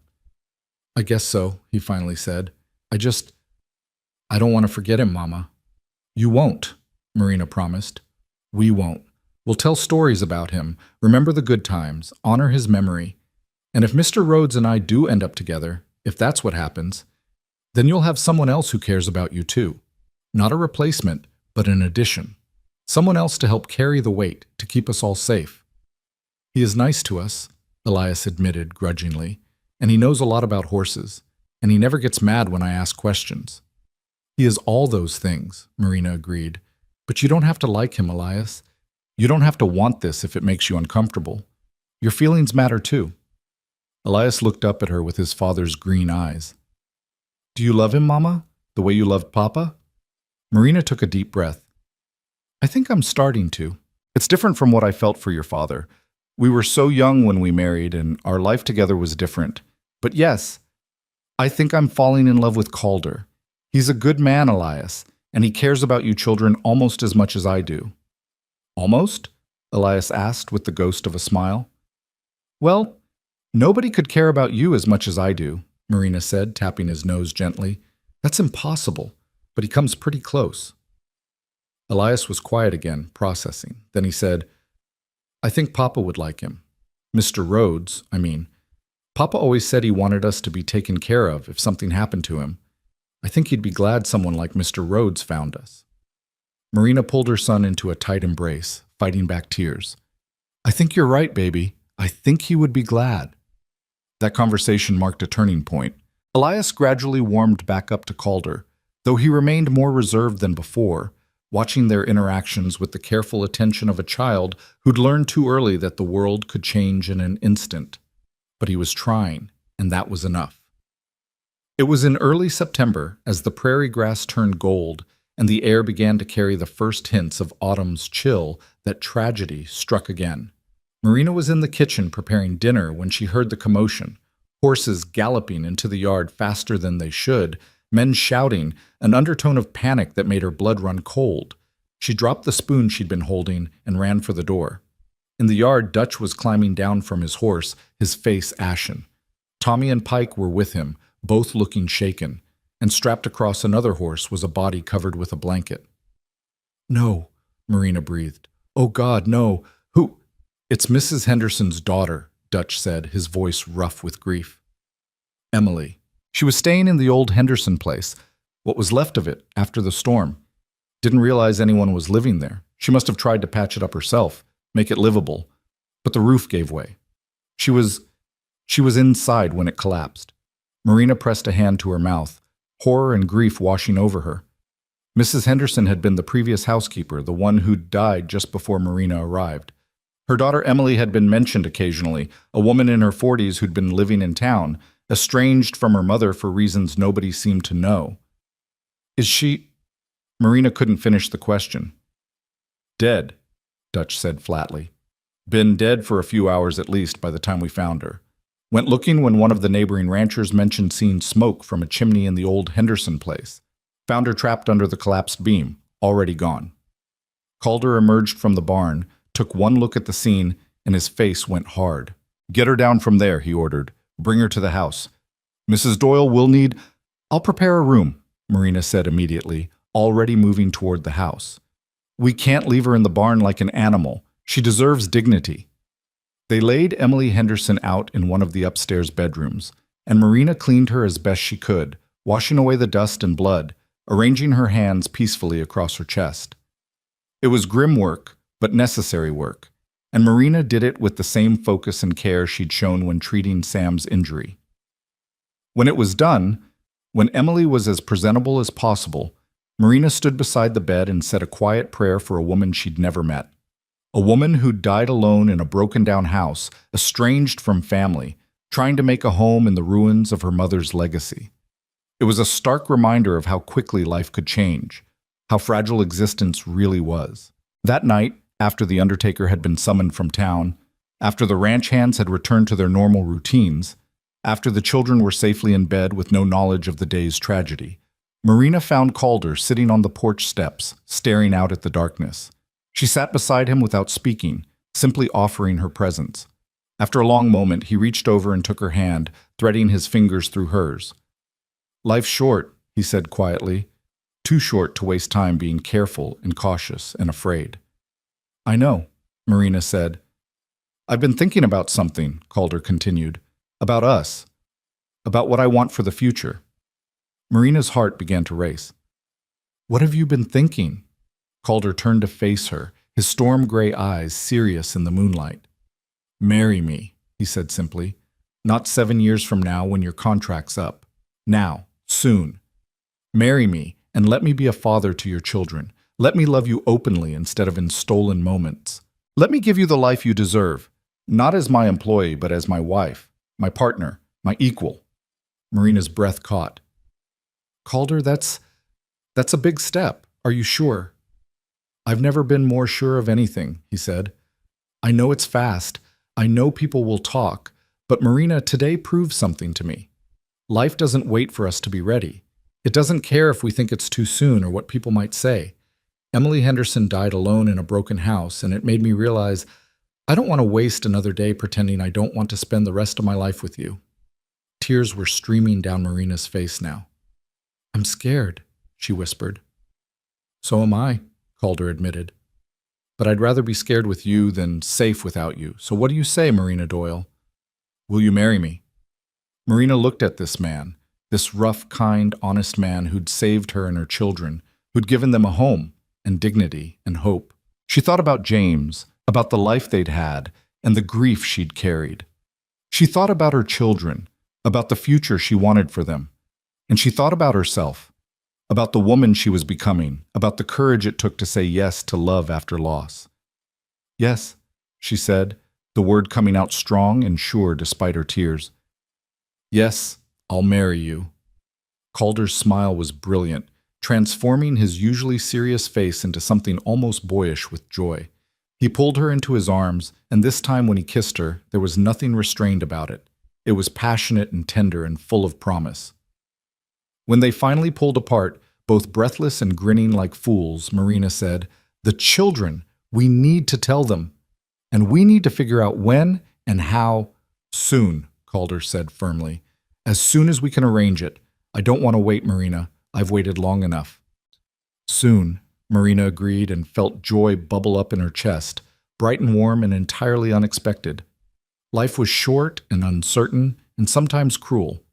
I guess so, he finally said. I don't want to forget him, Mama. You won't, Marina promised. We won't. We'll tell stories about him, remember the good times, honor his memory. And if Mr. Rhodes and I do end up together, if that's what happens, then you'll have someone else who cares about you too. Not a replacement, but an addition. Someone else to help carry the weight, to keep us all safe. He is nice to us, Elias admitted grudgingly, and he knows a lot about horses, and he never gets mad when I ask questions. He is all those things, Marina agreed, but you don't have to like him, Elias. You don't have to want this if it makes you uncomfortable. Your feelings matter too. Elias looked up at her with his father's green eyes. Do you love him, Mama, the way you loved Papa? Marina took a deep breath. I think I'm starting to. It's different from what I felt for your father. We were so young when we married, and our life together was different. But yes, I think I'm falling in love with Calder. He's a good man, Elias, and he cares about you children almost as much as I do. Almost? Elias asked with the ghost of a smile. Well, nobody could care about you as much as I do, Marina said, tapping his nose gently. That's impossible, but he comes pretty close. Elias was quiet again, processing. Then he said, I think Papa would like him. Mr. Rhodes, I mean. Papa always said he wanted us to be taken care of if something happened to him. I think he'd be glad someone like Mr. Rhodes found us. Marina pulled her son into a tight embrace, fighting back tears. I think you're right, baby. I think he would be glad. That conversation marked a turning point. Elias gradually warmed back up to Calder, though he remained more reserved than before, watching their interactions with the careful attention of a child who'd learned too early that the world could change in an instant. But he was trying, and that was enough. It was in early September, as the prairie grass turned gold, and the air began to carry the first hints of autumn's chill, that tragedy struck again. Marina was in the kitchen preparing dinner when she heard the commotion, horses galloping into the yard faster than they should, men shouting, an undertone of panic that made her blood run cold. She dropped the spoon she'd been holding and ran for the door. In the yard, Dutch was climbing down from his horse, his face ashen. Tommy and Pike were with him, both looking shaken, and strapped across another horse was a body covered with a blanket. No, Marina breathed. Oh God, no. Who? It's Mrs. Henderson's daughter, Dutch said, his voice rough with grief. Emily. She was staying in the old Henderson place, what was left of it after the storm. Didn't realize anyone was living there. She must have tried to patch it up herself, make it livable, but the roof gave way. She was inside when it collapsed. Marina pressed a hand to her mouth, horror and grief washing over her. Mrs. Henderson had been the previous housekeeper, the one who'd died just before Marina arrived. Her daughter Emily had been mentioned occasionally, a woman in her 40s who'd been living in town, estranged from her mother for reasons nobody seemed to know. Is she? Marina couldn't finish the question. Dead, Dutch said flatly. Been dead for a few hours at least by the time we found her. Went looking when one of the neighboring ranchers mentioned seeing smoke from a chimney in the old Henderson place. Found her trapped under the collapsed beam, already gone. Calder emerged from the barn, took one look at the scene, and his face went hard. Get her down from there, he ordered. Bring her to the house. Mrs. Doyle will need... I'll prepare a room, Marina said immediately, already moving toward the house. We can't leave her in the barn like an animal. She deserves dignity. They laid Emily Henderson out in one of the upstairs bedrooms, and Marina cleaned her as best she could, washing away the dust and blood, arranging her hands peacefully across her chest. It was grim work, but necessary work, and Marina did it with the same focus and care she'd shown when treating Sam's injury. When it was done, when Emily was as presentable as possible, Marina stood beside the bed and said a quiet prayer for a woman she'd never met. A woman who'd died alone in a broken-down house, estranged from family, trying to make a home in the ruins of her mother's legacy. It was a stark reminder of how quickly life could change, how fragile existence really was. That night, after the undertaker had been summoned from town, after the ranch hands had returned to their normal routines, after the children were safely in bed with no knowledge of the day's tragedy, Marina found Calder sitting on the porch steps, staring out at the darkness. She sat beside him without speaking, simply offering her presence. After a long moment, he reached over and took her hand, threading his fingers through hers. "Life's short," he said quietly. "Too short to waste time being careful and cautious and afraid." "I know," Marina said. "I've been thinking about something," Calder continued. "About us. About what I want for the future." Marina's heart began to race. "What have you been thinking?" Calder turned to face her, his storm gray eyes serious in the moonlight. "Marry me," he said simply. "Not 7 years from now when your contract's up. Now, soon. Marry me and let me be a father to your children. Let me love you openly instead of in stolen moments. Let me give you the life you deserve, not as my employee but as my wife, my partner, my equal." Marina's breath caught. "Calder, that's a big step. Are you sure?" "I've never been more sure of anything," he said. "I know it's fast. I know people will talk. But Marina, today proves something to me. Life doesn't wait for us to be ready. It doesn't care if we think it's too soon or what people might say. Emily Henderson died alone in a broken house, and it made me realize I don't want to waste another day pretending I don't want to spend the rest of my life with you." Tears were streaming down Marina's face now. "I'm scared," she whispered. "So am I," Calder admitted. "But I'd rather be scared with you than safe without you. So what do you say, Marina Doyle? Will you marry me?" Marina looked at this man, this rough, kind, honest man who'd saved her and her children, who'd given them a home and dignity and hope. She thought about James, about the life they'd had, and the grief she'd carried. She thought about her children, about the future she wanted for them. And she thought about herself, about the woman she was becoming, about the courage it took to say yes to love after loss. "Yes," she said, the word coming out strong and sure despite her tears. "Yes, I'll marry you." Calder's smile was brilliant, transforming his usually serious face into something almost boyish with joy. He pulled her into his arms, and this time when he kissed her, there was nothing restrained about it. It was passionate and tender and full of promise. When they finally pulled apart, both breathless and grinning like fools, Marina said, "The children, we need to tell them. And we need to figure out when and how soon," Calder said firmly. "As soon as we can arrange it. I don't want to wait, Marina. I've waited long enough." "Soon," Marina agreed and felt joy bubble up in her chest, bright and warm and entirely unexpected. Life was short and uncertain and sometimes cruel.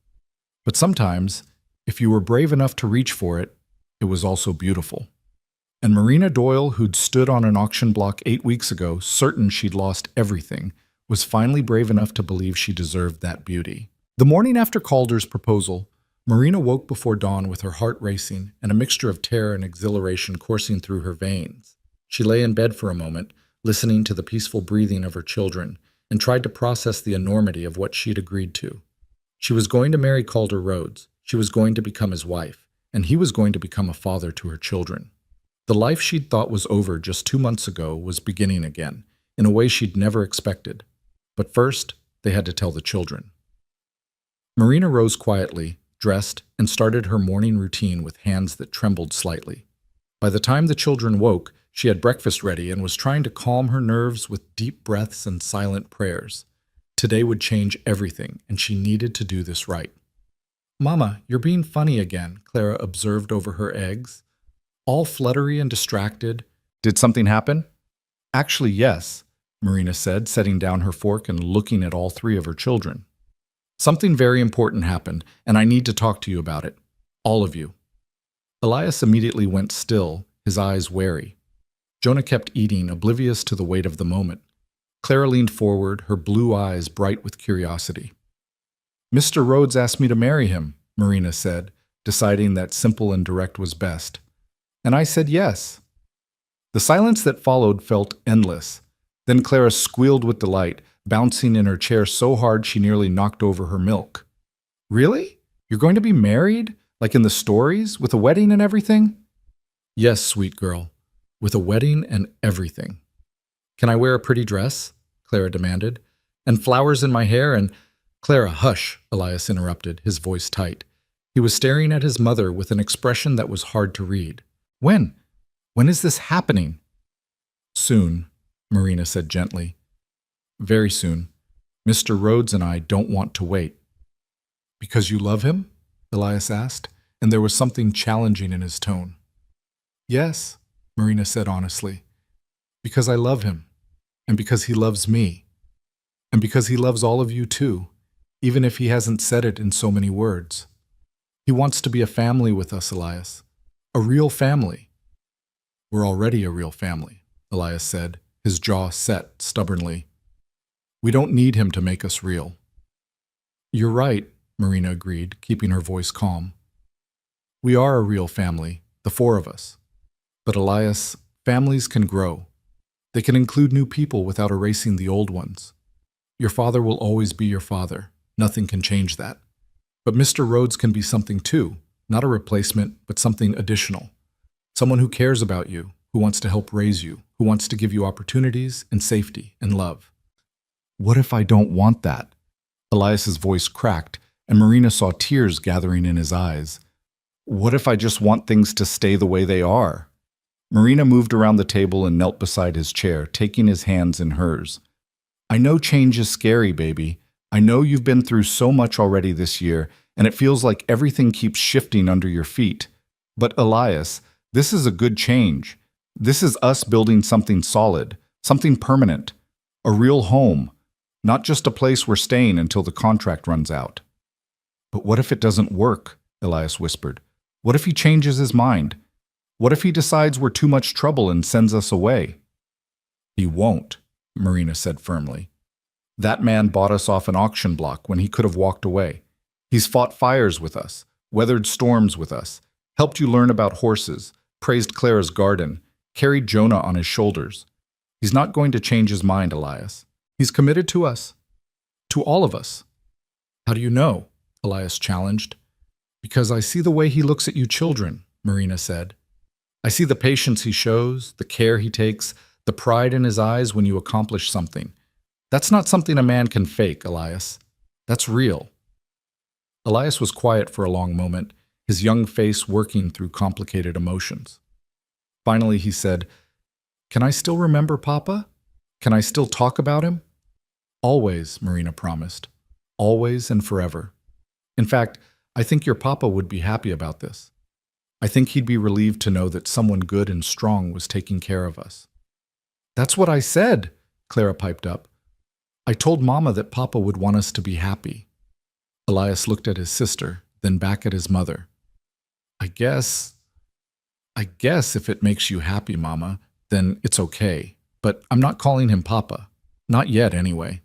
But sometimes, if you were brave enough to reach for it, it was also beautiful. And Marina Doyle, who'd stood on an auction block 8 weeks ago, certain she'd lost everything, was finally brave enough to believe she deserved that beauty. The morning after Calder's proposal, Marina woke before dawn with her heart racing and a mixture of terror and exhilaration coursing through her veins. She lay in bed for a moment, listening to the peaceful breathing of her children, and tried to process the enormity of what she'd agreed to. She was going to marry Calder Rhodes. She was going to become his wife, and he was going to become a father to her children. The life she'd thought was over just 2 months ago was beginning again, in a way she'd never expected. But first, they had to tell the children. Marina rose quietly, dressed, and started her morning routine with hands that trembled slightly. By the time the children woke, she had breakfast ready and was trying to calm her nerves with deep breaths and silent prayers. Today would change everything, and she needed to do this right. "Mama, you're being funny again," Clara observed over her eggs. "All fluttery and distracted." "Did something happen?" "Actually, yes," Marina said, setting down her fork and looking at all 3 of her children. "Something very important happened, and I need to talk to you about it. All of you." Elias immediately went still, his eyes wary. Jonah kept eating, oblivious to the weight of the moment. Clara leaned forward, her blue eyes bright with curiosity. "Mr. Rhodes asked me to marry him," Marina said, deciding that simple and direct was best. "And I said yes." The silence that followed felt endless. Then Clara squealed with delight, bouncing in her chair so hard she nearly knocked over her milk. "Really? You're going to be married? Like in the stories, with a wedding and everything?" "Yes, sweet girl, with a wedding and everything." "Can I wear a pretty dress?" Clara demanded. "And flowers in my hair and—" "Clara, hush," Elias interrupted, his voice tight. He was staring at his mother with an expression that was hard to read. When? When is this happening? Soon, Marina said gently. Very soon. Mr. Rhodes and I don't want to wait. Because you love him? Elias asked, and there was something challenging in his tone. Yes, Marina said honestly. Because I love him, and because he loves me, and because he loves all of you too, even if he hasn't said it in so many words. He wants to be a family with us, Elias. A real family. We're already a real family, Elias said, his jaw set stubbornly. We don't need him to make us real. You're right, Marina agreed, keeping her voice calm. We are a real family, the four of us. But Elias, families can grow. They can include new people without erasing the old ones. Your father will always be your father. Nothing can change that. But Mr. Rhodes can be something too, not a replacement, but something additional. Someone who cares about you, who wants to help raise you, who wants to give you opportunities and safety and love. What if I don't want that? Elias's voice cracked, and Marina saw tears gathering in his eyes. What if I just want things to stay the way they are? Marina moved around the table and knelt beside his chair, taking his hands in hers. I know change is scary, baby. I know you've been through so much already this year, and it feels like everything keeps shifting under your feet. But Elias, this is a good change. This is us building something solid, something permanent, a real home, not just a place we're staying until the contract runs out. But what if it doesn't work? Elias whispered. What if he changes his mind? What if he decides we're too much trouble and sends us away? He won't, Marina said firmly. That man bought us off an auction block when he could have walked away. He's fought fires with us, weathered storms with us, helped you learn about horses, praised Clara's garden, carried Jonah on his shoulders. He's not going to change his mind, Elias. He's committed to us. To all of us. How do you know? Elias challenged. Because I see the way he looks at you children, Marina said. I see the patience he shows, the care he takes, the pride in his eyes when you accomplish something. That's not something a man can fake, Elias. That's real. Elias was quiet for a long moment, his young face working through complicated emotions. Finally, he said, Can I still remember Papa? Can I still talk about him? Always, Marina promised. Always and forever. In fact, I think your Papa would be happy about this. I think he'd be relieved to know that someone good and strong was taking care of us. That's what I said, Clara piped up. I told Mama that Papa would want us to be happy. Elias looked at his sister, then back at his mother. I guess if it makes you happy, Mama, then it's okay. But I'm not calling him Papa. Not yet, anyway.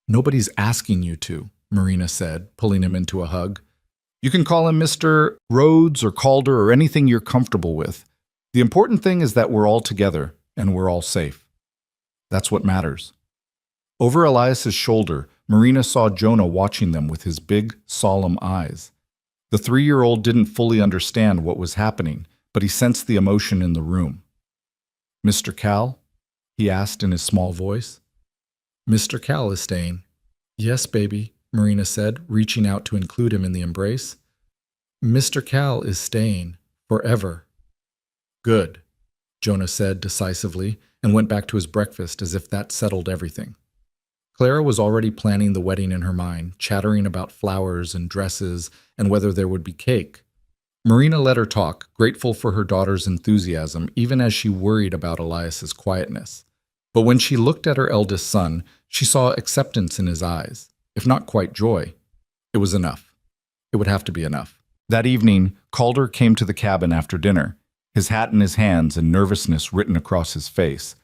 Nobody's asking you to, Marina said, pulling him into a hug. You can call him Mr. Rhodes or Calder or anything you're comfortable with. The important thing is that we're all together and we're all safe. That's what matters. Over Elias's shoulder, Marina saw Jonah watching them with his big, solemn eyes. The 3-year-old didn't fully understand what was happening, but he sensed the emotion in the room. Mr. Cal? He asked in his small voice. Mr. Cal is staying. Yes, baby, Marina said, reaching out to include him in the embrace. Mr. Cal is staying. Forever. Good, Jonah said decisively, and went back to his breakfast as if that settled everything. Clara was already planning the wedding in her mind, chattering about flowers and dresses and whether there would be cake. Marina let her talk, grateful for her daughter's enthusiasm, even as she worried about Elias's quietness. But when she looked at her eldest son, she saw acceptance in his eyes, if not quite joy. It was enough. It would have to be enough. That evening, Calder came to the cabin after dinner, his hat in his hands and nervousness written across his face.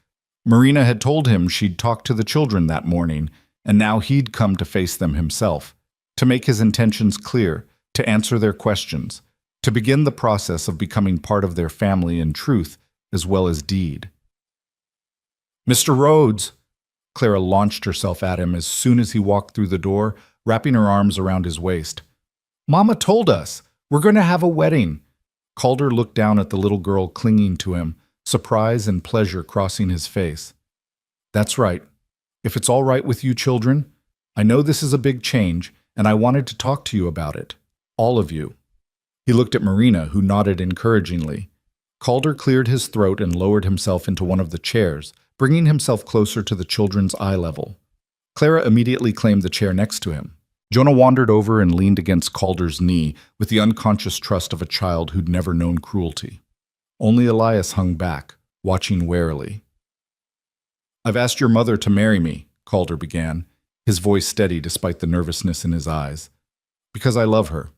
Marina had told him she'd talk to the children that morning, and now he'd come to face them himself, to make his intentions clear, to answer their questions, to begin the process of becoming part of their family in truth as well as deed. Mr. Rhodes! Clara launched herself at him as soon as he walked through the door, wrapping her arms around his waist. Mama told us! We're going to have a wedding! Calder looked down at the little girl clinging to him, surprise and pleasure crossing his face. That's right. If it's all right with you children, I know this is a big change, and I wanted to talk to you about it. All of you. He looked at Marina, who nodded encouragingly. Calder cleared his throat and lowered himself into one of the chairs, bringing himself closer to the children's eye level. Clara immediately claimed the chair next to him. Jonah wandered over and leaned against Calder's knee with the unconscious trust of a child who'd never known cruelty. Only Elias hung back, watching warily. "I've asked your mother to marry me," Calder began, his voice steady despite the nervousness in his eyes. "Because I love her.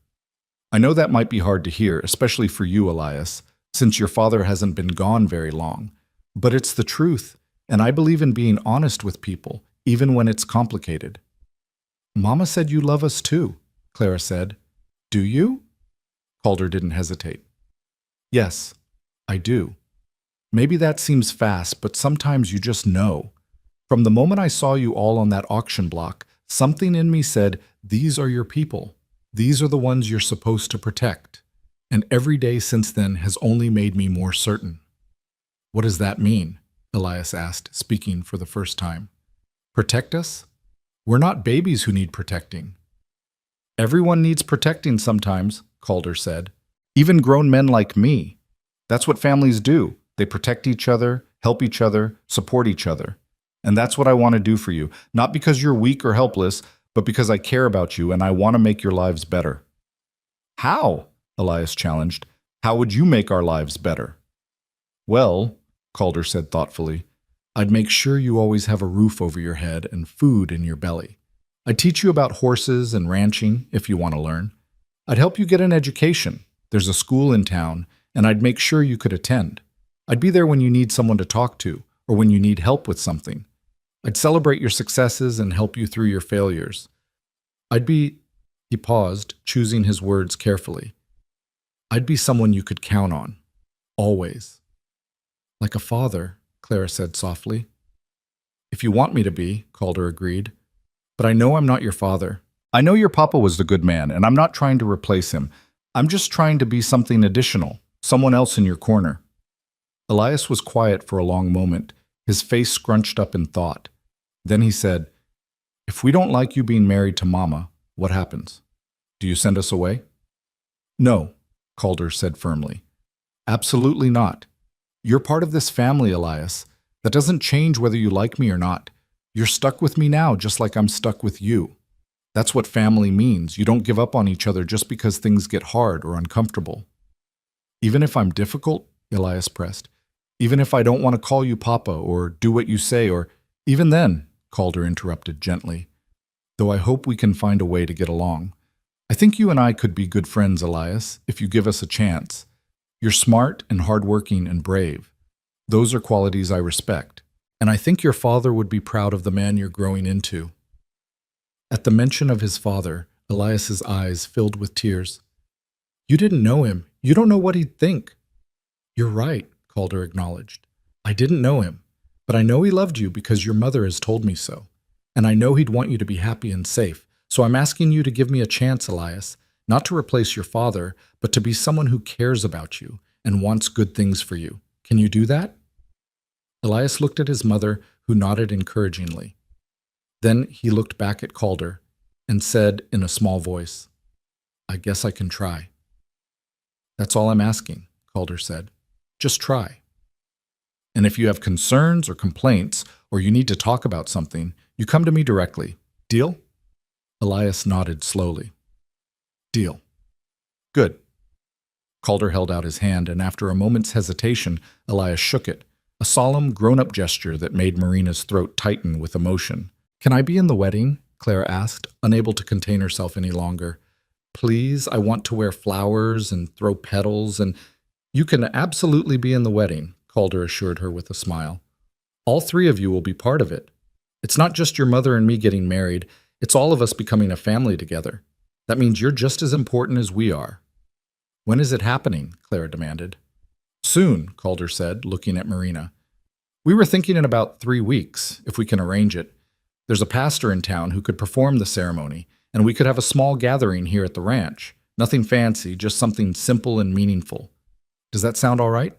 I know that might be hard to hear, especially for you, Elias, since your father hasn't been gone very long. But it's the truth, and I believe in being honest with people, even when it's complicated." "Mama said you love us too," Clara said. "Do you?" Calder didn't hesitate. "Yes, I do. Maybe that seems fast, but sometimes you just know. From the moment I saw you all on that auction block, something in me said, these are your people. These are the ones you're supposed to protect. And every day since then has only made me more certain." "What does that mean?" Elias asked, speaking for the first time. "Protect us? We're not babies who need protecting." "Everyone needs protecting sometimes," Calder said. "Even grown men like me. That's what families do. They protect each other, help each other, support each other. And that's what I want to do for you, not because you're weak or helpless, but because I care about you and I want to make your lives better." "How?" Elias challenged. "How would you make our lives better?" "Well," Calder said thoughtfully, "I'd make sure you always have a roof over your head and food in your belly. I'd teach you about horses and ranching, if you want to learn. I'd help you get an education. There's a school in town, and I'd make sure you could attend. I'd be there when you need someone to talk to, or when you need help with something. I'd celebrate your successes and help you through your failures. I'd be—" He paused, choosing his words carefully. "I'd be someone you could count on. Always." "Like a father," Clara said softly. "If you want me to be," Calder agreed. "But I know I'm not your father. I know your papa was the good man, and I'm not trying to replace him. I'm just trying to be something additional, someone else in your corner." Elias was quiet for a long moment, his face scrunched up in thought. Then he said, "If we don't like you being married to Mama, what happens? Do you send us away?" "No," Calder said firmly. "Absolutely not. You're part of this family, Elias. That doesn't change whether you like me or not. You're stuck with me now just like I'm stuck with you. That's what family means. You don't give up on each other just because things get hard or uncomfortable." "Even if I'm difficult?" Elias pressed. "Even if I don't want to call you Papa or do what you say, or—" "Even then," Calder interrupted gently, "though I hope we can find a way to get along. I think you and I could be good friends, Elias, if you give us a chance. You're smart and hardworking and brave. Those are qualities I respect. And I think your father would be proud of the man you're growing into." At the mention of his father, Elias's eyes filled with tears. "You didn't know him. You don't know what he'd think." "You're right," Calder acknowledged. "I didn't know him, but I know he loved you because your mother has told me so. And I know he'd want you to be happy and safe. So I'm asking you to give me a chance, Elias, not to replace your father, but to be someone who cares about you and wants good things for you. Can you do that?" Elias looked at his mother, who nodded encouragingly. Then he looked back at Calder and said in a small voice, "I guess I can try." "That's all I'm asking," Calder said. "Just try. And if you have concerns or complaints, or you need to talk about something, you come to me directly. Deal?" Elias nodded slowly. "Deal." "Good." Calder held out his hand, and after a moment's hesitation, Elias shook it, a solemn, grown-up gesture that made Marina's throat tighten with emotion. "Can I be in the wedding?" Clara asked, unable to contain herself any longer. "Please, I want to wear flowers and throw petals, and—" "You can absolutely be in the wedding," Calder assured her with a smile. "All three of you will be part of it. It's not just your mother and me getting married, it's all of us becoming a family together. That means you're just as important as we are." "When is it happening?" Clara demanded. "Soon," Calder said, looking at Marina. "We were thinking in about 3 weeks, if we can arrange it. There's a pastor in town who could perform the ceremony, and we could have a small gathering here at the ranch. Nothing fancy, just something simple and meaningful. Does that sound all right?"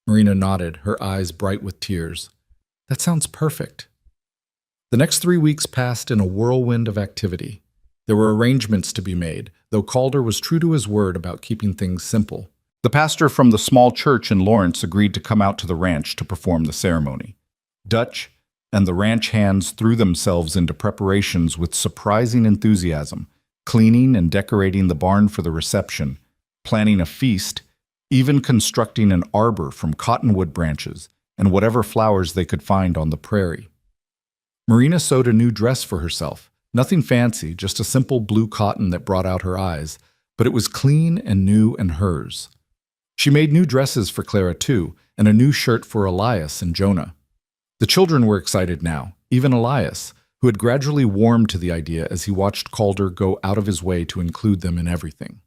Marina nodded, her eyes bright with tears. "That sounds perfect." The next 3 weeks passed in a whirlwind of activity. There were arrangements to be made, though Calder was true to his word about keeping things simple. The pastor from the small church in Lawrence agreed to come out to the ranch to perform the ceremony. Dutch and the ranch hands threw themselves into preparations with surprising enthusiasm, cleaning and decorating the barn for the reception, planning a feast, even constructing an arbor from cottonwood branches and whatever flowers they could find on the prairie. Marina sewed a new dress for herself. Nothing fancy, just a simple blue cotton that brought out her eyes, but it was clean and new and hers. She made new dresses for Clara too, and a new shirt for Elias and Jonah. The children were excited now, even Elias, who had gradually warmed to the idea as he watched Calder go out of his way to include them in everything.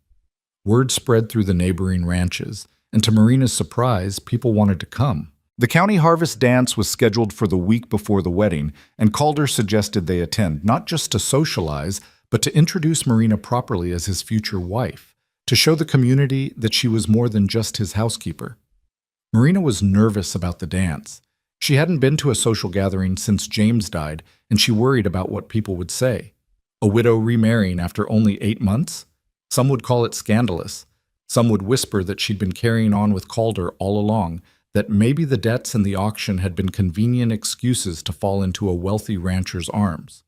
Word spread through the neighboring ranches, and to Marina's surprise, people wanted to come. The county harvest dance was scheduled for the week before the wedding, and Calder suggested they attend, not just to socialize, but to introduce Marina properly as his future wife, to show the community that she was more than just his housekeeper. Marina was nervous about the dance. She hadn't been to a social gathering since James died, and she worried about what people would say. A widow remarrying after only 8 months? Some would call it scandalous. Some would whisper that she'd been carrying on with Calder all along, that maybe the debts and the auction had been convenient excuses to fall into a wealthy rancher's arms.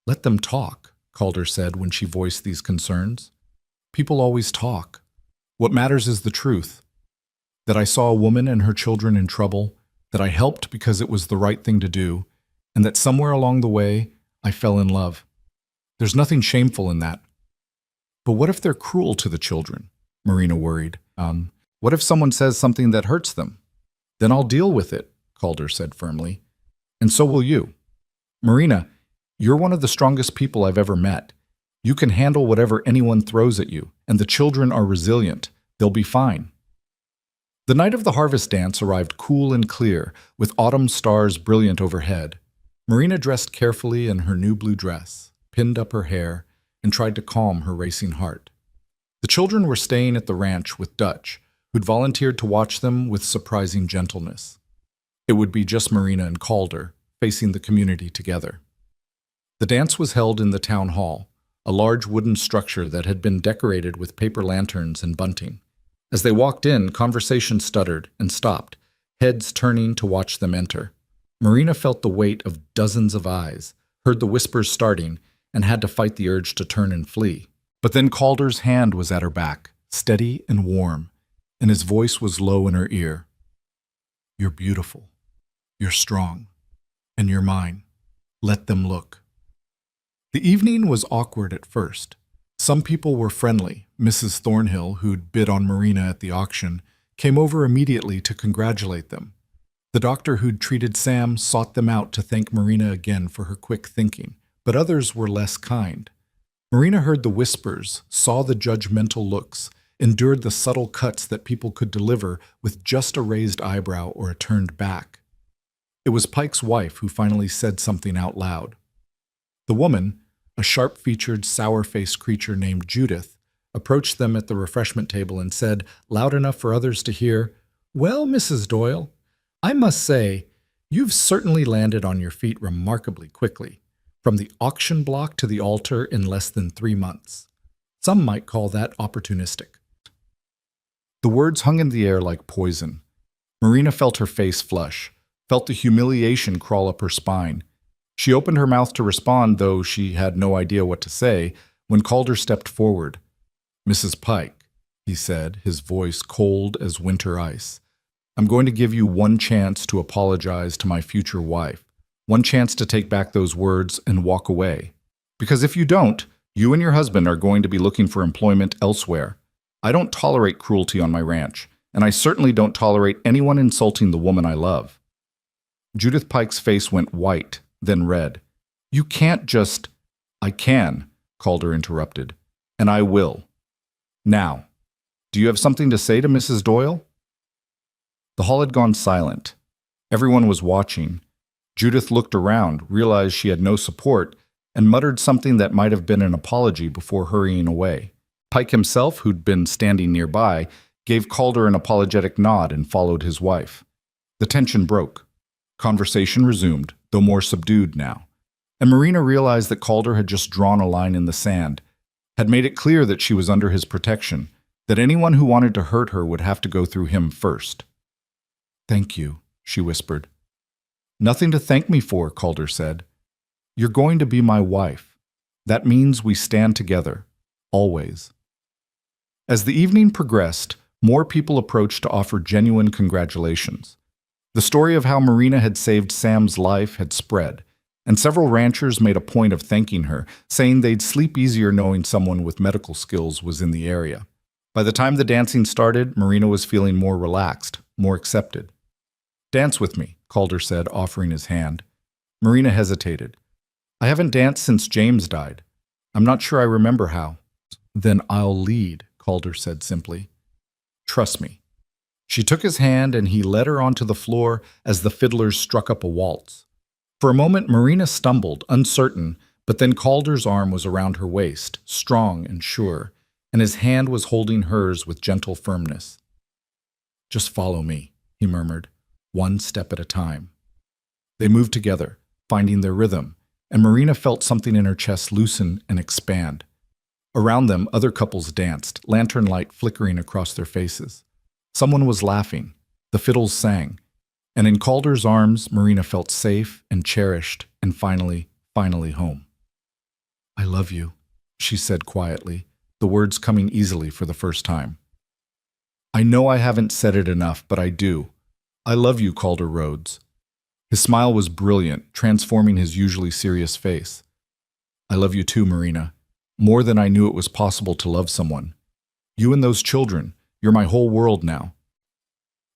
"Let them talk," Calder said when she voiced these concerns. "People always talk. What matters is the truth. That I saw a woman and her children in trouble, that I helped because it was the right thing to do, and that somewhere along the way, I fell in love. There's nothing shameful in that." "But what if they're cruel to the children?" Marina worried. What if someone says something that hurts them?" "Then I'll deal with it," Calder said firmly. "And so will you. Marina, you're one of the strongest people I've ever met. You can handle whatever anyone throws at you, and the children are resilient. They'll be fine." The night of the harvest dance arrived cool and clear, with autumn stars brilliant overhead. Marina dressed carefully in her new blue dress, pinned up her hair, and tried to calm her racing heart. The children were staying at the ranch with Dutch, who'd volunteered to watch them with surprising gentleness. It would be just Marina and Calder, facing the community together. The dance was held in the town hall, a large wooden structure that had been decorated with paper lanterns and bunting. As they walked in, conversation stuttered and stopped, heads turning to watch them enter. Marina felt the weight of dozens of eyes, heard the whispers starting, and had to fight the urge to turn and flee. But then Calder's hand was at her back, steady and warm, and his voice was low in her ear. "You're beautiful. You're strong. And you're mine. Let them look." The evening was awkward at first. Some people were friendly. Mrs. Thornhill, who'd bid on Marina at the auction, came over immediately to congratulate them. The doctor who'd treated Sam sought them out to thank Marina again for her quick thinking, but others were less kind. Marina heard the whispers, saw the judgmental looks, endured the subtle cuts that people could deliver with just a raised eyebrow or a turned back. It was Pike's wife who finally said something out loud. The woman, a sharp-featured, sour-faced creature named Judith, approached them at the refreshment table and said, loud enough for others to hear, "Well, Mrs. Doyle, I must say, you've certainly landed on your feet remarkably quickly, from the auction block to the altar in less than 3 months. Some might call that opportunistic." The words hung in the air like poison. Marina felt her face flush, felt the humiliation crawl up her spine. She opened her mouth to respond, though she had no idea what to say, when Calder stepped forward. "Mrs. Pike," he said, his voice cold as winter ice, "I'm going to give you one chance to apologize to my future wife, one chance to take back those words and walk away. Because if you don't, you and your husband are going to be looking for employment elsewhere. I don't tolerate cruelty on my ranch, and I certainly don't tolerate anyone insulting the woman I love." Judith Pike's face went white, then red. "You can't just—" "I can," Calder interrupted, "and I will. Now, do you have something to say to Mrs. Doyle?" The hall had gone silent. Everyone was watching. Judith looked around, realized she had no support, and muttered something that might have been an apology before hurrying away. Pike himself, who'd been standing nearby, gave Calder an apologetic nod and followed his wife. The tension broke. Conversation resumed, though more subdued now. And Marina realized that Calder had just drawn a line in the sand, had made it clear that she was under his protection, that anyone who wanted to hurt her would have to go through him first. "Thank you," she whispered. "Nothing to thank me for," Calder said. "You're going to be my wife. That means we stand together, always." As the evening progressed, more people approached to offer genuine congratulations. The story of how Marina had saved Sam's life had spread, and several ranchers made a point of thanking her, saying they'd sleep easier knowing someone with medical skills was in the area. By the time the dancing started, Marina was feeling more relaxed, more accepted. "Dance with me," Calder said, offering his hand. Marina hesitated. "I haven't danced since James died. I'm not sure I remember how." "Then I'll lead," Calder said simply. "Trust me." She took his hand and he led her onto the floor as the fiddlers struck up a waltz. For a moment, Marina stumbled, uncertain, but then Calder's arm was around her waist, strong and sure, and his hand was holding hers with gentle firmness. "Just follow me," he murmured, "one step at a time." They moved together, finding their rhythm, and Marina felt something in her chest loosen and expand. Around them, other couples danced, lantern light flickering across their faces. Someone was laughing. The fiddles sang. And in Calder's arms, Marina felt safe and cherished and finally home. "I love you," she said quietly, the words coming easily for the first time. "I know I haven't said it enough, but I do. I love you, Calder Rhodes." His smile was brilliant, transforming his usually serious face. "I love you too, Marina. More than I knew it was possible to love someone. You and those children, you're my whole world now."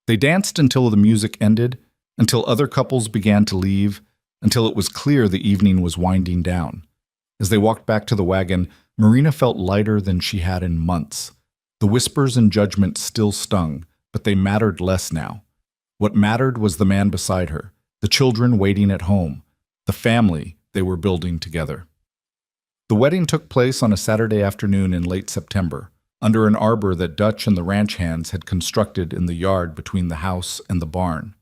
They danced until the music ended, until other couples began to leave, until it was clear the evening was winding down. As they walked back to the wagon, Marina felt lighter than she had in months. The whispers and judgment still stung, but they mattered less now. What mattered was the man beside her, the children waiting at home, the family they were building together. The wedding took place on a Saturday afternoon in late September, under an arbor that Dutch and the ranch hands had constructed in the yard between the house and the barn.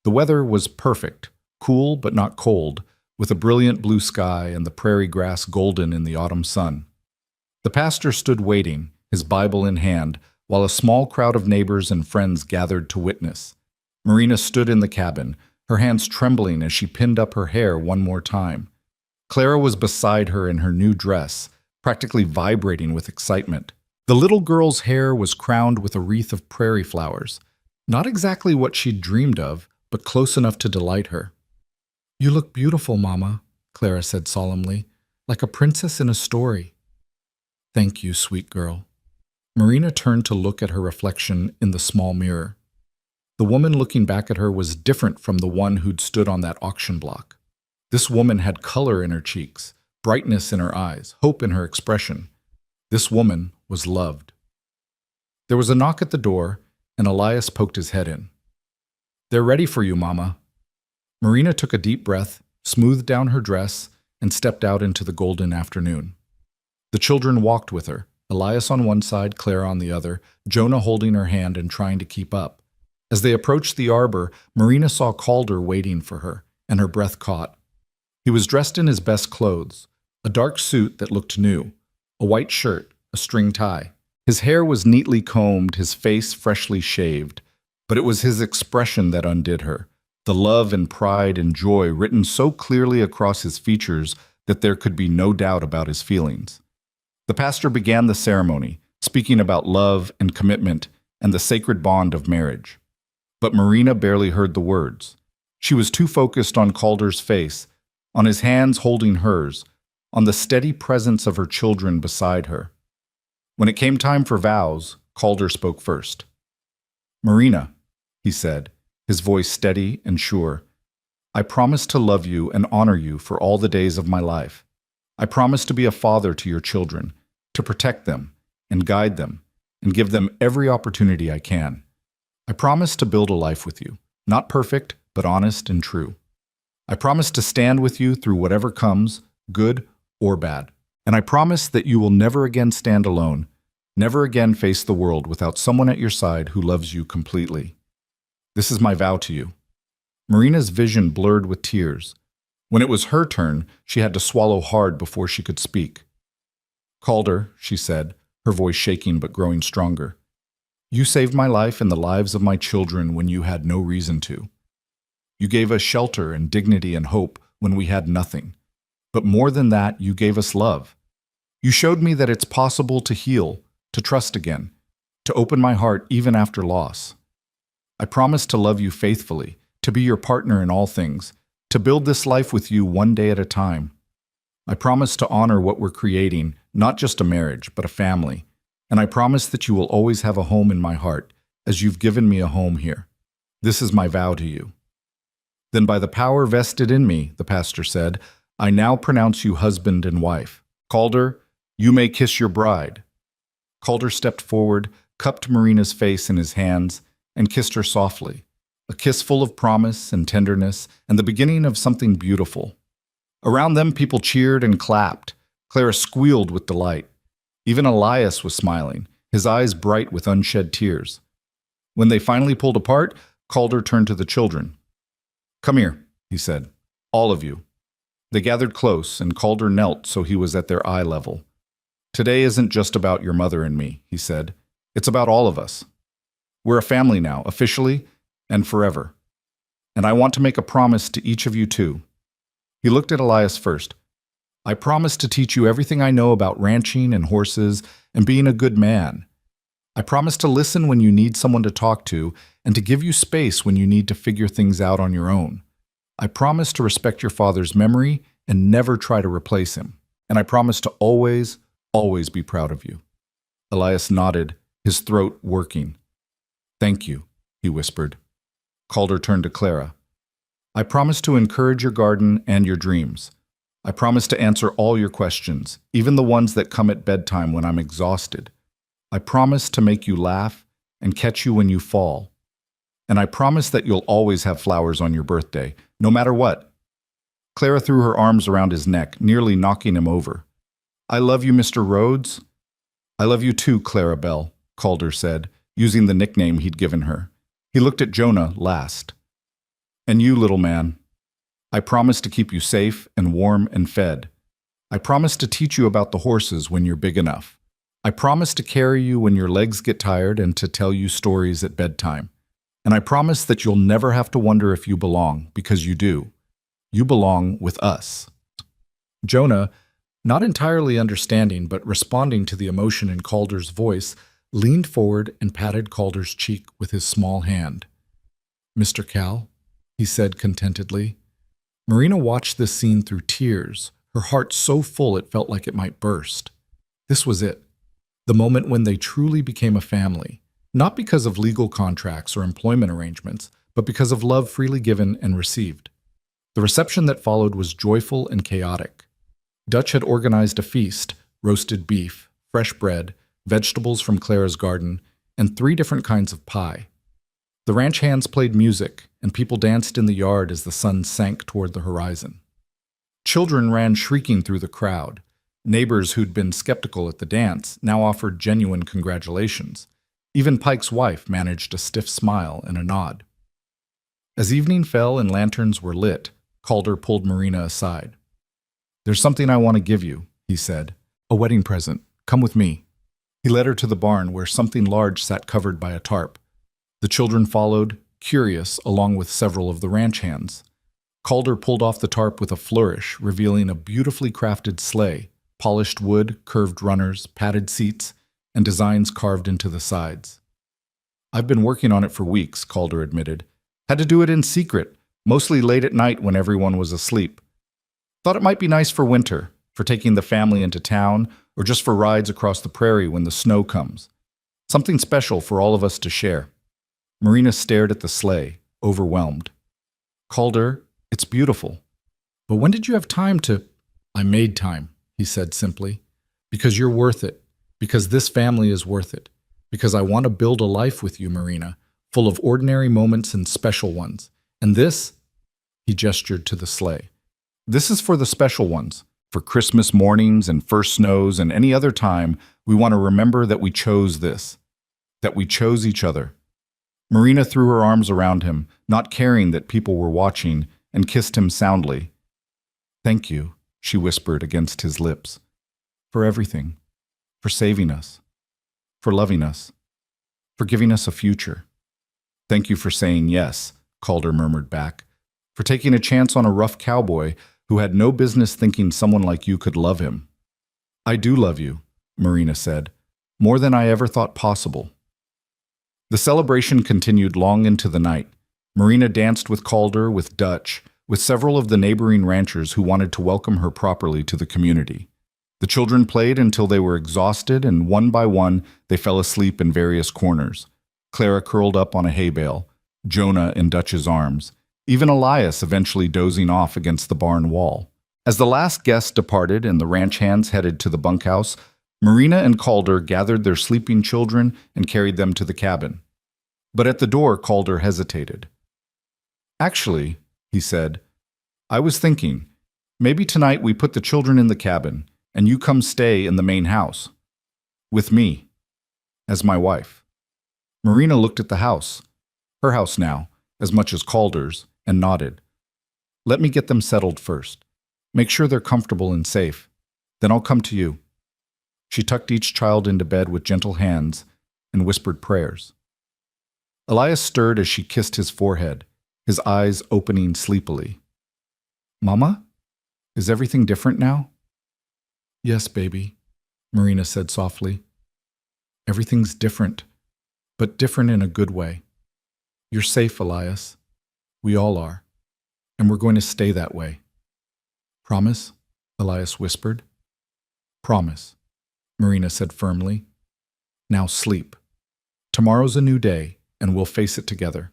The weather was perfect, cool but not cold, with a brilliant blue sky and the prairie grass golden in the autumn sun. The pastor stood waiting, his Bible in hand, while a small crowd of neighbors and friends gathered to witness. Marina stood in the cabin, her hands trembling as she pinned up her hair one more time. Clara was beside her in her new dress, practically vibrating with excitement. The little girl's hair was crowned with a wreath of prairie flowers, not exactly what she'd dreamed of, but close enough to delight her. "You look beautiful, Mama," Clara said solemnly, "like a princess in a story." "Thank you, sweet girl." Marina turned to look at her reflection in the small mirror. The woman looking back at her was different from the one who'd stood on that auction block. This woman had color in her cheeks, brightness in her eyes, hope in her expression. This woman was loved. There was a knock at the door, and Elias poked his head in. "They're ready for you, Mama." Marina took a deep breath, smoothed down her dress, and stepped out into the golden afternoon. The children walked with her, Elias on one side, Clara on the other, Jonah holding her hand and trying to keep up. As they approached the arbor, Marina saw Calder waiting for her, and her breath caught. He was dressed in his best clothes, a dark suit that looked new, a white shirt, a string tie. His hair was neatly combed, his face freshly shaved, but it was his expression that undid her, the love and pride and joy written so clearly across his features that there could be no doubt about his feelings. The pastor began the ceremony, speaking about love and commitment and the sacred bond of marriage. But Marina barely heard the words. She was too focused on Calder's face, on his hands holding hers, on the steady presence of her children beside her. When it came time for vows, Calder spoke first. "Marina," he said, his voice steady and sure, "I promise to love you and honor you for all the days of my life. I promise to be a father to your children, to protect them and guide them and give them every opportunity I can. I promise to build a life with you, not perfect, but honest and true. I promise to stand with you through whatever comes, good or bad. And I promise that you will never again stand alone, never again face the world without someone at your side who loves you completely. This is my vow to you." Marina's vision blurred with tears. When it was her turn, she had to swallow hard before she could speak. Calder, she said, her voice shaking but growing stronger. You saved my life and the lives of my children when you had no reason to. You gave us shelter and dignity and hope when we had nothing. But more than that, you gave us love. You showed me that it's possible to heal, to trust again, to open my heart even after loss. I promise to love you faithfully, to be your partner in all things, to build this life with you one day at a time. I promise to honor what we're creating, not just a marriage, but a family. And I promise that you will always have a home in my heart, as you've given me a home here. This is my vow to you. Then by the power vested in me, the pastor said, I now pronounce you husband and wife. Calder, you may kiss your bride. Calder stepped forward, cupped Marina's face in his hands, and kissed her softly, a kiss full of promise and tenderness and the beginning of something beautiful. Around them, people cheered and clapped. Clara squealed with delight. Even Elias was smiling, his eyes bright with unshed tears. When they finally pulled apart, Calder turned to the children. Come here, he said, all of you. They gathered close, and Calder knelt so he was at their eye level. Today isn't just about your mother and me, he said. It's about all of us. We're a family now, officially and forever. And I want to make a promise to each of you too. He looked at Elias first. I promise to teach you everything I know about ranching and horses and being a good man. I promise to listen when you need someone to talk to and to give you space when you need to figure things out on your own. I promise to respect your father's memory and never try to replace him. And I promise to always, always be proud of you. Elias nodded, his throat working. Thank you, he whispered. Calder turned to Clara. I promise to encourage your garden and your dreams. I promise to answer all your questions, even the ones that come at bedtime when I'm exhausted. I promise to make you laugh and catch you when you fall. And I promise that you'll always have flowers on your birthday, no matter what. Clara threw her arms around his neck, nearly knocking him over. I love you, Mr. Rhodes. I love you too, Clara Bell, Calder said, using the nickname he'd given her. He looked at Jonah last. And you, little man. I promise to keep you safe and warm and fed. I promise to teach you about the horses when you're big enough. I promise to carry you when your legs get tired and to tell you stories at bedtime. And I promise that you'll never have to wonder if you belong, because you do. You belong with us. Jonah, not entirely understanding but responding to the emotion in Calder's voice, leaned forward and patted Calder's cheek with his small hand. Mr. Cal, he said contentedly. Marina watched this scene through tears, her heart so full it felt like it might burst. This was it, the moment when they truly became a family, not because of legal contracts or employment arrangements, but because of love freely given and received. The reception that followed was joyful and chaotic. Dutch had organized a feast, roasted beef, fresh bread, vegetables from Clara's garden, and 3 different kinds of pie. The ranch hands played music, and people danced in the yard as the sun sank toward the horizon. Children ran shrieking through the crowd. Neighbors who'd been skeptical at the dance now offered genuine congratulations. Even Pike's wife managed a stiff smile and a nod. As evening fell and lanterns were lit, Calder pulled Marina aside. There's something I want to give you, he said. A wedding present. Come with me. He led her to the barn where something large sat covered by a tarp. The children followed, curious, along with several of the ranch hands. Calder pulled off the tarp with a flourish, revealing a beautifully crafted sleigh, polished wood, curved runners, padded seats, and designs carved into the sides. I've been working on it for weeks, Calder admitted. Had to do it in secret, mostly late at night when everyone was asleep. Thought it might be nice for winter, for taking the family into town, or just for rides across the prairie when the snow comes. Something special for all of us to share. Marina stared at the sleigh, overwhelmed. Calder, it's beautiful. But when did you have time to... I made time, he said simply. Because you're worth it. Because this family is worth it. Because I want to build a life with you, Marina, full of ordinary moments and special ones. And this, he gestured to the sleigh. This is for the special ones. For Christmas mornings and first snows and any other time, we want to remember that we chose this. That we chose each other. Marina threw her arms around him, not caring that people were watching, and kissed him soundly. Thank you, she whispered against his lips. For everything. For saving us. For loving us. For giving us a future. Thank you for saying yes, Calder murmured back. For taking a chance on a rough cowboy who had no business thinking someone like you could love him. I do love you, Marina said, more than I ever thought possible. The celebration continued long into the night. Marina danced with Calder, with Dutch, with several of the neighboring ranchers who wanted to welcome her properly to the community. The children played until they were exhausted, and one by one they fell asleep in various corners. Clara curled up on a hay bale, Jonah in Dutch's arms, even Elias eventually dozing off against the barn wall. As the last guest departed and the ranch hands headed to the bunkhouse, Marina and Calder gathered their sleeping children and carried them to the cabin. But at the door, Calder hesitated. Actually, he said, I was thinking, maybe tonight we put the children in the cabin and you come stay in the main house. With me. As my wife. Marina looked at the house. Her house now, as much as Calder's, and nodded. Let me get them settled first. Make sure they're comfortable and safe. Then I'll come to you. She tucked each child into bed with gentle hands and whispered prayers. Elias stirred as she kissed his forehead, his eyes opening sleepily. Mama? Is everything different now? Yes, baby, Marina said softly. Everything's different, but different in a good way. You're safe, Elias. We all are. And we're going to stay that way. Promise? Elias whispered. Promise, Marina said firmly. Now sleep. Tomorrow's a new day, and we'll face it together.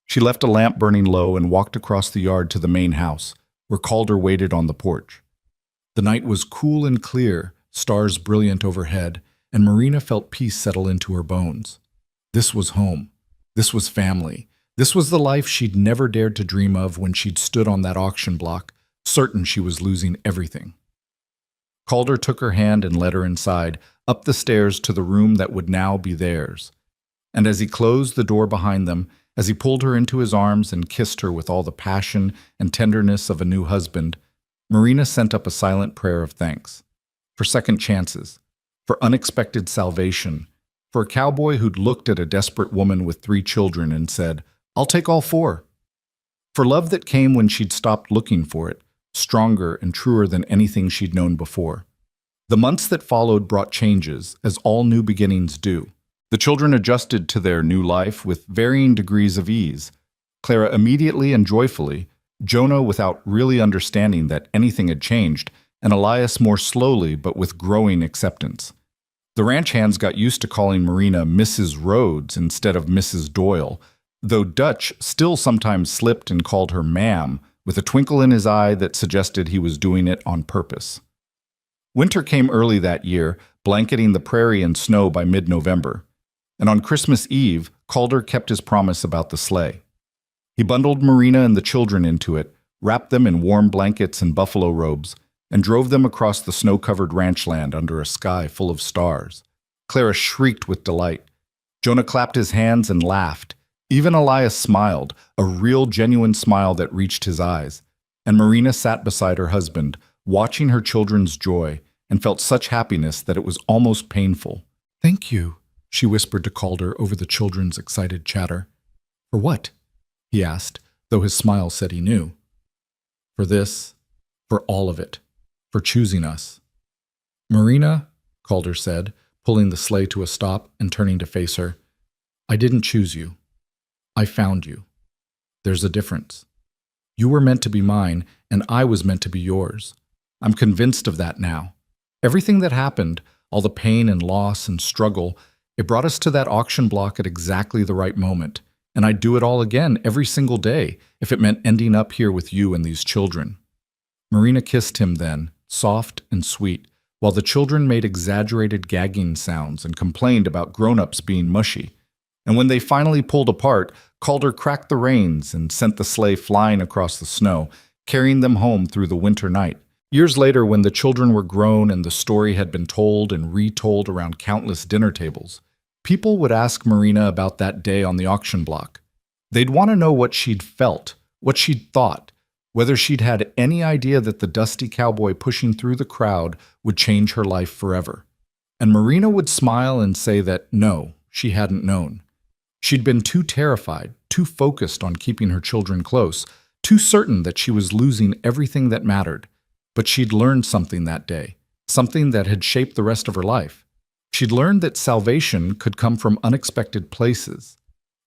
She left a lamp burning low and walked across the yard to the main house, where Calder waited on the porch. The night was cool and clear, stars brilliant overhead, and Marina felt peace settle into her bones. This was home. This was family. This was the life she'd never dared to dream of when she'd stood on that auction block, certain she was losing everything. Calder took her hand and led her inside, up the stairs to the room that would now be theirs. And as he closed the door behind them, as he pulled her into his arms and kissed her with all the passion and tenderness of a new husband, Marina sent up a silent prayer of thanks. For second chances, for unexpected salvation, for a cowboy who'd looked at a desperate woman with 3 children and said, I'll take all 4. For love that came when she'd stopped looking for it, stronger and truer than anything she'd known before. The months that followed brought changes, as all new beginnings do. The children adjusted to their new life with varying degrees of ease. Clara immediately and joyfully, Jonah without really understanding that anything had changed, and Elias more slowly but with growing acceptance. The ranch hands got used to calling Marina Mrs. Rhodes instead of Mrs. Doyle, though Dutch still sometimes slipped and called her ma'am, with a twinkle in his eye that suggested he was doing it on purpose. Winter came early that year, blanketing the prairie in snow by mid-November. And on Christmas Eve, Calder kept his promise about the sleigh. He bundled Marina and the children into it, wrapped them in warm blankets and buffalo robes, and drove them across the snow-covered ranch land under a sky full of stars. Clara shrieked with delight. Jonah clapped his hands and laughed. Even Elias smiled, a real, genuine smile that reached his eyes. And Marina sat beside her husband, watching her children's joy, and felt such happiness that it was almost painful. Thank you, she whispered to Calder over the children's excited chatter. For what? He asked, though his smile said he knew. For this, for all of it, for choosing us. Marina, Calder said, pulling the sleigh to a stop and turning to face her, I didn't choose you. I found you. There's a difference. You were meant to be mine, and I was meant to be yours. I'm convinced of that now. Everything that happened, all the pain and loss and struggle, it brought us to that auction block at exactly the right moment, and I'd do it all again every single day if it meant ending up here with you and these children. Marina kissed him then, soft and sweet, while the children made exaggerated gagging sounds and complained about grown-ups being mushy. And when they finally pulled apart, Calder cracked the reins and sent the sleigh flying across the snow, carrying them home through the winter night. Years later, when the children were grown and the story had been told and retold around countless dinner tables, people would ask Marina about that day on the auction block. They'd want to know what she'd felt, what she'd thought, whether she'd had any idea that the dusty cowboy pushing through the crowd would change her life forever. And Marina would smile and say that no, she hadn't known. She'd been too terrified, too focused on keeping her children close, too certain that she was losing everything that mattered. But she'd learned something that day, something that had shaped the rest of her life. She'd learned that salvation could come from unexpected places,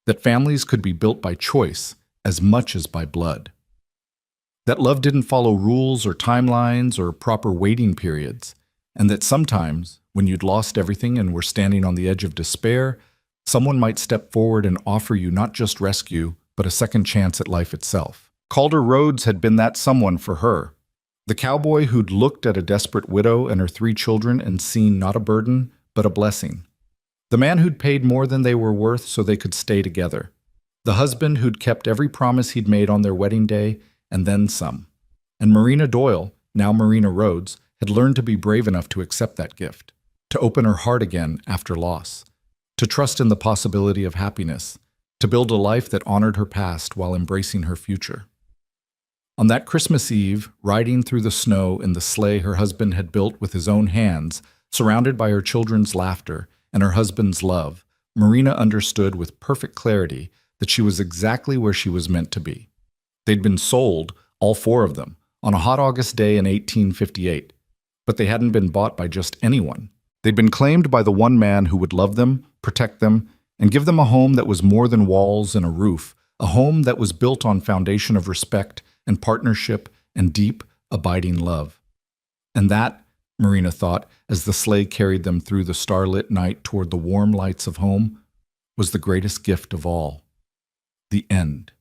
that families could be built by choice as much as by blood. That love didn't follow rules or timelines or proper waiting periods, and that sometimes, when you'd lost everything and were standing on the edge of despair, someone might step forward and offer you not just rescue, but a second chance at life itself. Calder Rhodes had been that someone for her. The cowboy who'd looked at a desperate widow and her 3 children and seen not a burden, but a blessing. The man who'd paid more than they were worth so they could stay together. The husband who'd kept every promise he'd made on their wedding day, and then some. And Marina Doyle, now Marina Rhodes, had learned to be brave enough to accept that gift, to open her heart again after loss, to trust in the possibility of happiness, to build a life that honored her past while embracing her future. On that Christmas Eve, riding through the snow in the sleigh her husband had built with his own hands, surrounded by her children's laughter and her husband's love, Marina understood with perfect clarity that she was exactly where she was meant to be. They'd been sold, all 4 of them, on a hot August day in 1858, but they hadn't been bought by just anyone. They'd been claimed by the one man who would love them, protect them, and give them a home that was more than walls and a roof, a home that was built on foundation of respect and partnership and deep, abiding love. And that, Marina thought, as the sleigh carried them through the starlit night toward the warm lights of home, was the greatest gift of all. The end.